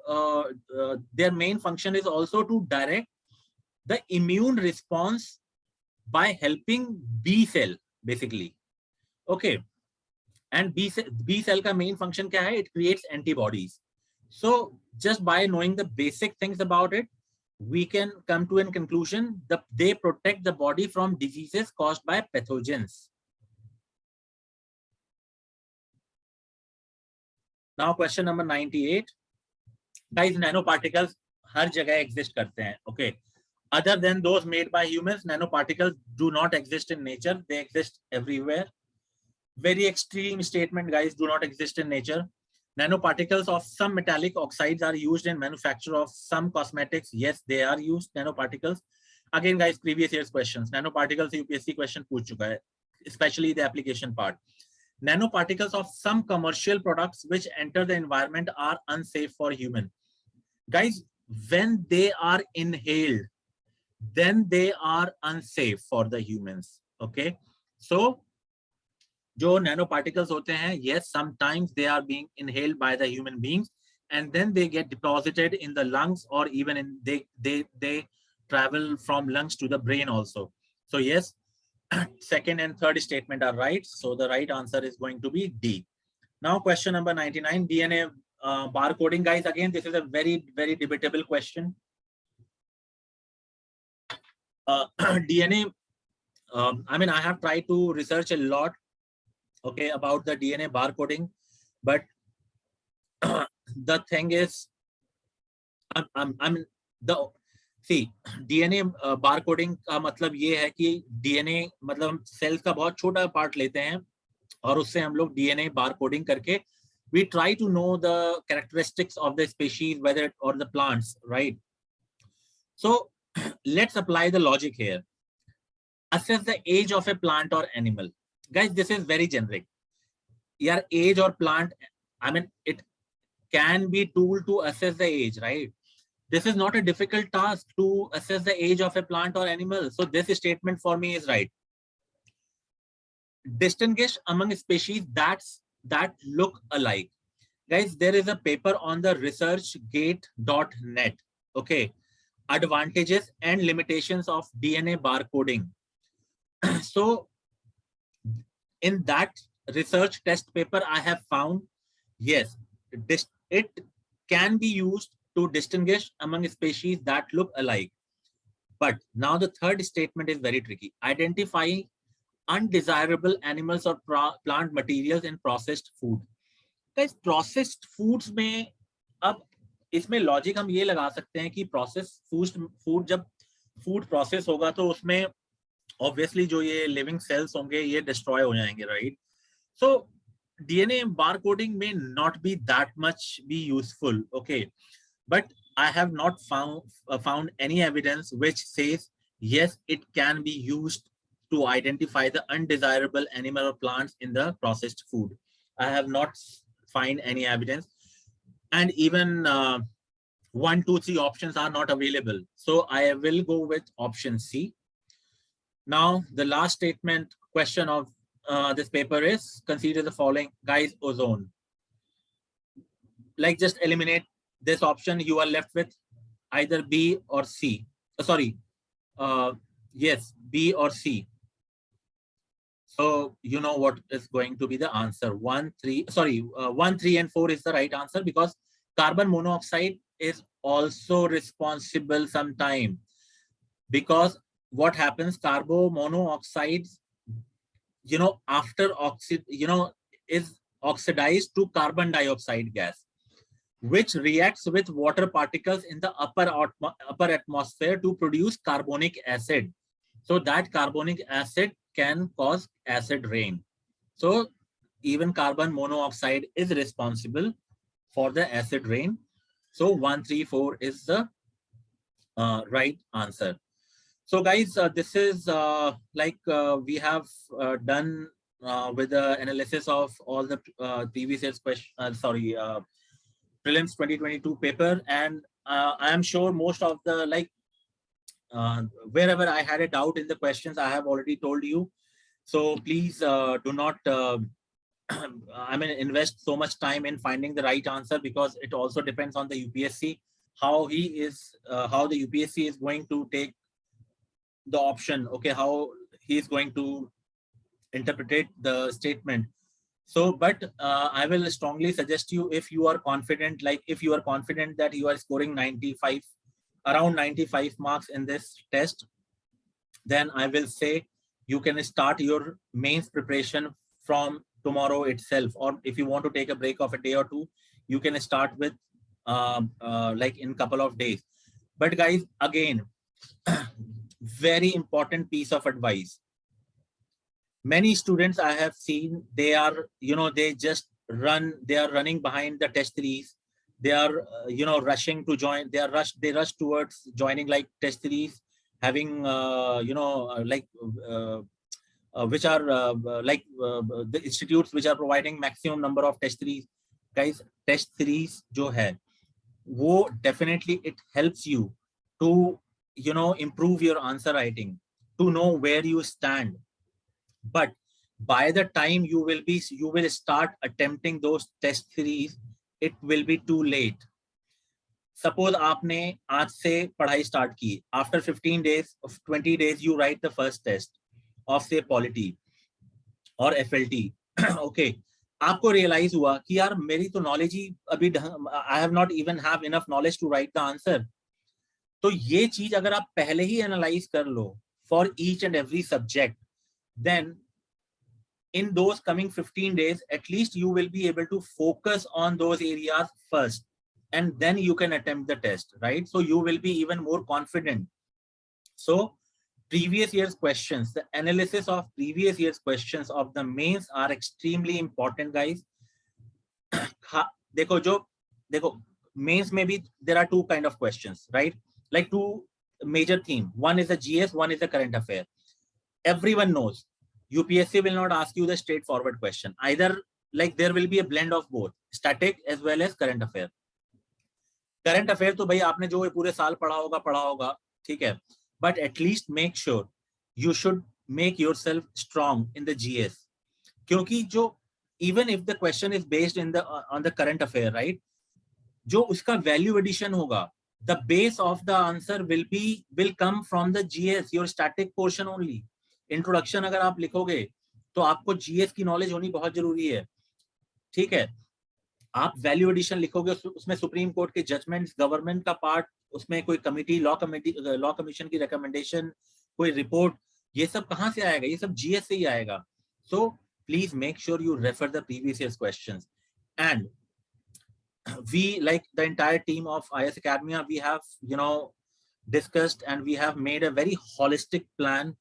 their main function is also to direct the immune response by helping B cell, basically. Okay, and B cell का main function क्या है? It creates antibodies. So just by knowing the basic things about it, we can come to a conclusion that they protect the body from diseases caused by pathogens. Now question number 98. Guys, nanoparticles हर जगह exist करते हैं. Okay. Other than those made by humans, nanoparticles do not exist in nature. They exist everywhere. Very extreme statement, guys, do not exist in nature. Nanoparticles of some metallic oxides are used in manufacture of some cosmetics. Yes, they are used, nanoparticles. Again, guys, previous year's questions. Nanoparticles UPSC question पूछ चुका है, especially the application part. Nanoparticles of some commercial products which enter the environment are unsafe for human. Guys, when they are inhaled, then they are unsafe for the humans. Okay, so जो nano particles होते हैं, yes, sometimes they are being inhaled by the human beings, and then they get deposited in the lungs, or even in they travel from lungs to the brain also. So yes, second and third statement are right. So the right answer is going to be D. Now question number 99, DNA barcoding, guys. Again, this is a very, very debatable question. DNA, I mean, I have tried to research a lot, okay, about the DNA barcoding, but the thing is, see, DNA barcoding का मतलब ये है कि DNA मतलब हम sales का बहुत छोटा पार्ट लेते हैं और उससे हम लोग DNA barcoding करके we try to know the characteristics of the species, whether or the plants, right? So let's apply the logic here. Assess the age of a plant or animal. Guys, this is very generic. Your age or plant, I mean, it can be tool to assess the age, right? This is not a difficult task to assess the age of a plant or animal. So this statement for me is right. Distinguish among species that look alike. Guys, there is a paper on the researchgate.net. Okay. Advantages and limitations of DNA barcoding. So in that research test paper, I have found, yes, it can be used to distinguish among species that look alike. But now the third statement is very tricky. Identifying undesirable animals or plant materials in processed food. Guys, processed foods में अब इसमें logic हम ये लगा सकते हैं कि process food जब फूड प्रोसेस होगा तो उसमें ऑब्वियसली जो ये लिविंग सेल्स होंगे ये डिस्ट्रॉय हो जाएंगे, right? So DNA barcoding may not be that much be useful, okay, but I have not found any evidence which says yes, it can be used to identify the undesirable animal or plants in the processed food. I have not find any evidence, and even 1, 2, 3 options are not available. So I will go with option C. Now the last statement question of this paper is, consider the following. Guys, ozone. Like, just eliminate this option. You are left with either B or C. Yes, B or C. So you know what is going to be the answer. 1, 3, and 4 is the right answer, because carbon monoxide is also responsible sometime. Because what happens, carbon monoxide, you know, after is oxidized to carbon dioxide gas, which reacts with water particles in the upper atmosphere to produce carbonic acid. So that carbonic acid can cause acid rain. So even carbon monoxide is responsible for the acid rain. So 1, 3, 4 is the right answer. So guys, this is we have done with the analysis of all the previous year's prelims 2022 paper, and I am sure most of the wherever I had a doubt in the questions, I have already told you. So please do not I mean, invest so much time in finding the right answer, because it also depends on the UPSC, how the UPSC is going to take the option, okay, how he is going to interpret the statement. So, but I will strongly suggest you, if you are confident, if you are confident that you are scoring around 95 marks in this test, then I will say you can start your mains preparation from tomorrow itself. Or if you want to take a break of a day or two, you can start with in couple of days. But guys, again, very important piece of advice. Many students I have seen, they are, they just they are running behind the test series. They are, rushing to join. They rush towards joining test series, having, which are the institutes which are providing maximum number of test series. Guys, test series jo hai, wo definitely it helps you to, improve your answer writing, to know where you stand. But by the time you will start attempting those test series, it will be too late. Suppose आपने आज से पढ़ाई start की, after 15 days of 20 days you write the first test of say polity or FLT. Okay, आपको realize हुआ कि यार मेरी तो knowledge ही अभी I have not even have enough knowledge to write the answer. तो ये चीज अगर आप पहले ही analyze कर लो for each and every subject, then in those coming 15 days, at least you will be able to focus on those areas first, and then you can attempt the test, right? So you will be even more confident. So previous year's questions, the analysis of previous year's questions of the mains are extremely important, guys. देखो mains में भी there are two kind of questions, right? Like two major theme. One is a GS, one is a current affair. Everyone knows UPSC will not ask you the straightforward question. Either like there will be a blend of both, static as well as current affair. Current affair तो भाई आपने जो पूरे साल पढ़ा होगा, ठीक है. But at least make sure you should make yourself strong in the GS. क्योंकि जो even if the question is based in the on the current affair, right? जो उसका value addition होगा, the base of the answer will come from the GS, your static portion only. Introduction अगर आप लिखोगे तो आपको जीएस की knowledge होनी बहुत जरूरी है, ठीक है. आप वैल्यू एडिशन लिखोगे, उसमें सुप्रीम कोर्ट के जजमेंट्स, गवर्नमेंट का पार्ट, उसमें कोई कमिटी, लॉ कमीशन की रिकमेंडेशन, कोई रिपोर्ट, ये सब कहां से आएगा? ये सब जीएस से ही आएगा. So please make sure you refer the previous years questions. And we, like the entire team of IAS Akademia, we have discussed and we have made a very holistic plan.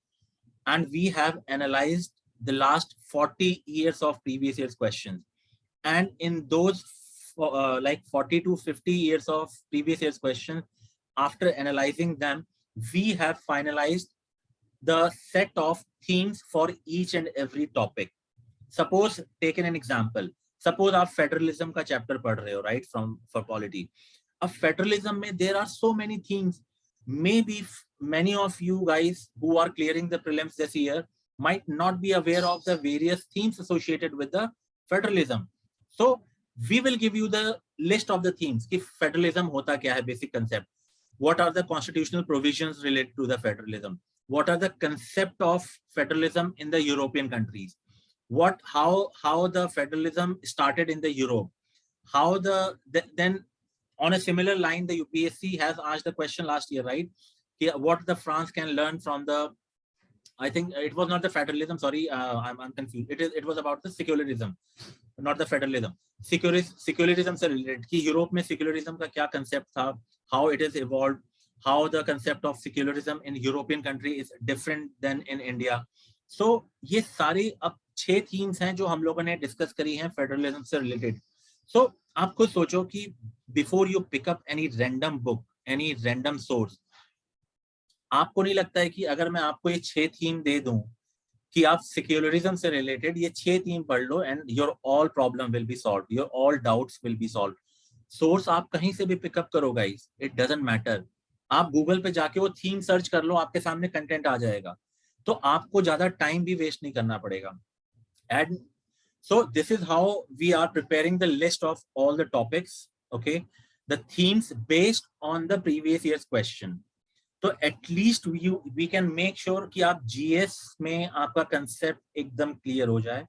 And we have analyzed the last 40 years of previous year's questions. And in those like 40 to 50 years of previous year's questions, after analyzing them, we have finalized the set of themes for each and every topic. Suppose, taken an example, suppose आप federalism का chapter पढ़ रहे हो, right, for polity. Of federalism में there are so many themes. Maybe many of you guys who are clearing the prelims this year might not be aware of the various themes associated with the federalism. So we will give you the list of the themes. Ki federalism hota kya hai, basic concept. What are the constitutional provisions related to the federalism? What are the concept of federalism in the European countries? How the federalism started in the Europe? How then on a similar line, the UPSC has asked the question last year, right? What the France can learn from the, I think it was not the federalism, sorry, I'm confused. It was about the secularism, not the federalism. Secularism से related कि Europe में secularism का क्या concept था, how it is evolved, how the concept of secularism in European country is different than in India. So ये सारे अब 6 themes हैं जो हम लोगों ने discuss करी हैं federalism से related. So आप खुद सोचो कि before you pick up any random book, any random source, आपको नहीं लगता है कि अगर मैं आपको ये 6 थीम दे दूं कि आप सेक्युलरिज्म से रिलेटेड ये 6 थीम पढ़ लो and your all problem will be solved, your all doubts will be solved. Source आप कहीं से भी पिकअप करो गाइस, इट डजंट मैटर. आप गूगल पे जाके वो थीम सर्च कर लो, आपके सामने कंटेंट आ जाएगा, तो आपको ज्यादा टाइम भी वेस्ट नहीं करना पड़ेगा. And so this is how we are preparing the list of all the topics, okay, the themes based on the previous year's question. So at least we can make sure कि आप GS में आपका concept एकदम clear हो जाए,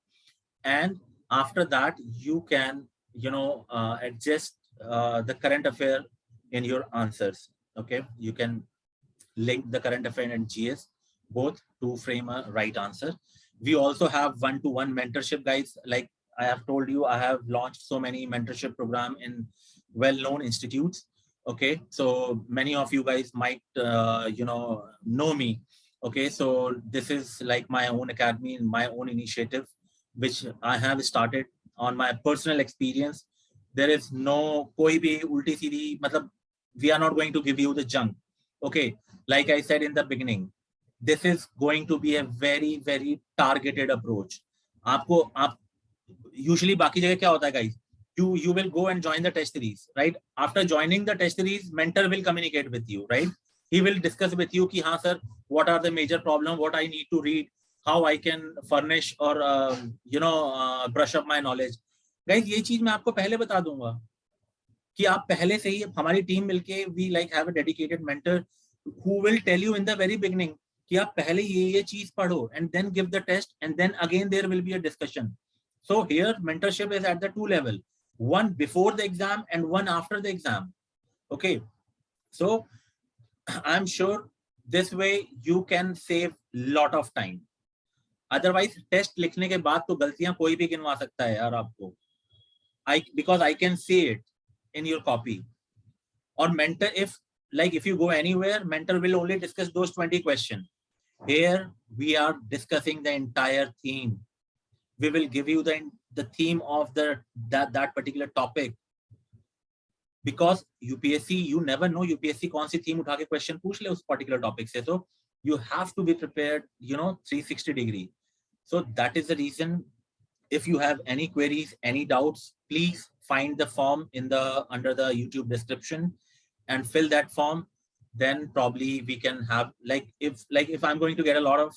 and after that you can adjust the current affair in your answers. Okay, you can link the current affair and GS both to frame a right answer. We also have one-to-one mentorship, guys. Like I have told you, I have launched so many mentorship program in well-known institutes. Okay, so many of you guys might know me. Okay, so this is like my own academy, my own initiative, which I have started on my personal experience. There is no koi bhi ulti seedhi, matlab we are not going to give you the junk. Okay, like I said in the beginning, this is going to be a very, very targeted approach. आप usually बाकी जगह क्या होता है guys? You will go and join the test series, right? After joining the test series, mentor will communicate with you, right? He will discuss with you कि हाँ sir, what are the major problem, what I need to read, how I can furnish or brush up my knowledge. Guys, ये चीज मैं आपको पहले बता दूंगा कि आप पहले से ही हमारी टीम मिलके we like have a dedicated mentor who will tell you in the very beginning कि आप पहले ये चीज पढ़ो and then give the test and then again there will be a discussion. So here mentorship is at the two level, one before the exam and one after the exam. Okay, so I'm sure this way you can save lot of time. Otherwise test लिखने के बाद तो गलतियां कोई भी गिनवा सकता है यार आपको. Because I can see it in your copy. Or mentor, if you go anywhere, mentor will only discuss those 20 questions. Here we are discussing the entire theme. We will give you the theme of that particular topic. Because UPSC, you never know UPSC कौन सी theme उठा के question पूछ ले उस particular topic से. So you have to be prepared, 360 degree. So that is the reason. If you have any queries, any doubts, please find the form under the YouTube description and fill that form. Then probably we can have if I'm going to get a lot of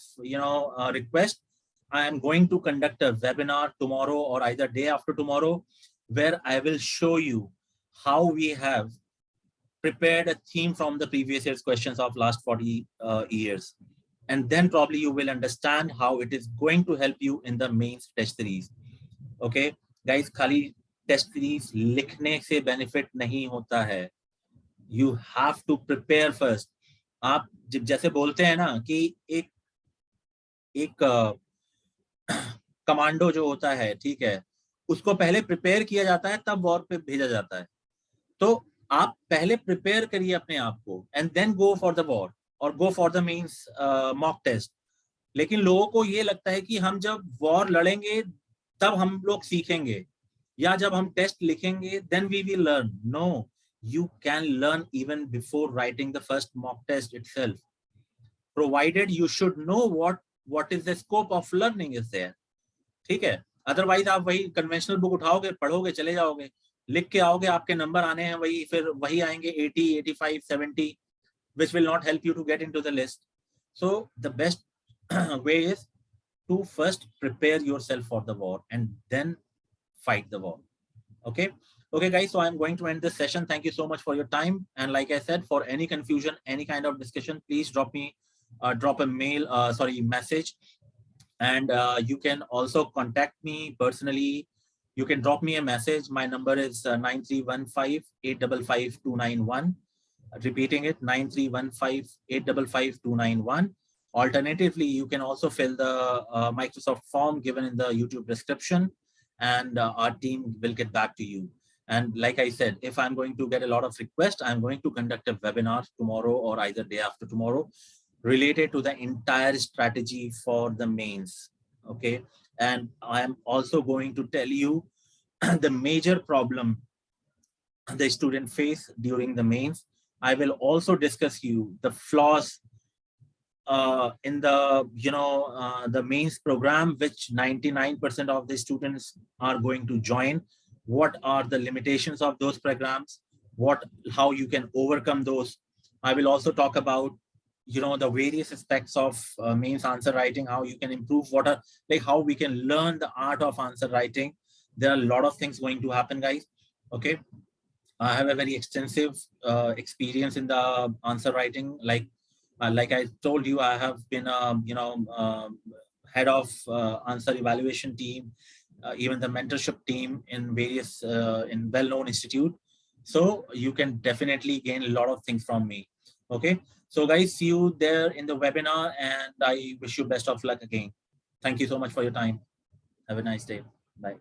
requests, I am going to conduct a webinar tomorrow or either day after tomorrow, where I will show you how we have prepared a theme from the previous year's questions of last 40 years. And then probably you will understand how it is going to help you in the mains test series. Okay, guys, खाली test series लिखने से benefit नहीं होता है. You have to prepare first. आप जैसे बोलते हैं ना कि एक कमांडो जो होता है, ठीक है, उसको पहले प्रिपेयर किया जाता है तब वॉर पे भेजा जाता है. तो आप पहले प्रिपेयर करिए अपने आप को and then go for the war or go for the means mock test. लेकिन लोगों को ये लगता है कि हम जब वॉर लड़ेंगे तब हम लोग सीखेंगे, या जब हम टेस्ट लिखेंगे then we will learn. No, you can learn even before writing the first mock test itself, provided you should know what is the scope of learning is there. ठीक है, अदरवाइज आप वही कन्वेंशनल बुक उठाओगे, पढ़ोगे, चले जाओगे, लिख के आओगे, आपके नंबर आने हैं वही, फिर वही आएंगे 80, 85, 70, which will not help you to get into the list. So the best way is to first prepare yourself for the war and then fight the war. Okay guys, so I'm going to end this session. Thank you so much for your time, and like I said, for any confusion, any kind of discussion, please drop a message, and you can also contact me personally. You can drop me a message. My number is 9315-855-291. Repeating it, 9315-855-291. Alternatively, you can also fill the Microsoft form given in the YouTube description, and our team will get back to you. And like I said, if I'm going to get a lot of requests, I'm going to conduct a webinar tomorrow or either day after tomorrow related to the entire strategy for the mains. Okay, and I am also going to tell you the major problem the student face during the mains. I will also discuss you the flaws in the the mains program, which 99% of the students are going to join. What are the limitations of those programs? How you can overcome those? I will also talk about the various aspects of mains answer writing, how you can improve, how we can learn the art of answer writing. There are a lot of things going to happen, guys. Okay, I have a very extensive experience in the answer writing. Like I told you, I have been head of answer evaluation team, even the mentorship team in various in well-known institute. So you can definitely gain a lot of things from me. Okay, so guys, see you there in the webinar, and I wish you best of luck again. Thank you so much for your time. Have a nice day. Bye.